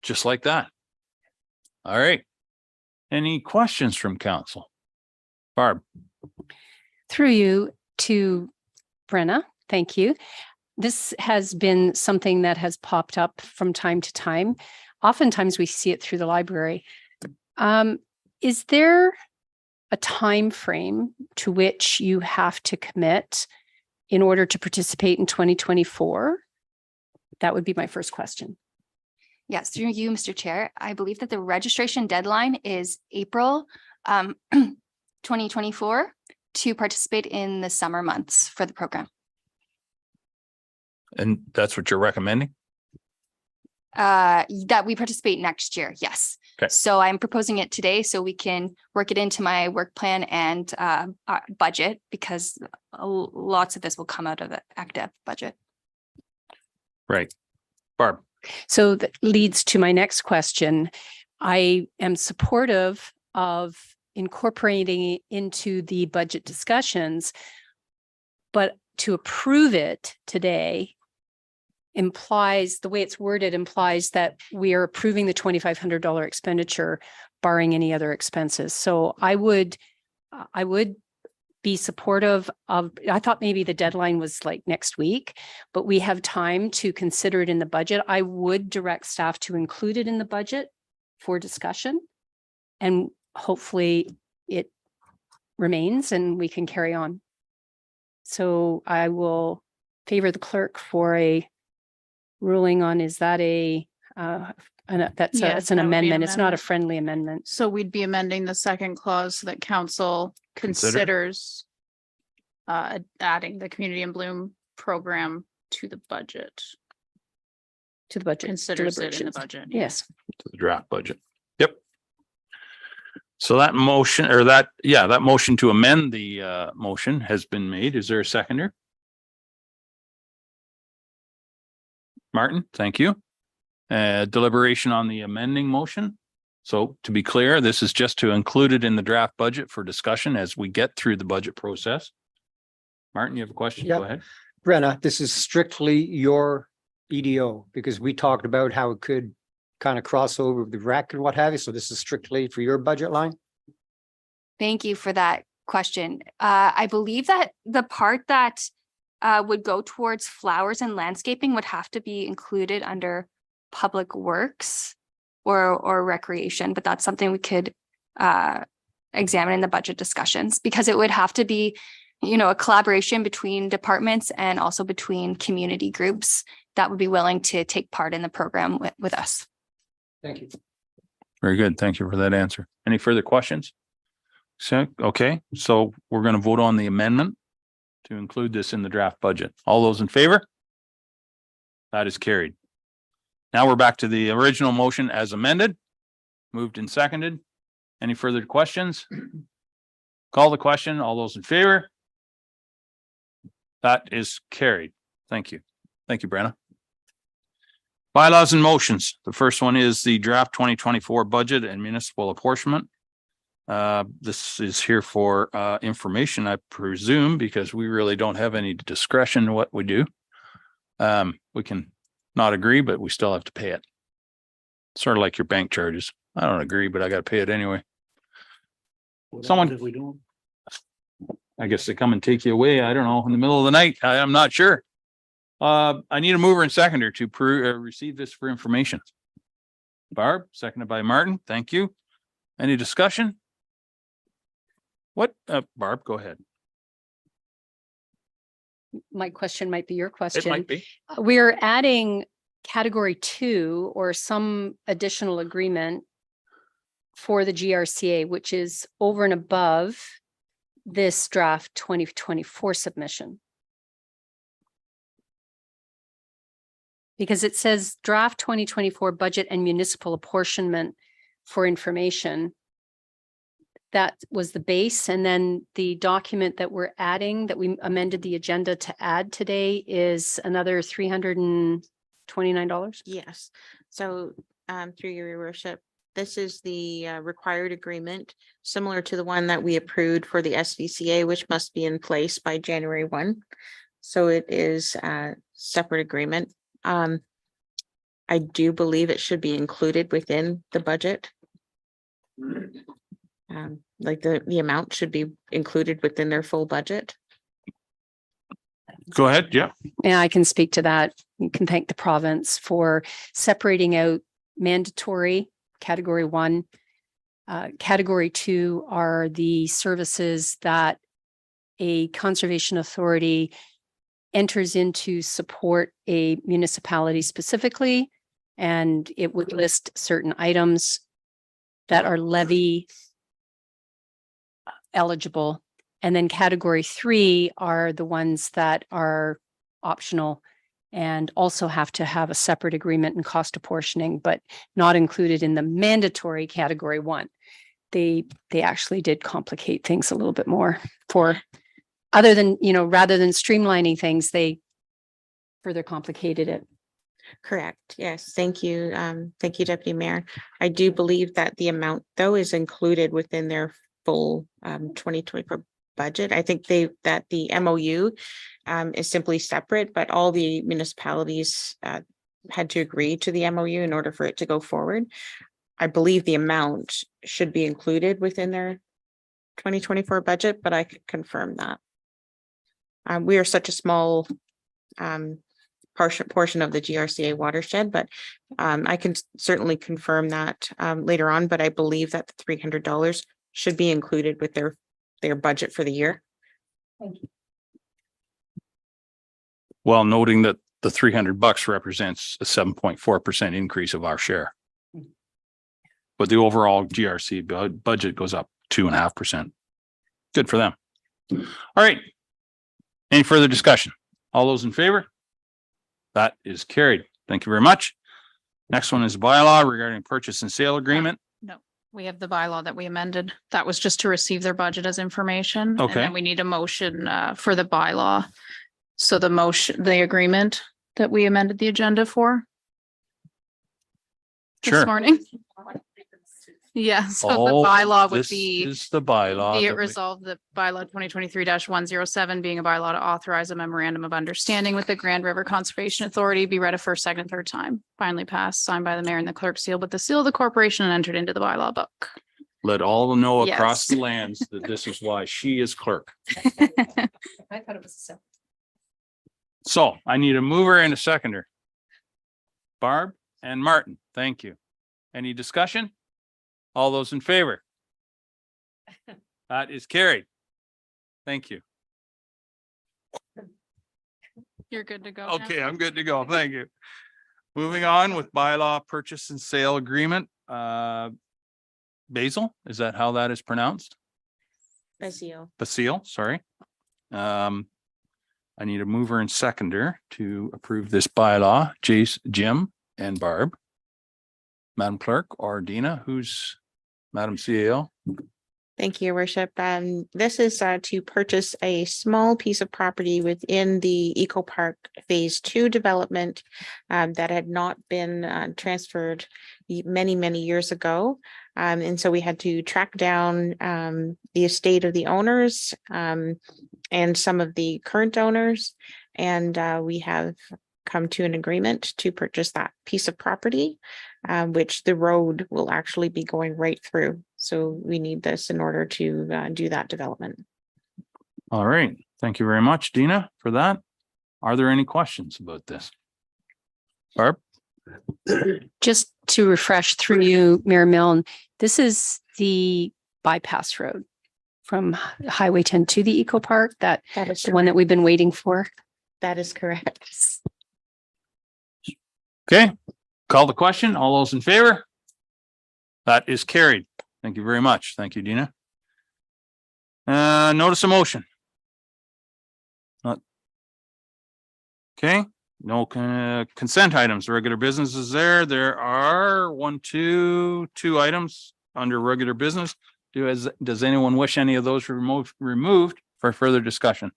Just like that. All right. Any questions from council? Barb. Through you to Brenna, thank you. This has been something that has popped up from time to time. Oftentimes we see it through the library. Is there a time frame to which you have to commit in order to participate in 2024? That would be my first question. Yes, through you, Mr. Chair. I believe that the registration deadline is April 2024 to participate in the summer months for the program. And that's what you're recommending? That we participate next year, yes. Okay. So I'm proposing it today so we can work it into my work plan and budget, because lots of this will come out of the active budget. Right. Barb. So that leads to my next question. I am supportive of incorporating it into the budget discussions. But to approve it today implies, the way it's worded implies that we are approving the $2,500 expenditure barring any other expenses. So I would be supportive of, I thought maybe the deadline was like next week, but we have time to consider it in the budget. I would direct staff to include it in the budget for discussion. And hopefully it remains and we can carry on. So I will favor the clerk for a ruling on, is that it's an that would be an amendment. It's not a amendment. friendly amendment. So we'd be amending the second clause so that council considers adding the Community in Bloom program to the budget. To the budget. Considers it in the deliberations. budget. Yes. To the draft budget. Yep. So that motion or that motion to amend the motion has been made. Is there a seconder? Martin, thank you. Deliberation on the amending motion. So to be clear, this is just to include it in the draft budget for discussion as we get through the budget process. Martin, you have a question? Yeah. Go ahead. Brenna, this is strictly your EDO because we talked about how it could kind of cross over with the rec and what have you. So this is strictly for your budget line? Thank you for that question. I believe that the part that would go towards flowers and landscaping would have to be included under public works or recreation, but that's something we could examine in the budget discussions because it would have to be, a collaboration between departments and also between community groups that would be willing to take part in the program with us. Thank you. Very good. Thank you for that answer. Any further questions? So, okay, so we're going to vote on the amendment to include this in the draft budget. All those in favor? That is carried. Now we're back to the original motion as amended, moved and seconded. Any further questions? Call the question. All those in favor? That is carried. Thank you. Thank you, Brenna. Bylaws and motions. The first one is the draft 2024 budget and municipal apportionment. This is here for information, I presume, because we really don't have any discretion in what we do. We can not agree, but we still have to pay it. Sort of like your bank charges. I don't agree, but I got to pay it anyway. Someone- If we don't. I guess they come and take you away. I don't know, in the middle of the night. I'm not sure. I need a mover and seconder to receive this for information. Barb, seconded by Martin. Thank you. Any discussion? What, Barb, go ahead. My question might be your question. It might be. We're adding category 2 or some additional agreement for the GRCA, which is over and above this draft 2024 submission. Because it says draft 2024 budget and municipal apportionment for information. That was the base. And then the document that we're adding, that we amended the agenda to add today, is another $329. Yes, so through your worship, this is the required agreement, similar to the one that we approved for the SVCA, which must be in place by January 1. So it is a separate agreement. I do believe it should be included within the budget. Like the amount should be included within their full budget. Go ahead. Yeah. Yeah, I can speak to that. You can thank the province for separating out mandatory category 1. Category 2 are the services that a conservation authority enters into support a municipality specifically, and it would list certain items that are levy eligible. And then category 3 are the ones that are optional and also have to have a separate agreement and cost apportioning, but not included in the mandatory category 1. They actually did complicate things a little bit more for other than, rather than streamlining things, they further complicated it. Correct. Yes. Thank you. Thank you, Deputy Mayor. I do believe that the amount, though, is included within their full 2024 budget. I think that the MOU is simply separate, but all the municipalities had to agree to the MOU in order for it to go forward. I believe the amount should be included within their 2024 budget, but I could confirm that. We are such a small portion of the GRCA watershed, but I can certainly confirm that later on, but I believe that the $300 should be included with their budget for the year. Thank you. While noting that the $300 represents a 7.4% increase of our share. But the overall GRC budget goes up 2.5%. Good for them. All right. Any further discussion? All those in favor? That is carried. Thank you very much. Next one is bylaw regarding purchase and sale agreement. No, we have the bylaw that we amended. That was just to receive their budget as information. And Okay. then we need a motion for the bylaw. So the agreement that we amended the agenda for Sure. this morning. Yeah, so the Oh, bylaw would this be. is the bylaw. Be it that we- resolved that bylaw 2023-107 being a bylaw to authorize a memorandum of understanding with the Grand River Conservation Authority be read a first, second, and third time. Finally passed, signed by the mayor and the clerk, sealed with the seal of the corporation and entered into the bylaw book. Let all know across Yes. the lands that this is why she is clerk. I thought it was a. So I need a mover and a seconder. Barb and Martin, thank you. Any discussion? All those in favor? That is carried. Thank you. You're good to go. now. Okay, I'm good to go. Thank you. Moving on with bylaw purchase and sale agreement. Basil, is that how that is pronounced? Basile. Basile, sorry. I need a mover and seconder to approve this bylaw. Jace, Jim and Barb. Madam Clerk or Dina, who's Madam CAO? Thank you, Your Worship. This is to purchase a small piece of property within the Eco Park Phase 2 development that had not been transferred many, many years ago. And so we had to track down the estate of the owners and some of the current owners. And we have come to an agreement to purchase that piece of property, which the road will actually be going right through. So we need this in order to do that development. All right. Thank you very much, Dina, for that. Are there any questions about this? Barb? Just to refresh through you, Mayor Milne, this is the bypass road from Highway 10 to the Eco Park, that is the one that we've been waiting for. That is correct. Okay, call the question. All those in favor? That is carried. Thank you very much. Thank you, Dina. Notice of motion. Okay, no consent items, regular business is there. There are two items under regular business. Does anyone wish any of those removed for further discussion?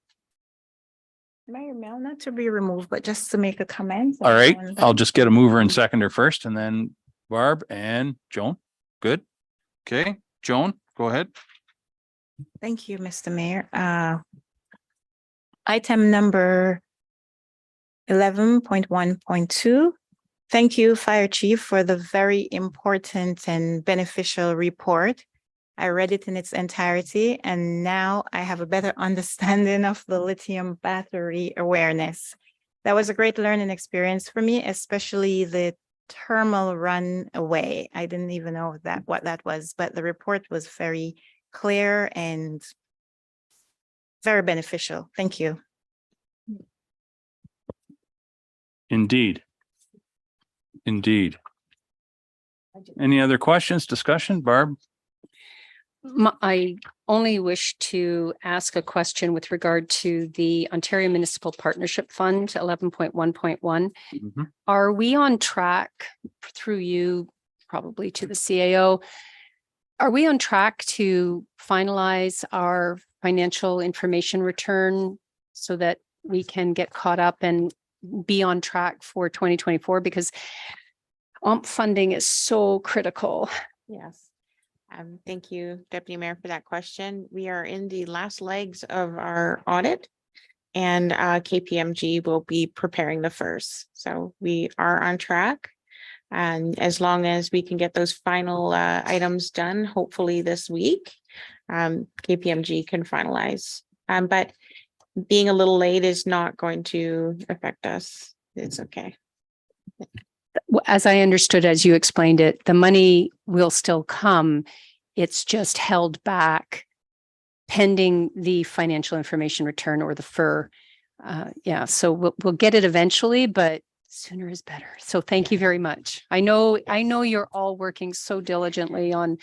Mayor Mel, not to be removed, but just to make a comment. All right, on- I'll just get a mover and seconder first and then Barb and Joan. Good. Okay, Joan, go ahead. Thank you, Mr. Mayor. Item number 11.1.2. Thank you, Fire Chief, for the very important and beneficial report. I read it in its entirety, and now I have a better understanding of the lithium battery awareness. That was a great learning experience for me, especially the thermal run away. I didn't even know what that was, but the report was very clear and very beneficial. Thank you. Indeed. Indeed. Any other questions, discussion, Barb? I only wish to ask a question with regard to the Ontario Municipal Partnership Fund 11.1.1. Are we on track through you, probably to the CAO? Are we on track to finalize our financial information return so that we can get caught up and be on track for 2024? Because OMP funding is so critical. Yes. Thank you, Deputy Mayor, for that question. We are in the last legs of our audit. And KPMG will be preparing the first. So we are on track. And as long as we can get those final items done, hopefully this week, KPMG can finalize. But being a little late is not going to affect us. It's okay. As I understood, as you explained it, the money will still come. It's just held back pending the financial information return or the FIR. Yeah, so we'll get it eventually, but sooner is better. So thank you very much. I know you're all working so diligently on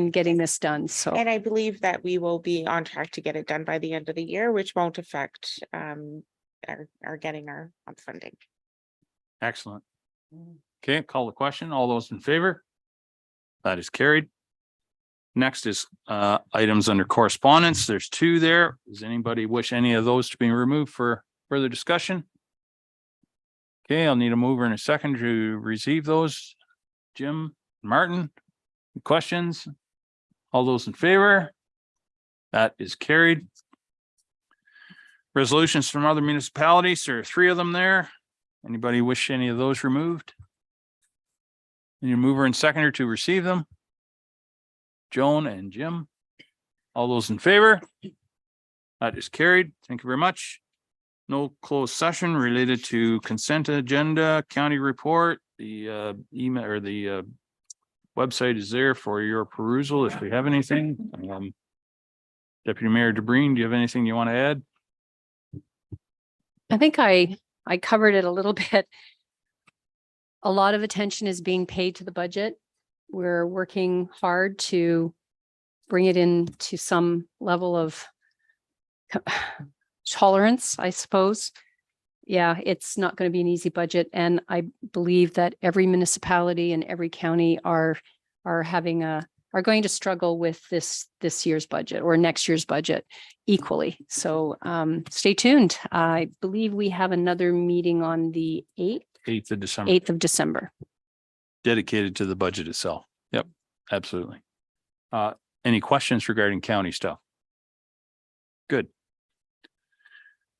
getting this done. So And I believe that we will be on track to get it done by the end of the year, which won't affect our getting our funding. Excellent. Okay, call the question. All those in favor? That is carried. Next is items under correspondence. There's 2 there. Does anybody wish any of those to be removed for further discussion? Okay, I'll need a mover and a second to receive those. Jim, Martin, questions? All those in favor? That is carried. Resolutions from other municipalities. There are 3 of them there. Anybody wish any of those removed? Need a mover and seconder to receive them? Joan and Jim. All those in favor? That is carried. Thank you very much. No closed session related to consent agenda, county report, the email or the website is there for your perusal if we have anything. Deputy Mayor DeBreen, do you have anything you want to add? I think I covered it a little bit. A lot of attention is being paid to the budget. We're working hard to bring it into some level of tolerance, I suppose. Yeah, it's not going to be an easy budget. And I believe that every municipality and every county are going to struggle with this year's budget or next year's budget equally. So stay tuned. I believe we have another meeting on the 8th of December. 8th of December. Dedicated to the budget itself. Yep, absolutely. Any questions regarding county stuff? Good.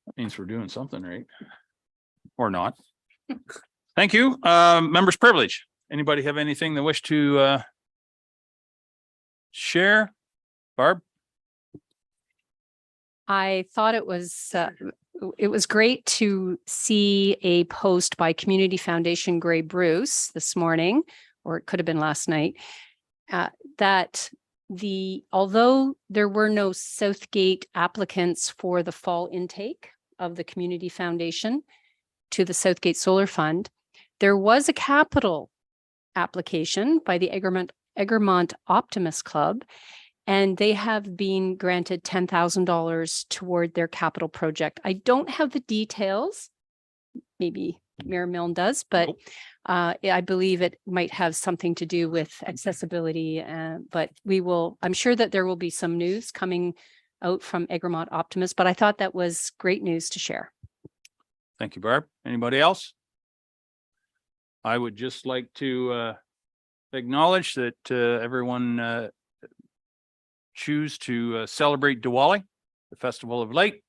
That means we're doing something right. Or not. Thank you. Members' privilege. Anybody have anything they wish to share? Barb? I thought it was great to see a post by Community Foundation Grey Bruce this morning, or it could have been last night, that although there were no Southgate applicants for the fall intake of the Community Foundation to the Southgate Solar Fund, there was a capital application by the Egremont Optimist Club, and they have been granted $10,000 toward their capital project. I don't have the details. Maybe Mayor Milne does, but I believe it might have something to do with accessibility. But I'm sure that there will be some news coming out from Egremont Optimist, but I thought that was great news to share. Thank you, Barb. Anybody else? I would just like to acknowledge that everyone choose to celebrate Diwali, the Festival of Light.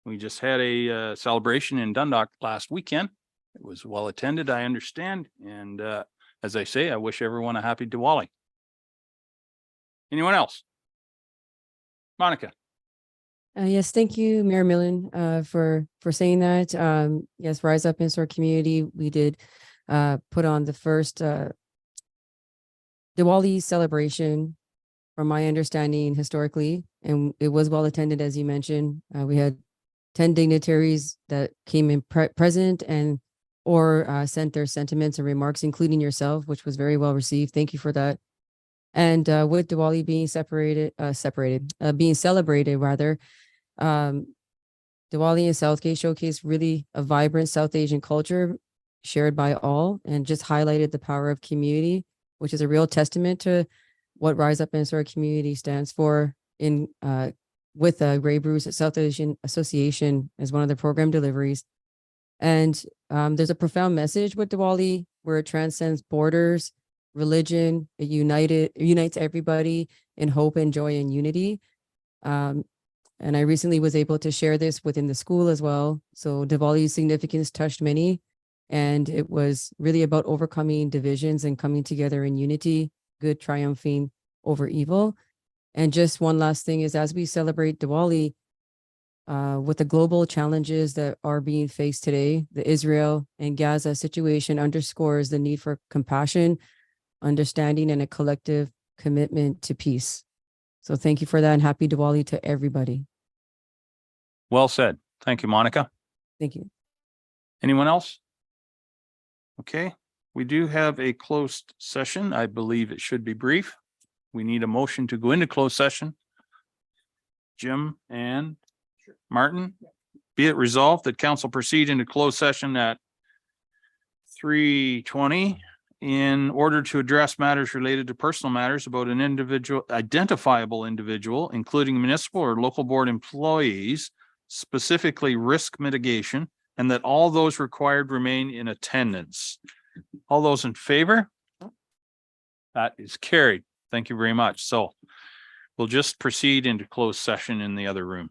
We just had a celebration in Dundalk last weekend. It was well attended, I understand. And as I say, I wish everyone a happy Diwali. Anyone else? Monica. Yes, thank you, Mayor Millen, for saying that. Yes, Rise Up In-Store Community, we did put on the first Diwali celebration, from my understanding historically, and it was well attended, as you mentioned. We had 10 dignitaries that came in present and or sent their sentiments and remarks, including yourself, which was very well received. Thank you for that. And with Diwali being being celebrated rather, Diwali and Southgate showcased really a vibrant South Asian culture shared by all, and just highlighted the power of community, which is a real testament to what Rise Up In-Store Community stands for with Grey Bruce at South Asian Association as one of the program deliveries. And there's a profound message with Diwali where it transcends borders religion. It unites everybody in hope and joy and unity. And I recently was able to share this within the school as well. So Diwali's significance touched many, and it was really about overcoming divisions and coming together in unity, good triumphing over evil. And just one last thing is, as we celebrate Diwali, with the global challenges that are being faced today, the Israel and Gaza situation underscores the need for compassion, understanding, and a collective commitment to peace. So thank you for that, and happy Diwali to everybody. Well said. Thank you, Monica. Thank you. Anyone else? Okay, we do have a closed session. I believe it should be brief. We need a motion to go into closed session. Jim and Martin, be it resolved that council proceed into closed session at 3:20 in order to address matters related to personal matters about an individual, identifiable individual, including municipal or local board employees, specifically risk mitigation, and that all those required remain in attendance. All those in favor? That is carried. Thank you very much. So we'll just proceed into closed session in the other room.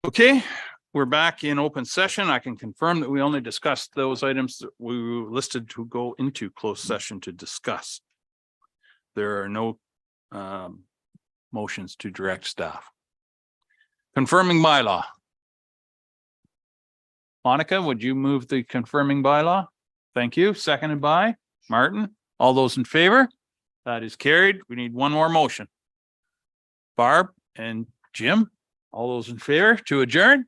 Okay, we're back in open session. I can confirm that we only discussed those items that we listed to go into closed session to discuss. There are no motions to direct staff. Confirming bylaw. Monica, would you move the confirming bylaw? Thank you. Seconded by Martin. All those in favor? That is carried. We need one more motion. Barb and Jim, all those in favor to adjourn?